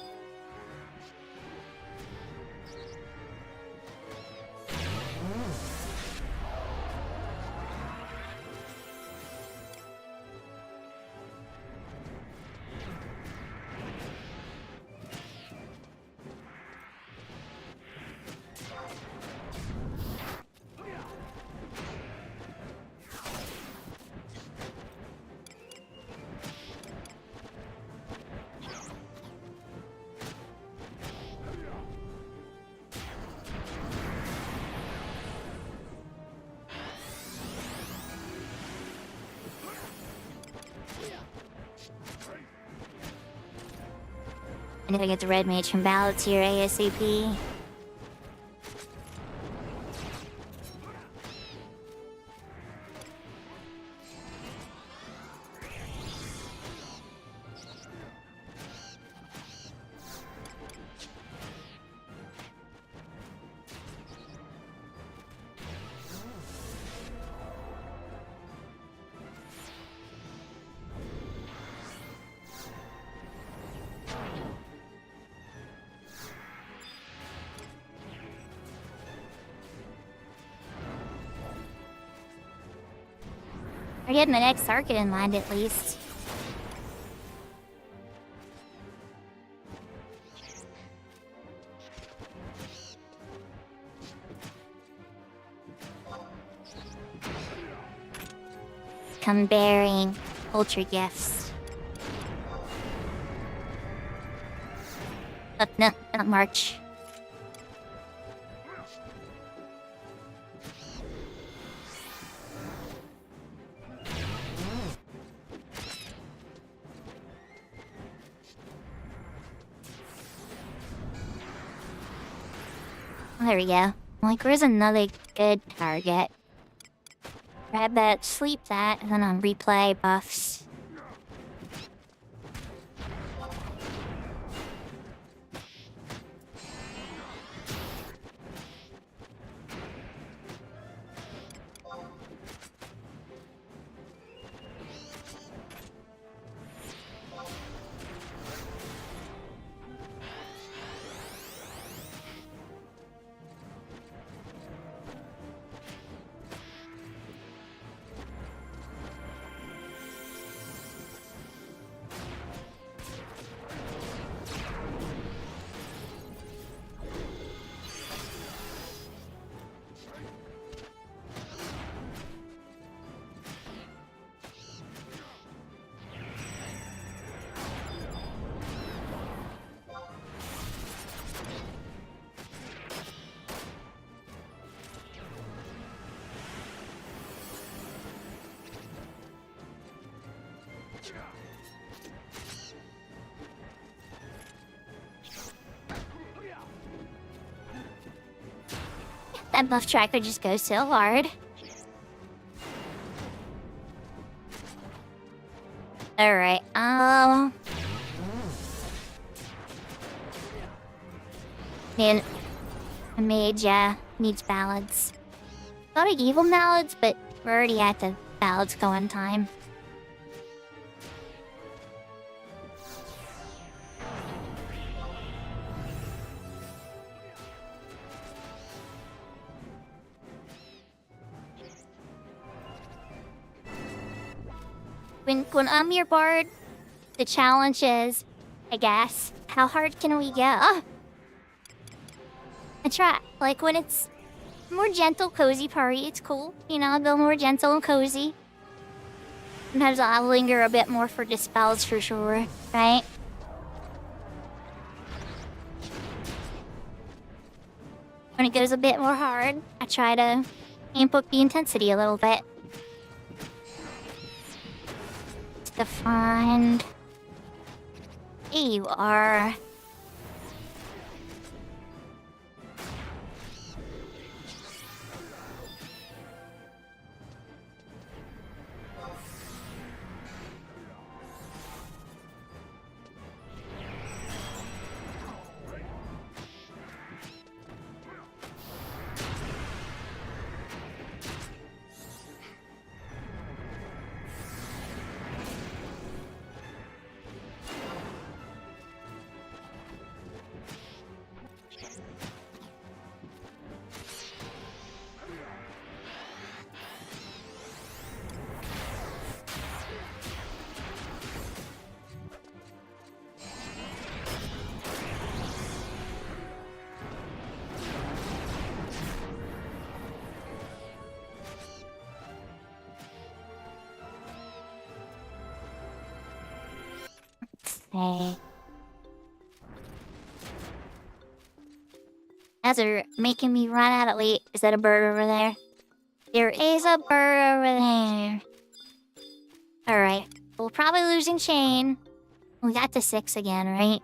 I need to get the red mage from ballots here ASAP. We're getting the next circuit in mind, at least. Come bearing ultra gifts. Oh, no, not March. There we go. Like, where's another good target? Grab that, sleep that, and then on replay buffs. That buff tracker just goes so hard. Alright, man, a mage, needs ballads. Thought I gave him ballads, but we're already at the ballads going time. When I'm your bard, the challenge is, I guess, how hard can we get? Oh! I try. Like, when it's more gentle, cozy party, it's cool. You know, a little more gentle and cozy. Sometimes I'll linger a bit more for dispels for sure, right? When it goes a bit more hard, I try to amp up the intensity a little bit. To find... Here you are. Hey. As are making me run out of... Wait, is that a bird over there? There is a bird over there. Alright. We'll probably losing chain. We got to 6 again, right?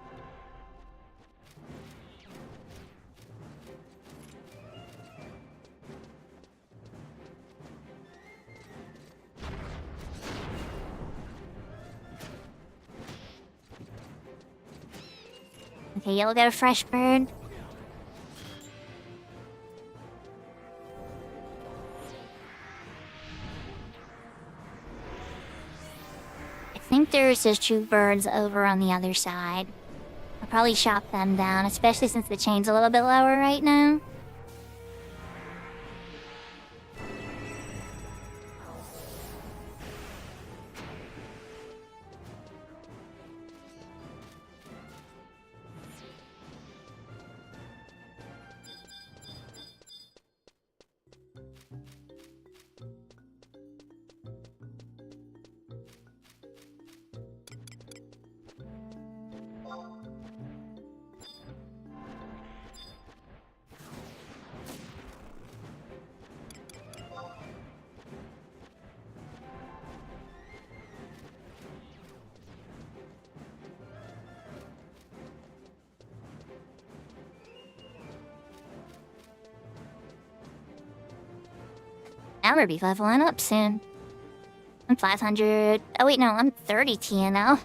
Okay, you'll get a fresh bird. I think there's just 2 birds over on the other side. I'll probably chop them down, especially since the chain's a little bit lower right now. I'm gonna be leveling up soon. I'm 500... Oh wait, no, I'm 30 TN now.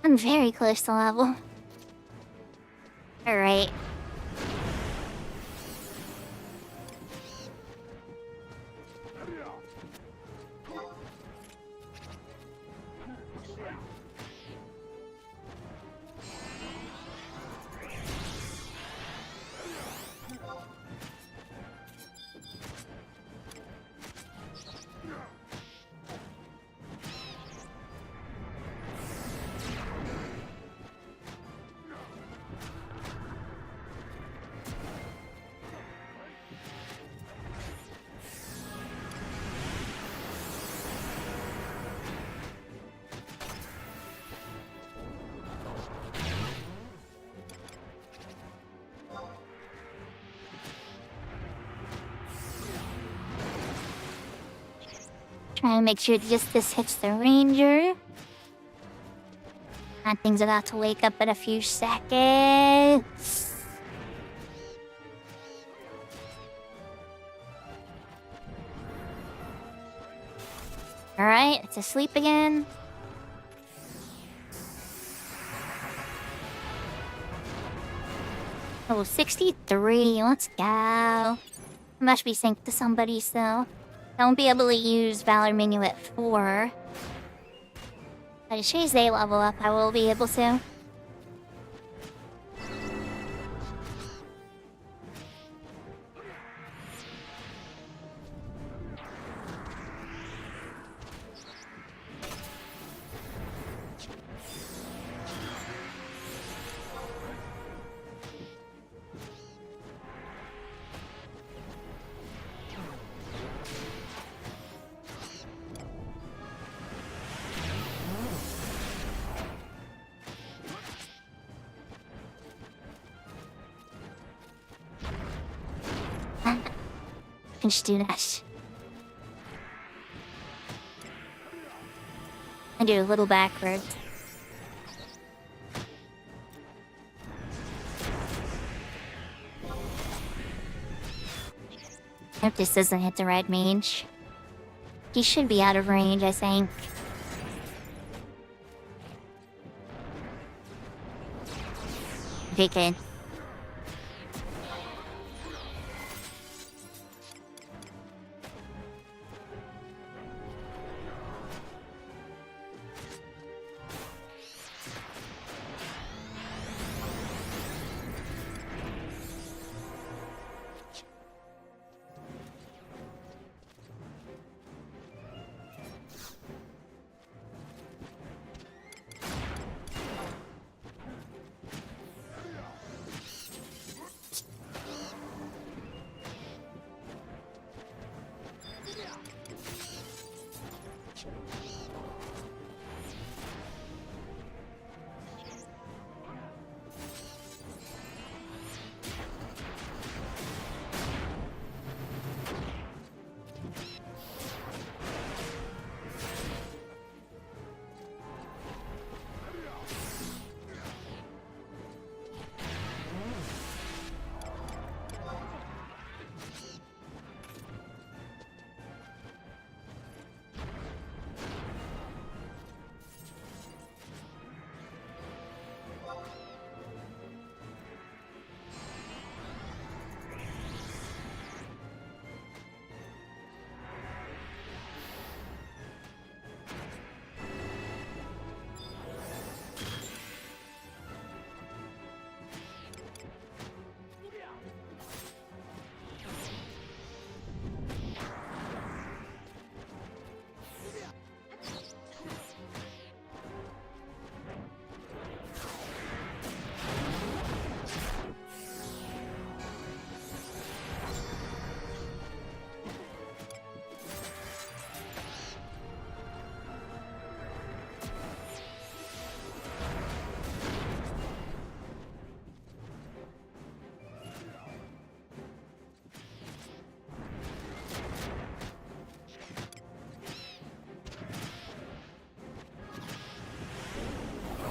I'm very close to level. Alright. Try and make sure this hits the ranger. That thing's about to wake up in a few seconds. Alright, it's asleep again. Oh, 63. Let's go. Must be synced to somebody still. Don't be able to use Valor menu at 4. But as soon as they level up, I will be able to. Can just do that. I do a little backwards. Hope this doesn't hit the red mage. He should be out of range, I think. Okay, good.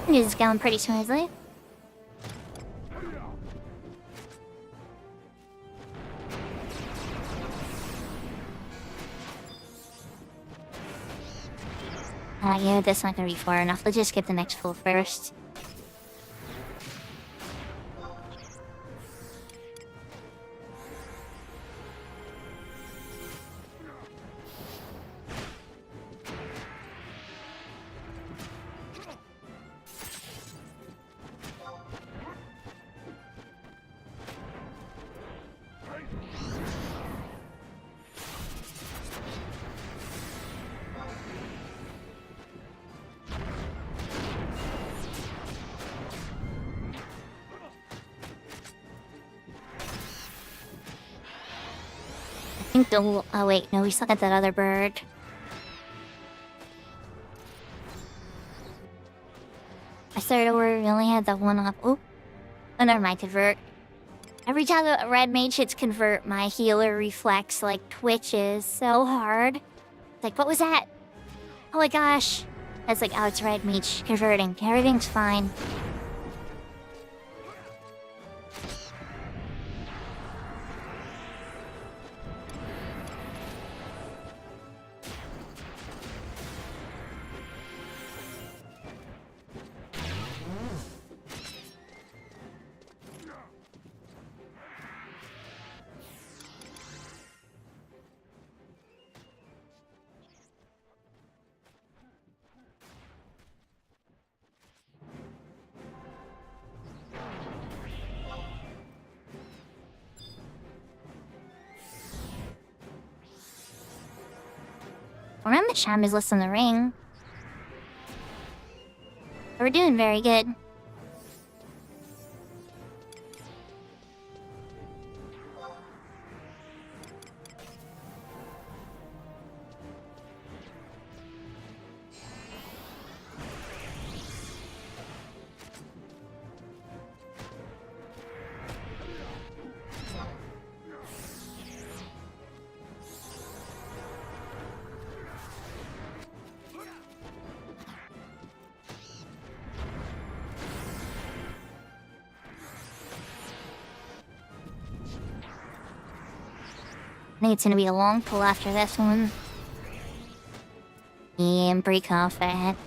This is going pretty smoothly. Yeah, that's not gonna be far enough. Let's just skip the next full first. I think the... Oh wait, no, we still got that other bird. I started where we only had that one up. Oh, never mind, convert. Every time the red mage hits convert, my healer reflex like twitches so hard. Like, what was that? Oh my gosh. That's like, oh, it's red meat converting. Everything's fine. Remember Sham list in the ring. We're doing very good. I think it's gonna be a long pull after this one. Yeah, I'm pretty confident.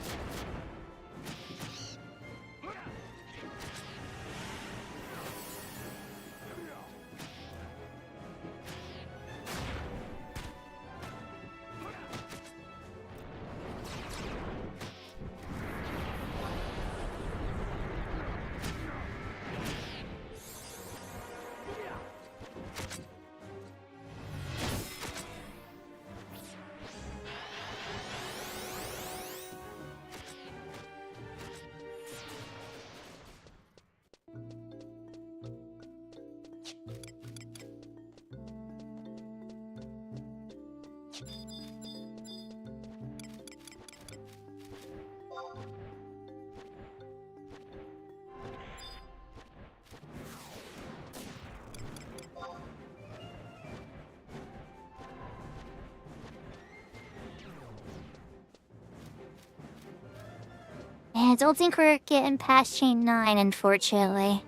I don't think we're getting past chain 9, unfortunately.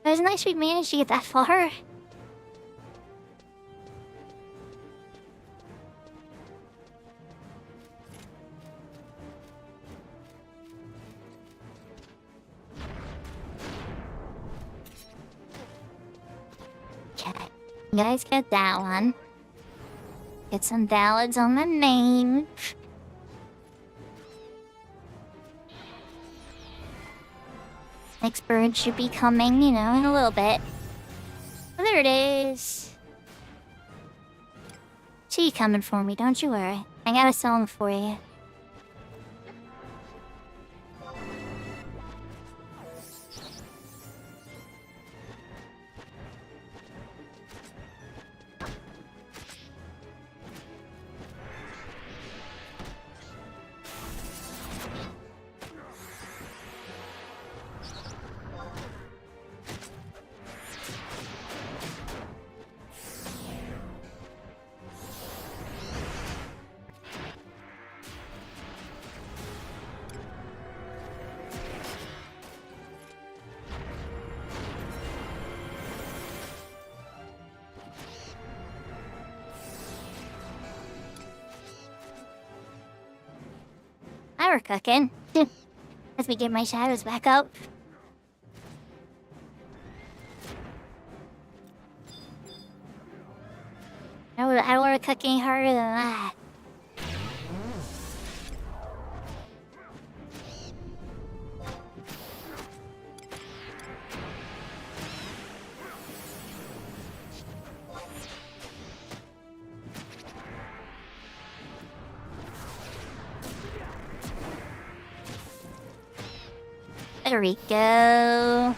It was nice we managed to get that far. Okay, you guys get that one. Get some ballads on the name. Next bird should be coming, you know, in a little bit. Oh, there it is. See you coming for me, don't you worry. I got a song for you. Now we're cooking. As we get my shadows back up. I don't want to cook any harder than that. There we go.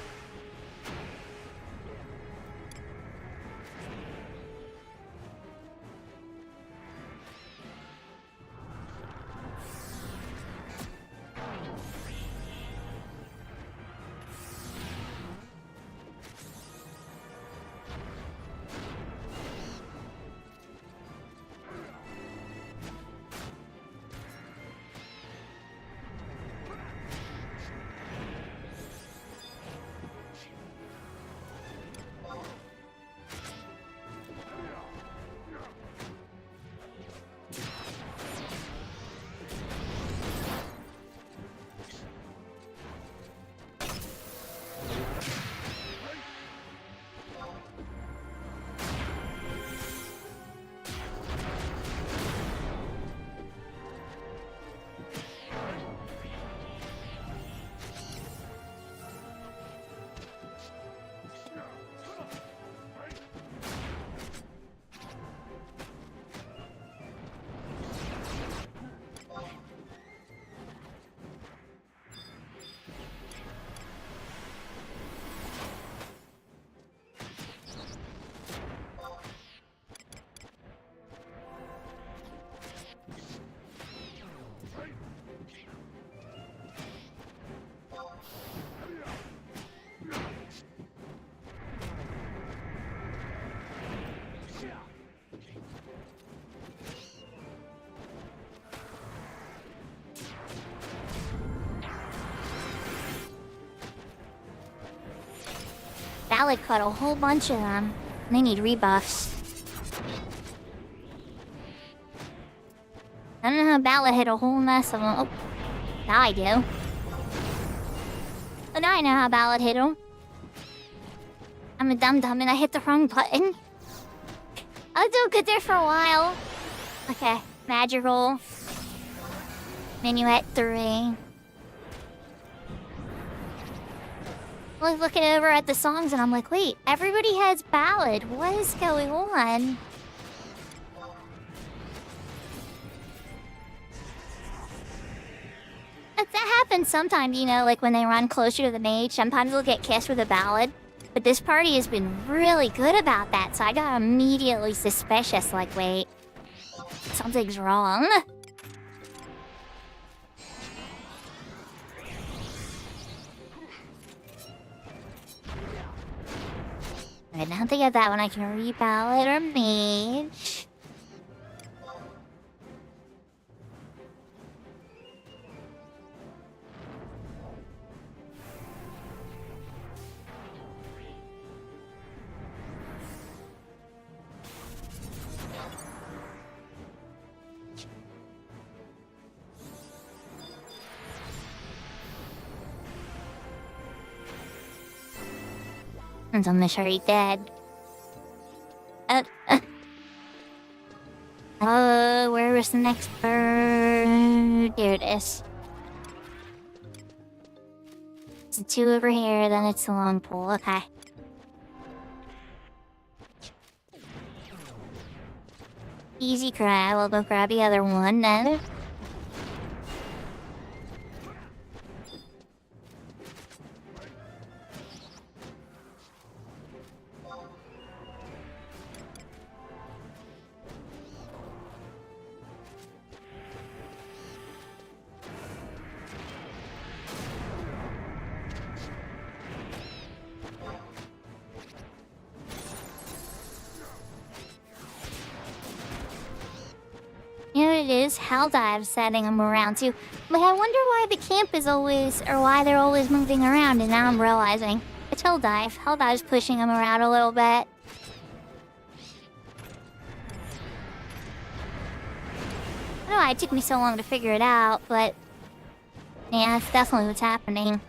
Ballad cut a whole bunch of them. They need rebuffs. I don't know how Ballad hit a whole mess of them. Oh, now I do. But now I know how Ballad hit them. I'm a dum-dum and I hit the wrong button. I'll do good there for a while. Okay, Magical. Minuet 3. I was looking over at the songs and I'm like, wait, everybody has Ballad. What is going on? That happens sometimes, you know, like when they run closer to the mage, sometimes they'll get kissed with a Ballad. But this party has been really good about that, so I got immediately suspicious, like, wait, something's wrong. Alright, now that I get that one, I can re-Ballad or mage. I'm almost already dead. Oh, where was the next bird? Here it is. It's a 2 over here, then it's the long pole. Okay. Easy grab. We'll go grab the other one then. You know what it is? Helldive's setting them around too. But I wonder why the camp is always, or why they're always moving around, and now I'm realizing. It's Helldive. Helldive's pushing them around a little bit. I don't know why it took me so long to figure it out, but yeah, that's definitely what's happening.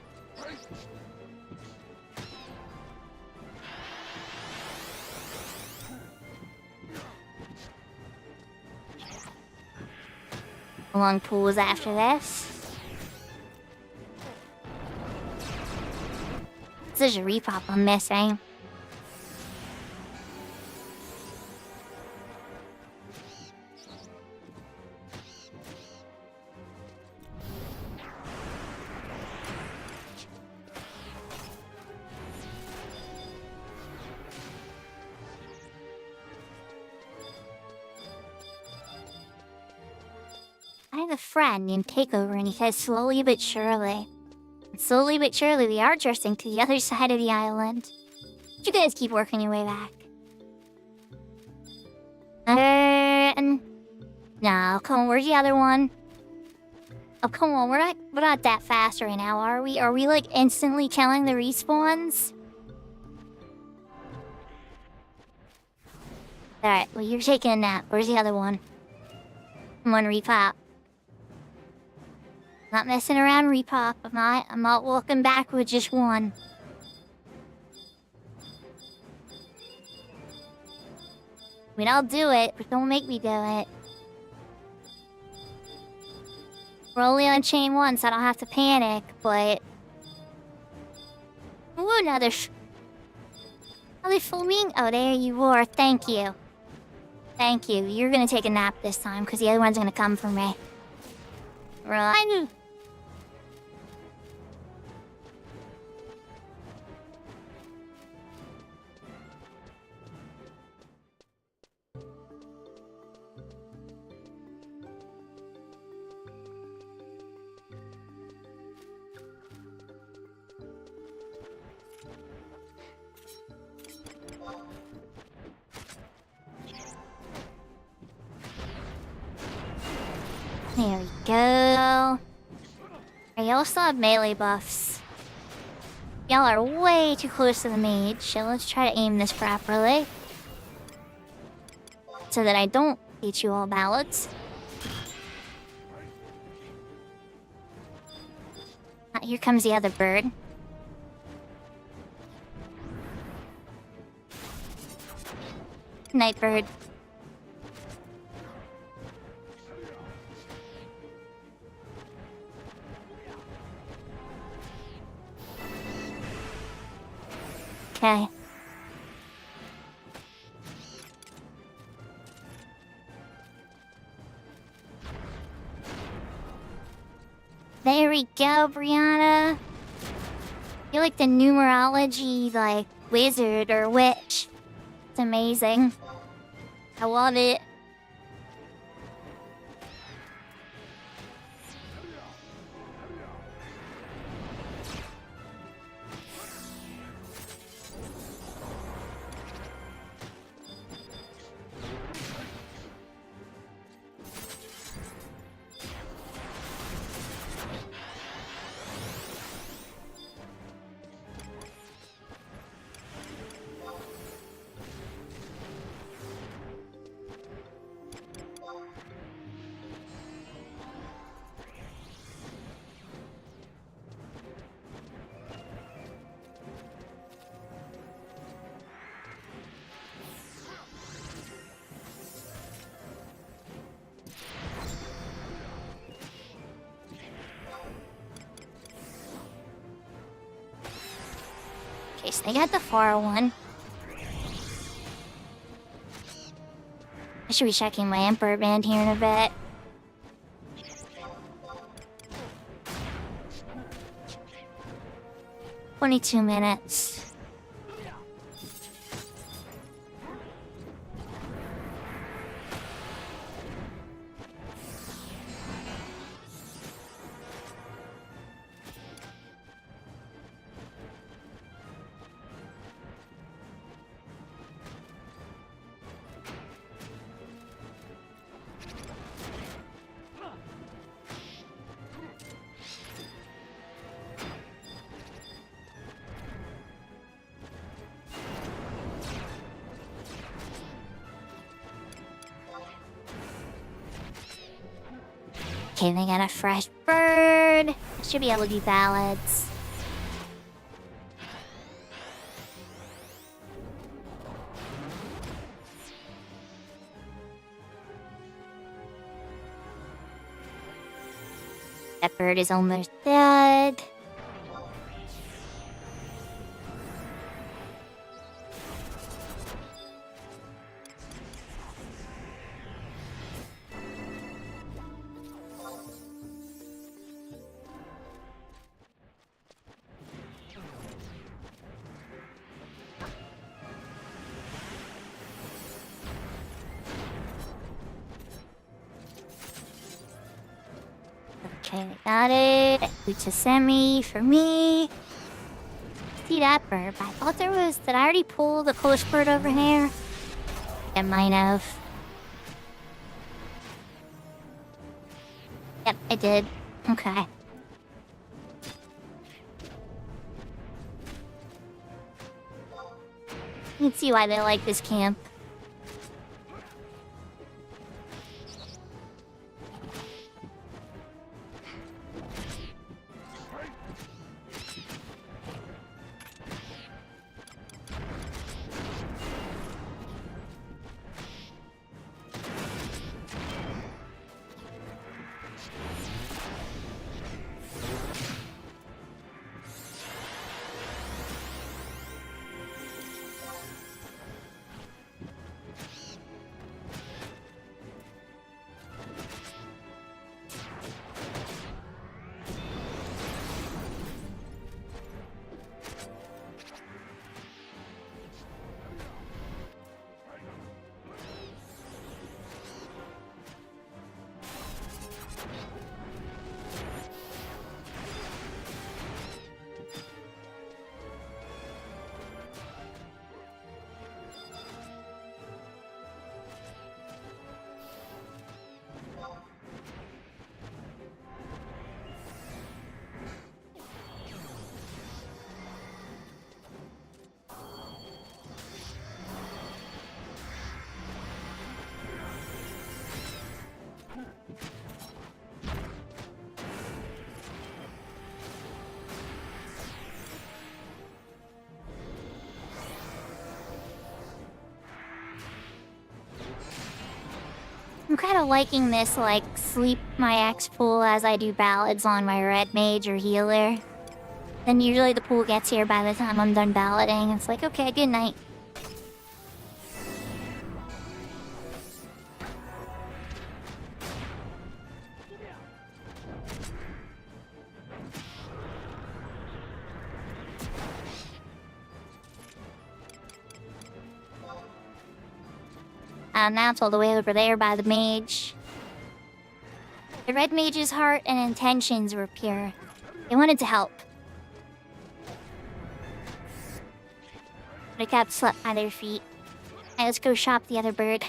Long pools after this. There's a repop I'm missing. I have a friend named Takeover, and he says slowly but surely. And slowly but surely, we are drifting to the other side of the island. You guys keep working your way back. No, come on, where's the other one? Oh, come on, we're not that fast right now, are we? Are we, like, instantly killing the respawns? Alright, well, you're taking a nap. Where's the other one? Come on, repop. Not messing around, repop. I'm not walking back with just one. I mean, I'll do it, but don't make me do it. We're only on chain 1, so I don't have to panic, but... Ooh, another flamingo. Oh, there you are. Thank you. Thank you. You're gonna take a nap this time, because the other one's gonna come for me. Run! There we go. I also have melee buffs. Y'all are way too close to the mage, so let's try to aim this properly. So that I don't teach you all ballads. Here comes the other bird. Night bird. Okay. There we go, Brianna. You're like the numerology, like, wizard or witch. It's amazing. I love it. Okay, so they got the far one. I should be checking my Emperor band here in a bit. "22 minutes. Okay, they got a fresh bird. I should be able to do ballads. That bird is almost dead. Okay, got it. Utasemi for me. See that bird? I thought there was... Did I already pull the coast bird over here? I might have. Yep, I did. Okay. You can see why they like this camp. I'm kind of liking this, like, sleep my X pool as I do ballads on my red mage or healer. Then usually the pool gets here by the time I'm done ballading. It's like, okay, good night. And now it's all the way over there by the mage. The red mage's heart and intentions were pure. They wanted to help. But it got swept by their feet. Alright, let's go shop the other bird.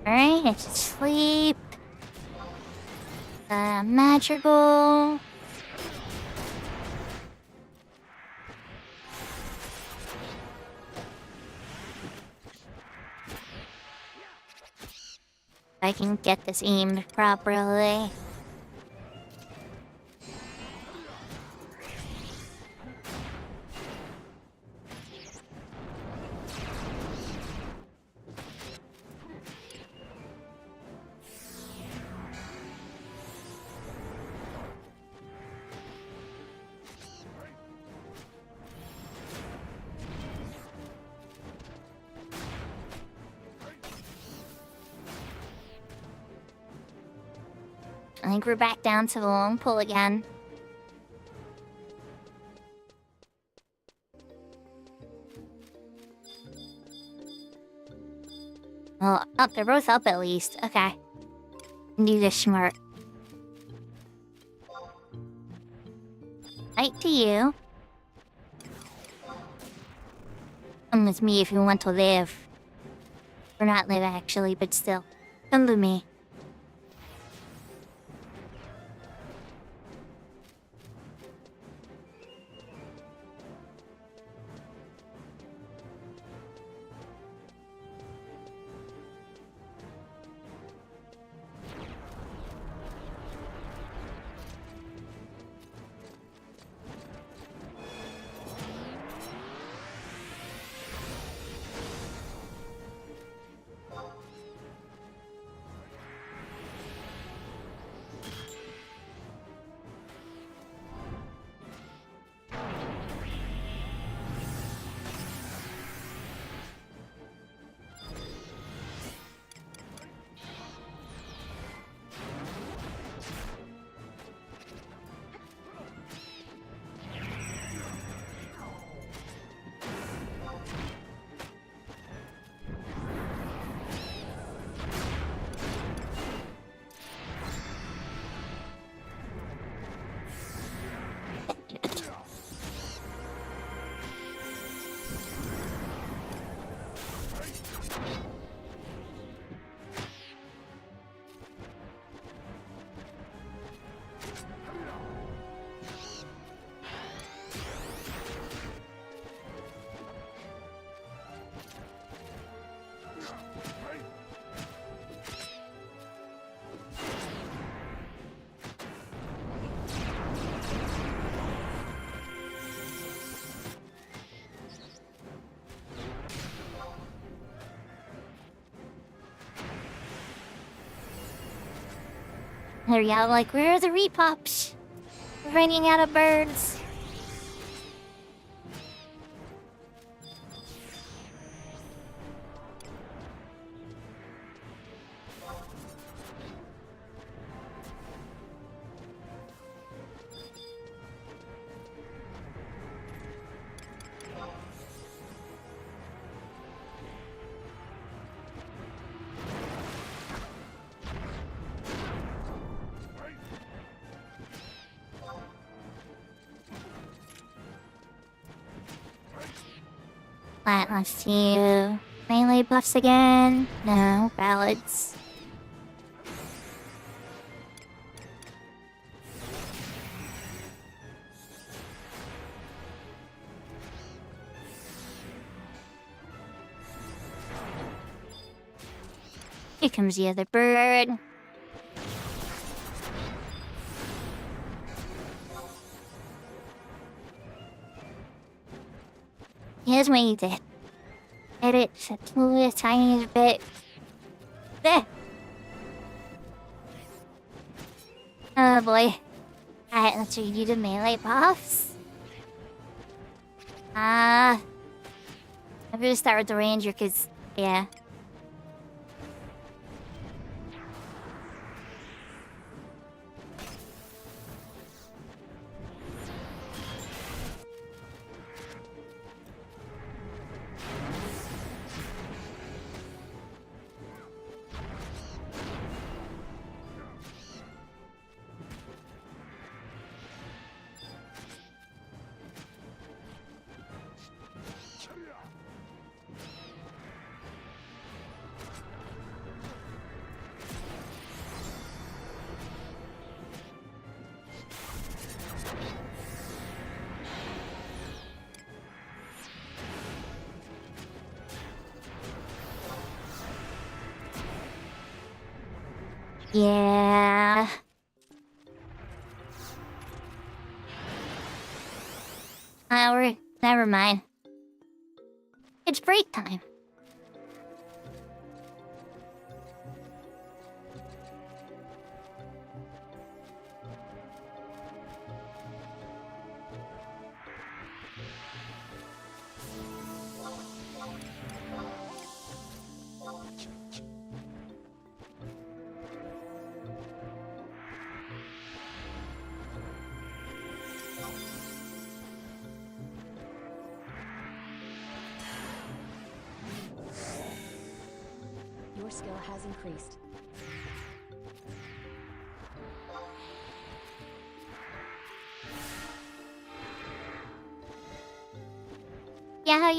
Alright, I should sleep. Madrigal. I can get this aimed properly. I think we're back down to the long pull again. Oh, they're both up at least. Okay. Do this smart. Right to you. Come with me if you want to live. Or not live, actually, but still. Come with me. They're yelling like, where are the repops? We're running out of birds. Let's see. Melee buffs again? No, ballads. Here comes the other bird. Here's what you did. Edit the tiniest bit. There. Oh boy. Alright, let's redo the melee buffs. I'm gonna start with the ranger, cause, yeah. Yeah. Never mind. It's break time. Your skill has increased.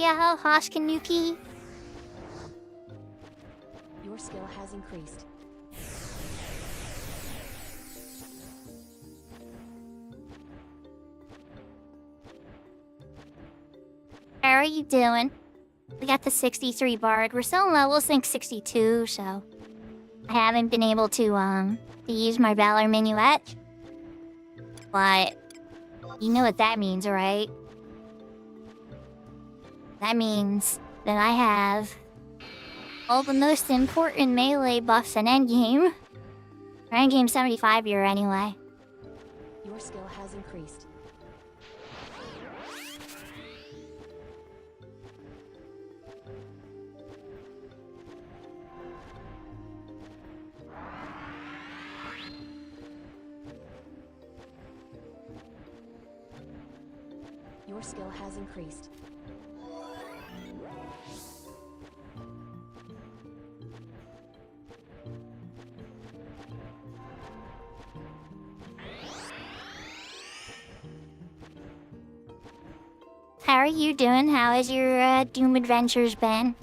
Yahoo, Hoshkanuki. Your skill has increased. How are you doing? We got the 63 bard. We're still in level sync 62, so I haven't been able to use my Valor Minuet. But you know what that means, right? That means that I have all the most important melee buffs in endgame. Or endgame 75 year anyway. Your skill has increased. Your skill has increased. How are you doing? How has your Doom adventures been?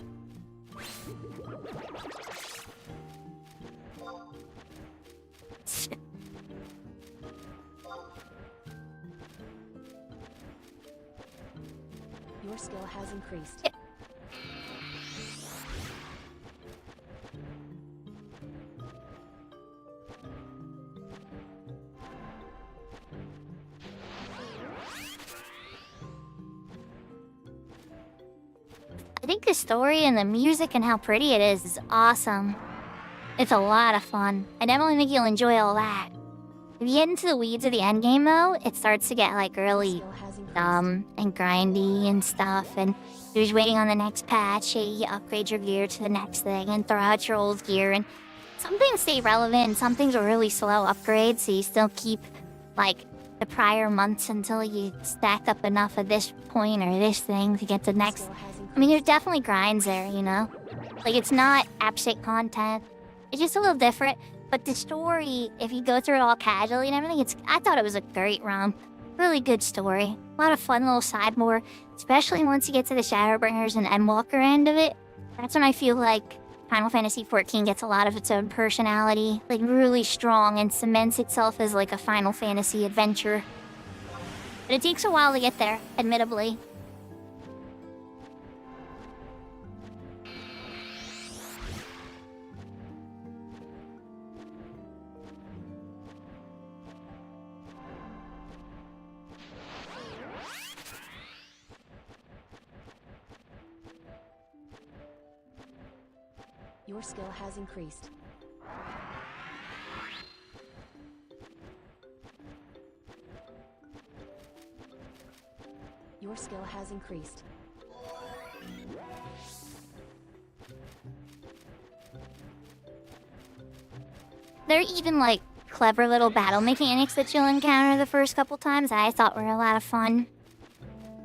Your skill has increased. Yeah. I think the story and the music and how pretty it is awesome. It's a lot of fun. I definitely think you'll enjoy all that. If you get into the weeds of the endgame though, it starts to get like really Skill has increased. dumb and grindy and stuff, and you're just waiting on the next patch. You upgrade your gear to the next thing and throw out your old gear, and some things stay relevant and some things are really slow upgrades, so you still keep like the prior months until you stack up enough of this point or this thing to get to the next. Skill has I mean, there's increased. definitely grinds there, you know? Like, it's not AppShit content. It's just a little different. But the story, if you go through it all casually and everything, I thought it was a great ROM. Really good story. A lot of fun little sideboard, especially once you get to the Shadowbringers and Endwalker end of it. That's when I feel like Final Fantasy XIV gets a lot of its own personality, like really strong, and cements itself as like a Final Fantasy adventure. But it takes a while to get there, admittedly. Your skill has increased. Your skill has increased. There are even like clever little battle mechanics that you'll encounter the first couple times that I thought were a lot of fun.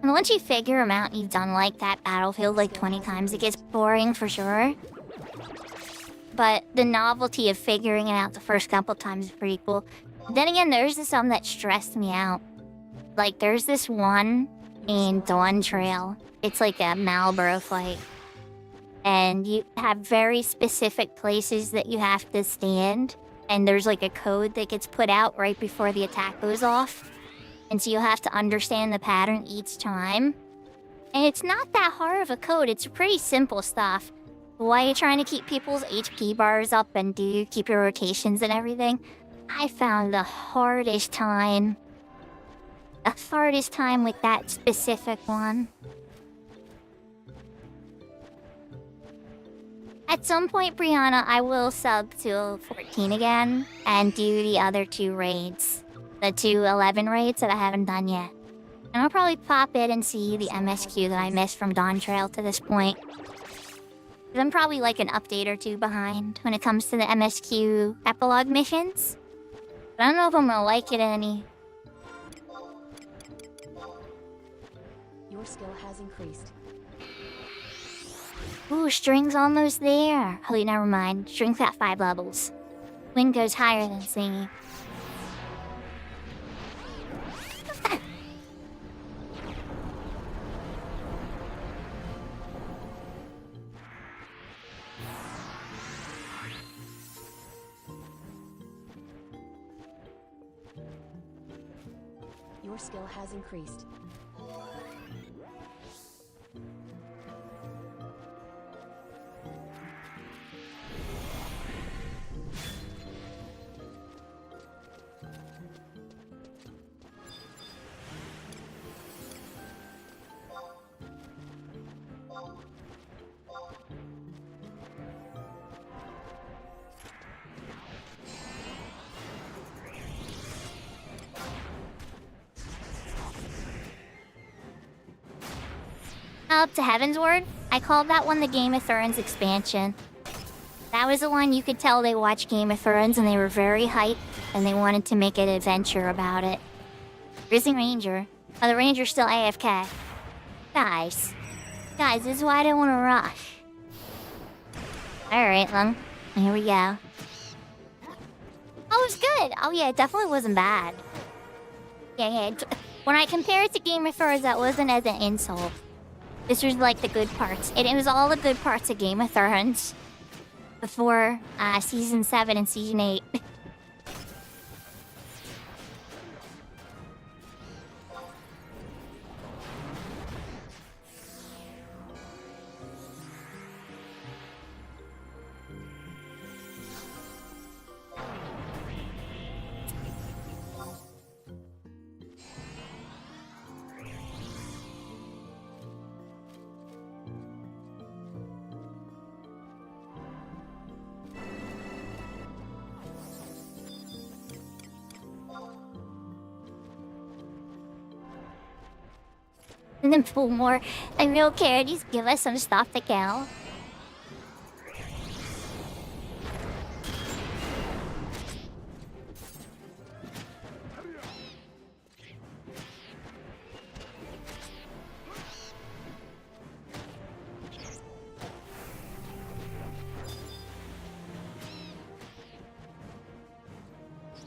And once you figure them out and you've done like that battlefield like 20 times, it gets boring for sure. But the novelty of figuring it out the first couple times is pretty cool. Then again, there's some that stressed me out. Like there's this one in Dawn Trail. It's like a Malboro fight. And you have very specific places that you have to stand. And there's like a code that gets put out right before the attack goes off. And so you'll have to understand the pattern each time. And it's not that hard of a code, it's pretty simple stuff. While you're trying to keep people's HP bars up and keep your rotations and everything, I found the hardest time with that specific one. At some point, Brianna, I will sub to 14 again and do the other 2 raids. The 2 11 raids that I haven't done yet. And I'll probably pop in and see the MSQ that I missed from Dawn Trail to this point. 'Cause I'm probably like an update or 2 behind when it comes to the MSQ epilogue missions. But I don't know if I'm gonna like it any. Your skill has increased. Ooh, string's almost there. Oh, never mind. String's got 5 levels. Wind goes higher than singing. Your skill has increased. Up to Heaven's Word, I called that one the Game of Thrones expansion. That was the one you could tell they watched Game of Thrones and they were very hyped and they wanted to make an adventure about it. Risen Ranger. Oh, the Ranger's still AFK. Guys, this is why I don't want to rush. Alright, then. Here we go. Oh, it was good. Oh, yeah, it definitely wasn't bad. Yeah. When I compare it to Game of Thrones, that wasn't as an insult. This was like the good parts. It was all the good parts of Game of Thrones. Before Season 7 and Season 8. And then pull more real charities give us some stuff to kill.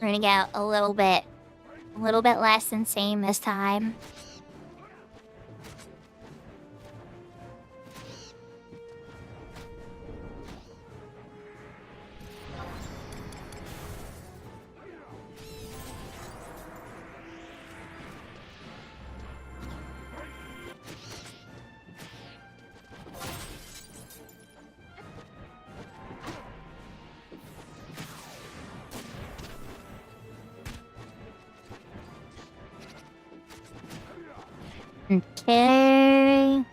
We're gonna get a little bit less than same this time. Okay.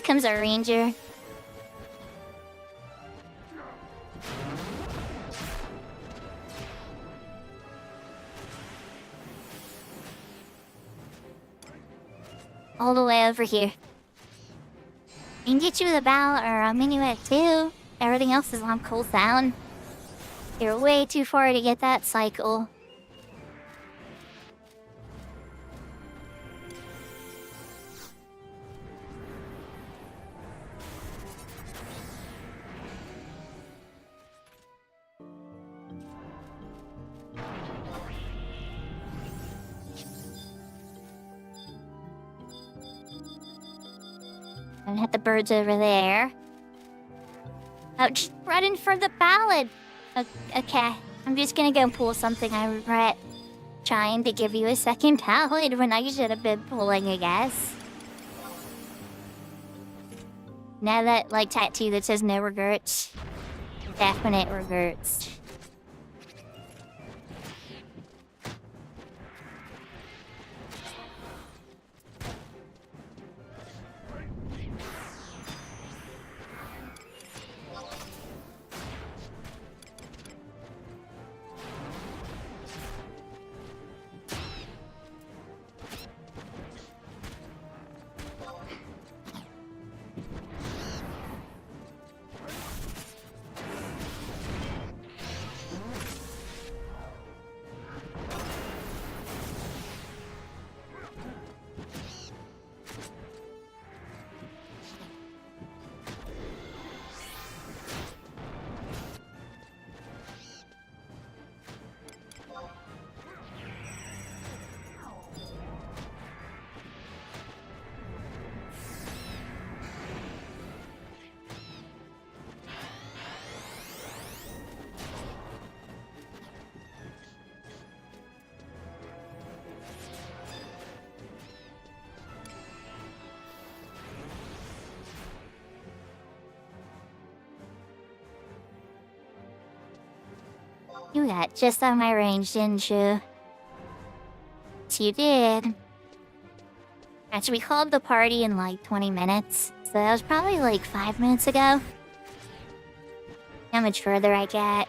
comes our ranger. All the way over here. I can get you the bow or a minuet too. Everything else is on cooldown. You're way too far to get that cycle. And hit the birds over there. Oh, just running for the ballad. Okay, I'm just gonna go pull something I regret trying to give you a second ballad when I should have been pulling, I guess. Now that, like, tattoo that says no regrets. Definite regrets. You got just on my range, didn't you? Yes, you did. Actually, we called the party in like 20 minutes, so that was probably like 5 minutes ago. How much further I get?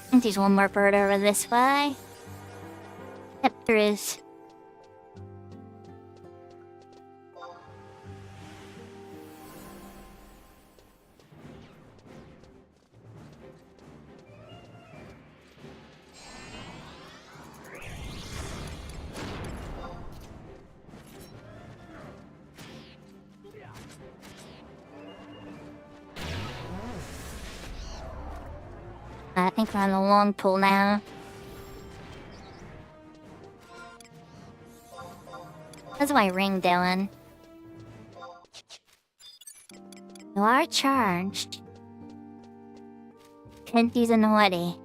I think there's one more bird over this way. Yep, there is. I think we're on the long pull now. How's my ring doing? You are charged. Can't use a naughty.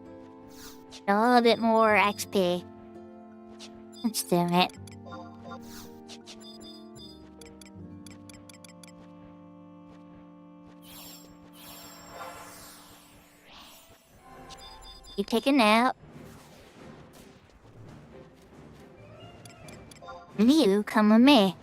A little bit more XP. Let's do it. You take a nap. And you come with me.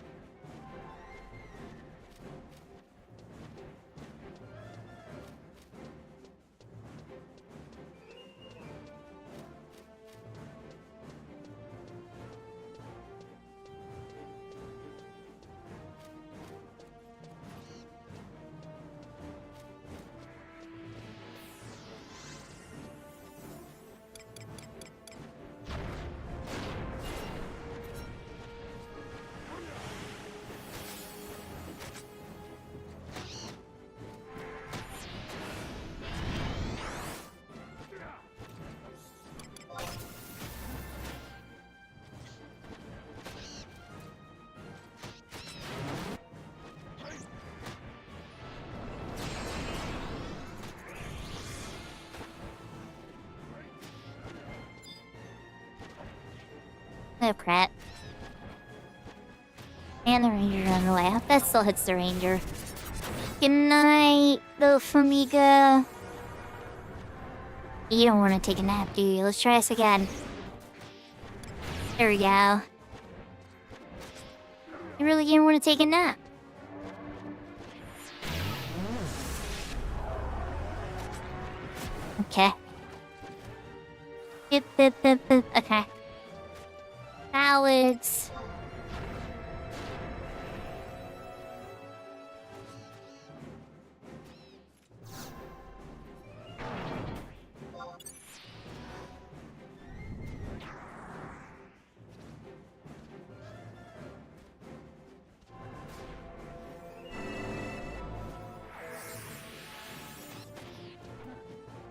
Oh crap. And the ranger's on the way. That still hits the ranger. Good night, little Famiga. You don't want to take a nap, do you? Let's try this again. There we go. You really didn't want to take a nap. Okay. Okay. Salads.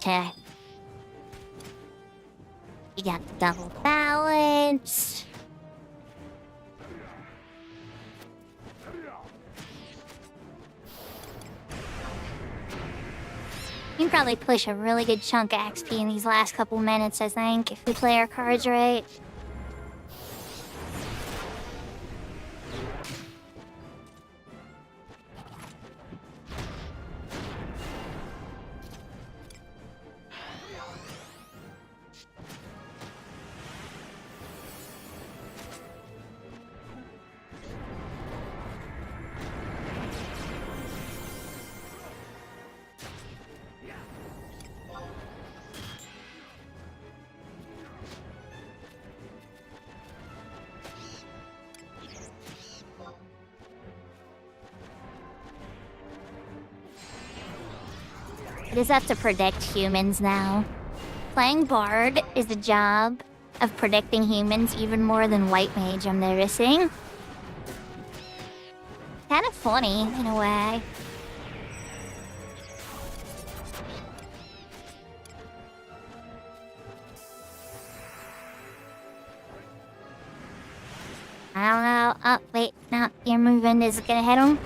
Okay. You got the double balance. You can probably push a really good chunk of XP in these last couple minutes, I think, if we play our cards right. I just have to predict humans now. Playing Bard is a job of predicting humans even more than White Mage, I'm noticing. Kind of funny, in a way. I don't know. Oh, wait. No, your movement is gonna hit him.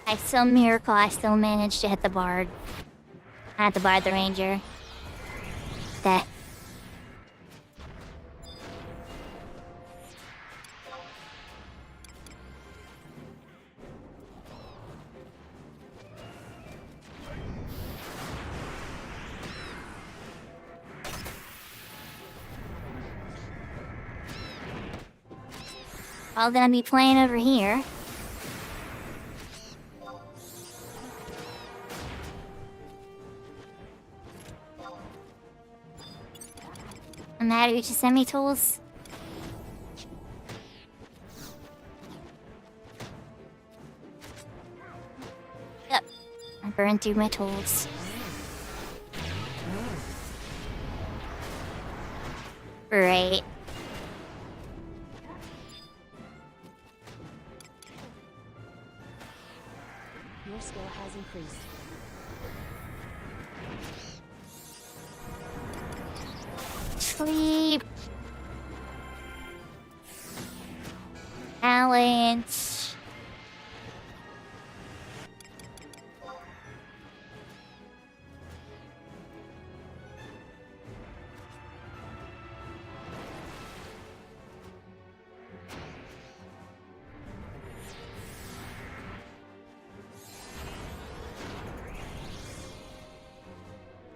By some miracle, I still managed to hit the Bard. Not the Bard, the Ranger. Okay. I'll then be playing over here. I'm mad at you to send me tools. Yep. I burned through my tools. Great. Your skill has increased. Sleep. Balance.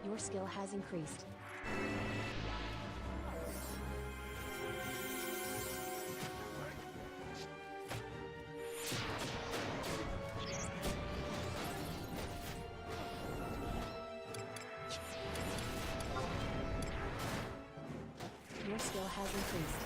Your skill has increased. Your skill has increased.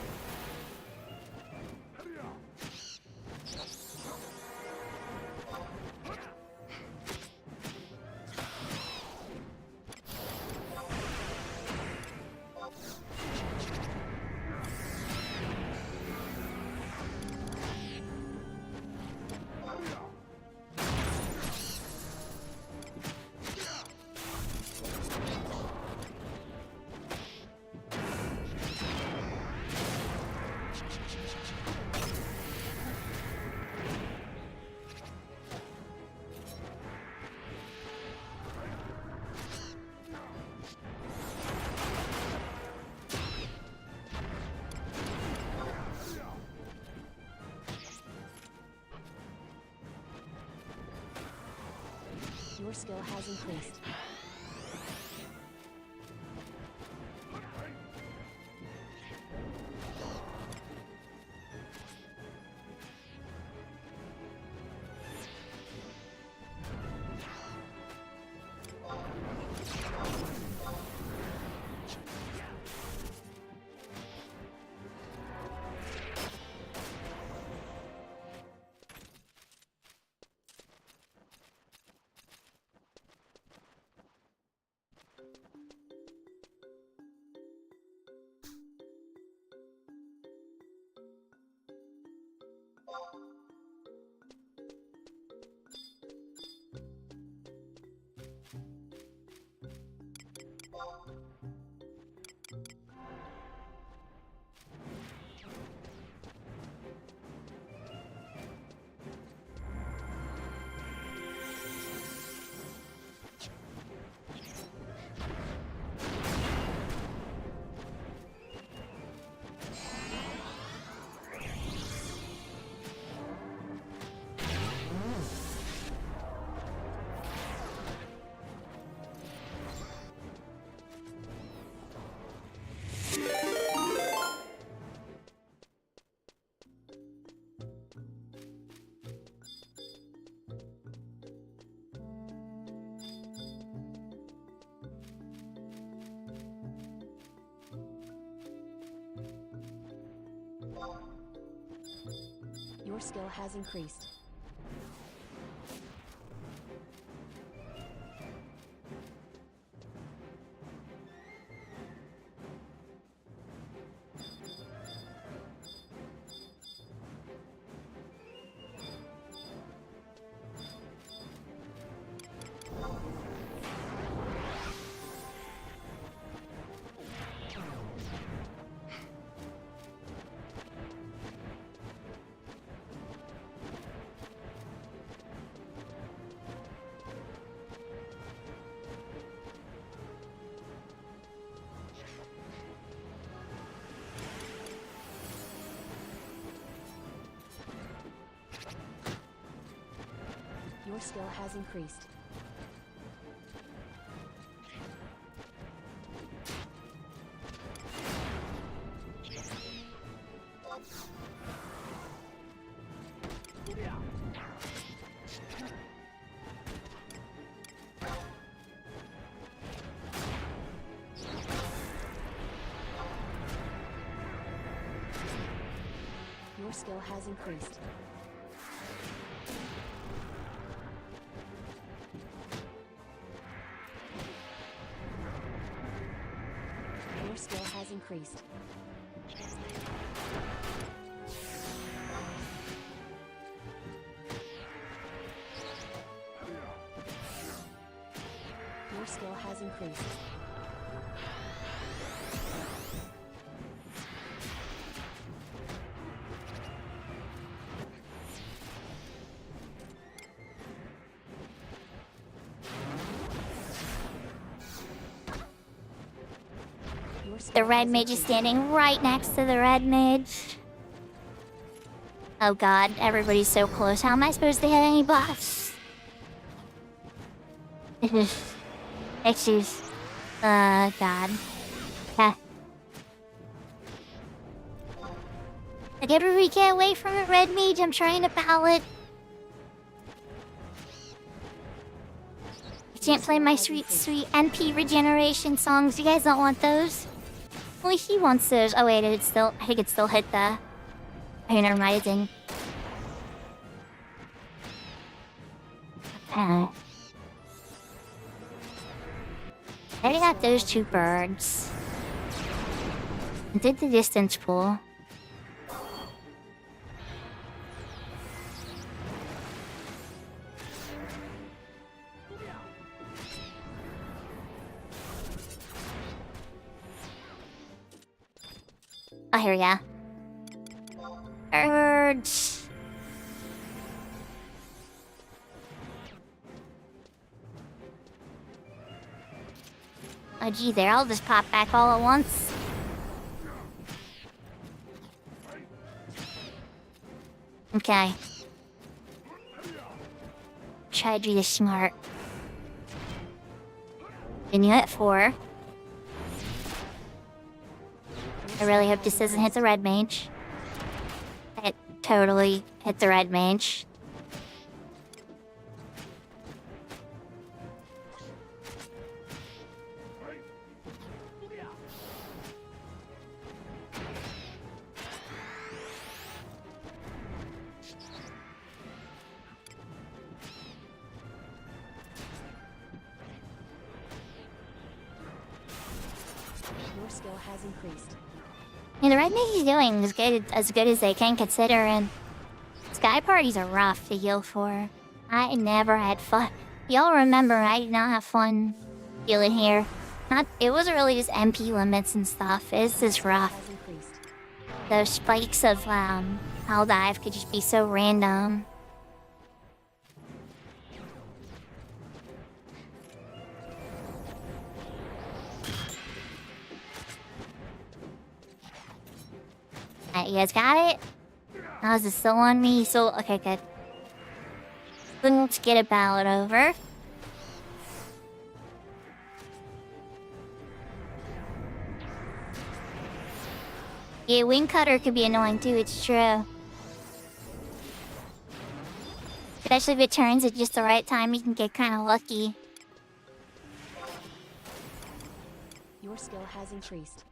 Your skill has increased. Your skill has increased. Your skill has increased. Your skill has increased. Your skill has increased. Your skill has increased. Your skill The red has mage is increased. standing right next to the red mage. Oh god, everybody's so close. How am I supposed to hit any buffs? Excuse. God. Yeah. Like, everybody get away from the red mage. I'm trying to ballot. I can't play my sweet, sweet NP regeneration songs. You guys don't want those? Only he wants those. Oh wait, I think it still hit the... Oh, never mind, it didn't. Okay. I already got those two birds. I did the distance pool. Oh, here we go. Birds. Oh, gee, they're all just pop back all at once. Okay. Try to be this smart. Continue at 4. I really hope this doesn't hit the red mage. It totally hit the red mage. Your skill has increased. Yeah, the red mage is doing as good as they can consider, and sky parties are rough to heal for. I never had fun. Y'all remember I did not have fun healing here. It wasn't really just MP limits and stuff. It's just rough. Has increased. Those spikes of Hell Dive could just be so random. Alright, you guys got it? How is it still on me? So, okay, good. Let's get a ballad over. Yeah, wing cutter could be annoying too, it's true. Especially if it turns at just the right time, you can get kind of lucky. Your skill has increased.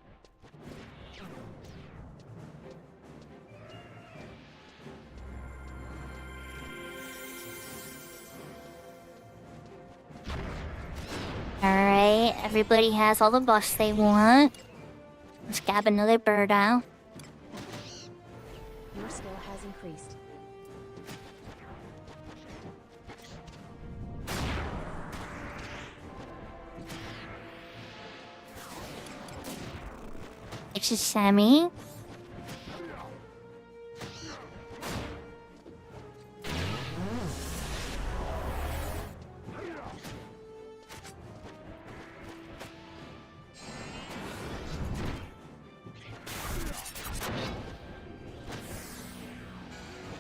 Alright, everybody has all the buffs they want. Let's grab another bird out. Your skill has increased. It's just Sammy.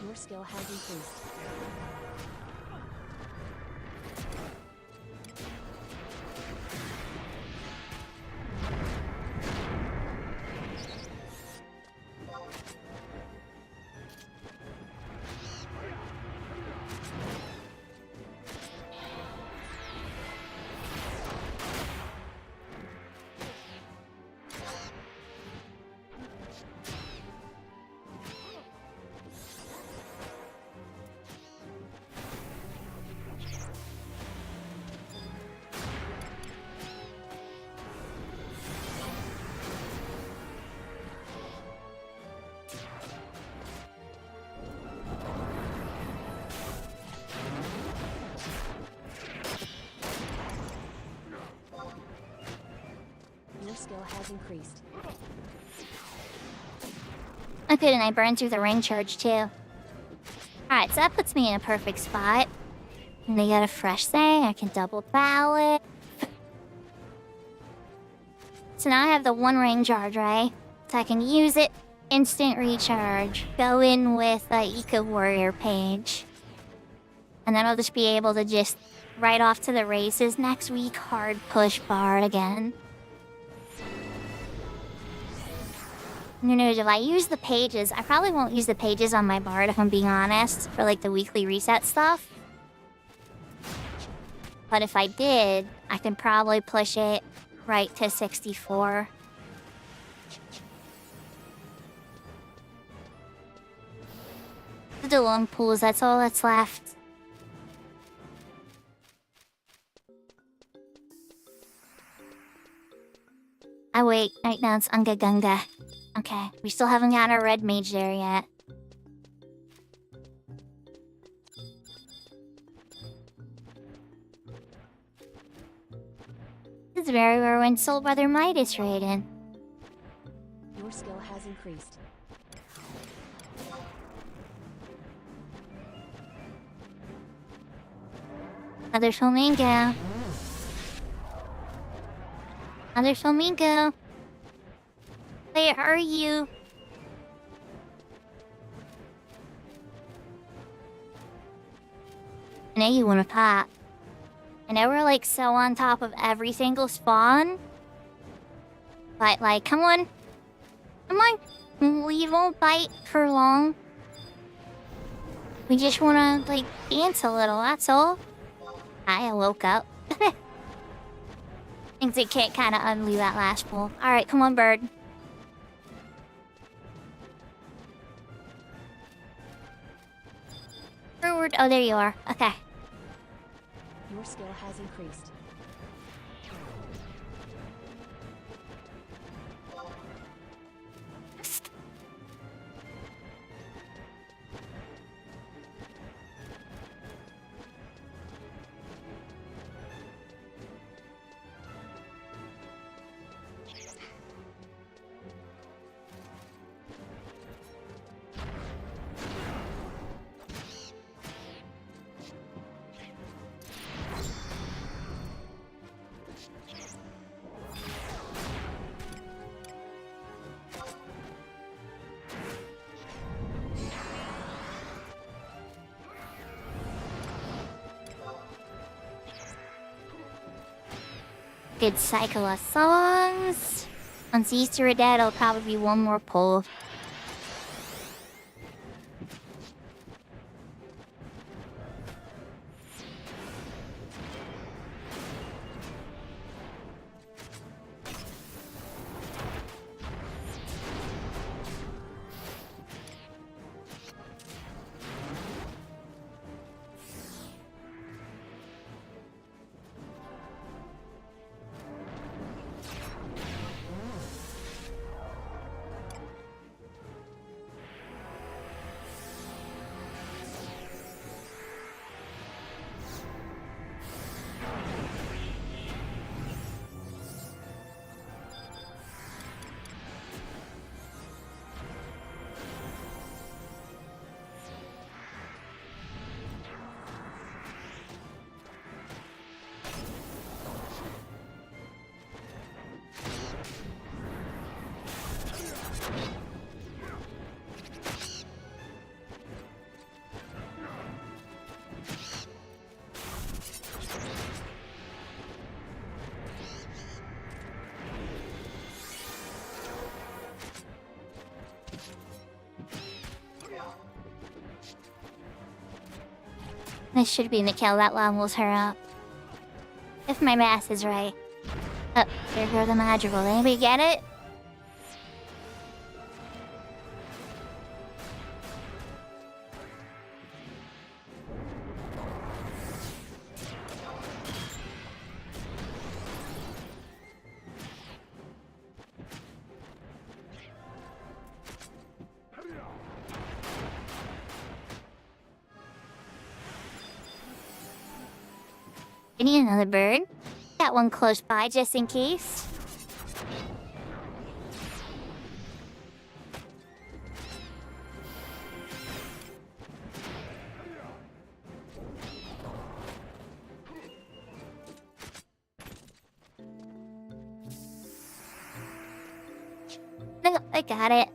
Your skill has increased. Your skill has increased. Okay, and I burned through the ring charge too. Alright, so that puts me in a perfect spot. And they got a fresh thing, I can double ballot. So now I have the one ring charge, right? So I can use it, instant recharge, go in with the Eco Warrior page. And then I'll just be able to just right off to the races next week, hard push Bard again. No, if I use the pages, I probably won't use the pages on my Bard if I'm being honest, for like the weekly reset stuff. But if I did, I can probably push it right to 64. The long pools, that's all that's left. Oh wait, right now it's Unga Gunga. Okay, we still haven't got our red mage there yet. This is very rare when Soul Brother Midas raiding. Your skill has increased. Another flamingo. Another flamingo. Where are you? I know you wanna pop. I know we're like so on top of every single spawn. But like, come on. Come on. We won't bite for long. We just wanna like dance a little, that's all. I woke up. Things it can't kinda undo that last pull. Alright, come on, bird. Forward. Oh, there you are. Okay. Your skill has increased. Good cycle of songs. Once Easter are dead, it'll probably be one more pull. This should be the kill that levels her up. If my math is right. Oh, there go the magical. Anybody get it? I need another bird. Got one close by just in case. No, I got it.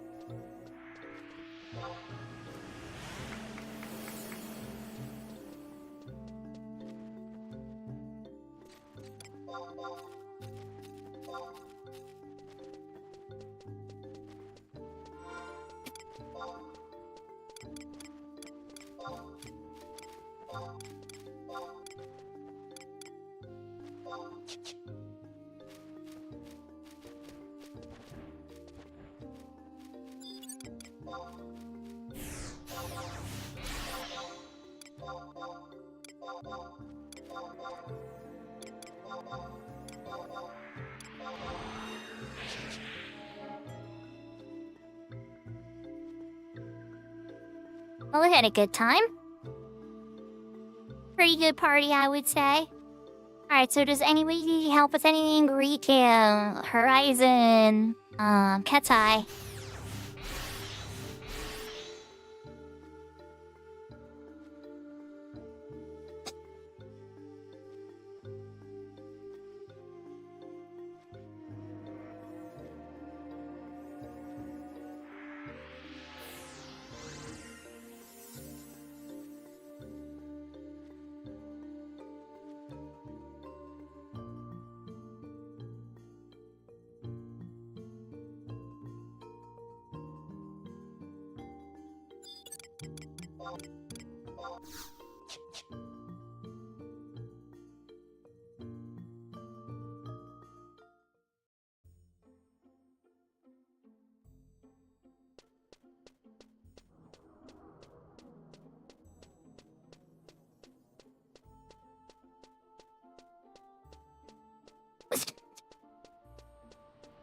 Well, we had a good time. Pretty good party, I would say. Alright, so does anybody need help with anything? Greek, Horizon, Cat's Eye.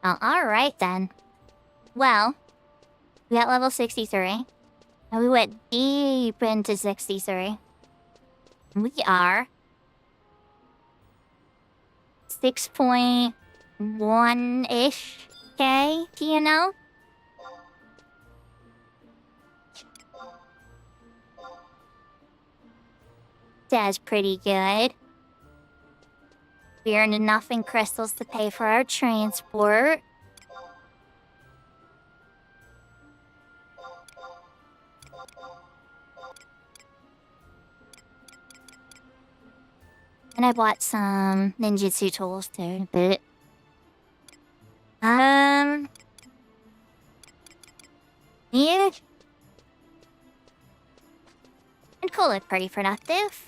Oh, alright then. Well, we got level 63. And we went deep into 63. We are 6.1-ish K, you know? That's pretty good. We earned enough in crystals to pay for our transport. And I bought some ninjutsu tools too, but... Yeah. And call it pretty productive.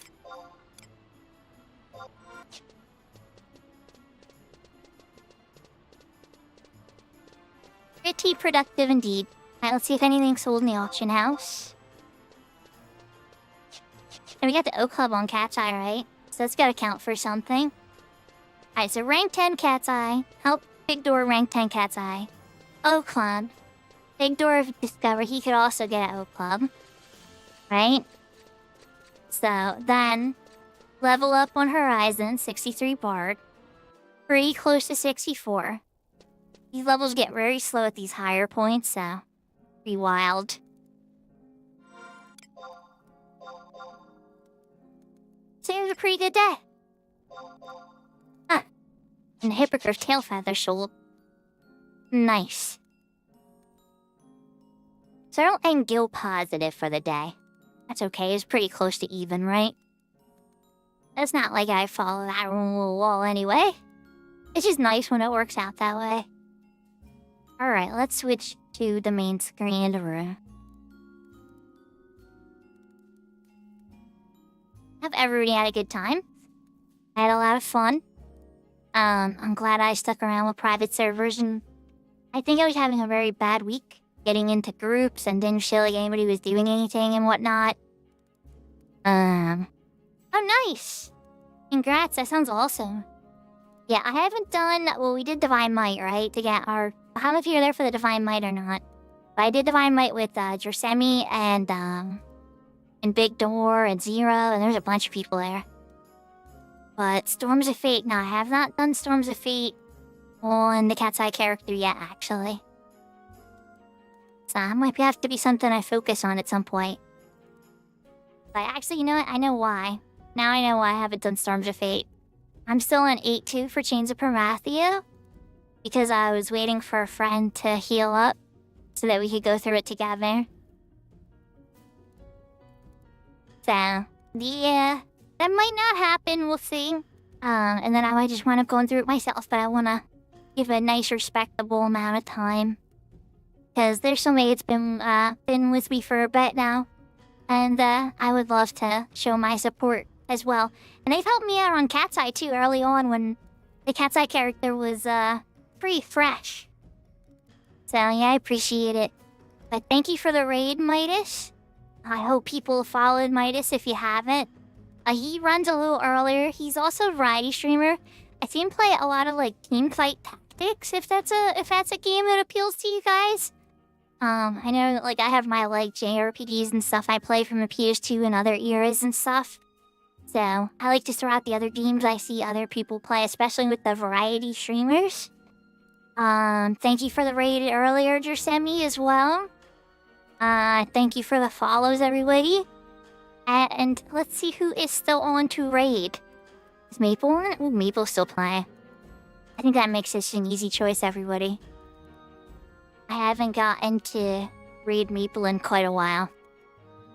Pretty productive indeed. Alright, let's see if anything's sold in the auction house. And we got the O Club on Cat's Eye, right? So that's gotta count for something. Alright, so rank 10 Cat's Eye. Help Big Door rank 10 Cat's Eye. O Club. Big Door discover he could also get an O Club. Right? So then, level up on Horizon, 63 Bard. Pretty close to 64. These levels get very slow at these higher points, so pretty wild. Seems a pretty good day. Huh. And the Hippogriff tail feather sold. Nice. So I don't end guild positive for the day. That's okay, it's pretty close to even, right? It's not like I follow that wall anyway. It's just nice when it works out that way. Alright, let's switch to the main screen room. Hope everybody had a good time. I had a lot of fun. I'm glad I stuck around with private servers, and I think I was having a very bad week. Getting into groups and didn't show like anybody was doing anything and whatnot. Oh nice! Congrats, that sounds awesome. Yeah, I haven't done... Well, we did Divine Might, right? To get our... I don't know if you were there for the Divine Might or not. But I did Divine Might with Jersemi and Big Door and Zero, and there's a bunch of people there. But Storms of Fate, no, I have not done Storms of Fate on the Cat's Eye character yet, actually. So that might have to be something I focus on at some point. But actually, you know what? I know why. Now I know why I haven't done Storms of Fate. I'm still on 8-2 for Chains of Parathia. Because I was waiting for a friend to heal up so that we could go through it together. So, yeah, that might not happen, we'll see. And then I might just wind up going through it myself, but I want to give a nice, respectable amount of time. Because there's somebody that's been with me for a bit now. And I would love to show my support as well. And they've helped me out on Cat's Eye too early on when the Cat's Eye character was pretty fresh. So yeah, I appreciate it. But thank you for the raid, Midas. I hope people followed Midas if you haven't. He runs a little earlier. He's also a variety streamer. I see him play a lot of like team fight tactics. If that's a game that appeals to you guys. I know like I have my like JRPGs and stuff I play from the PS2 and other eras and stuff. So I like to throw out the other games I see other people play, especially with the variety streamers. Thank you for the raid earlier, Jersemi, as well. Thank you for the follows, everybody. And let's see who is still on to raid. Is Maple on? Ooh, Maple's still playing. I think that makes this an easy choice, everybody. I haven't gotten to raid Maple in quite a while.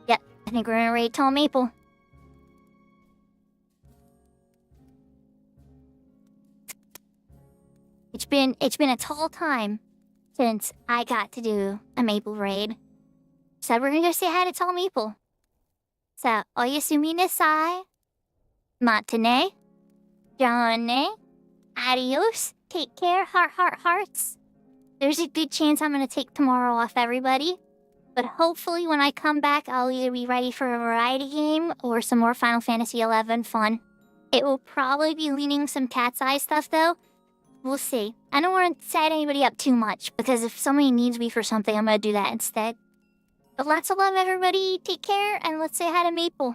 Yep, I think we're gonna raid Tall Maple. It's been a tall time since I got to do a Maple raid. So we're gonna go say hi to Tall Maple. さあ、おやすみなさい。またね。じゃあね。Adios. Take care, hearts. There's a good chance I'm gonna take tomorrow off, everybody. But hopefully when I come back, I'll either be ready for a variety game or some more Final Fantasy XI fun. It will probably be leaning some cat's eye stuff, though. We'll see. I don't want to set anybody up too much, because if somebody needs me for something, I'm gonna do that instead. But lots of love, everybody. Take care, and let's say hi to Maple.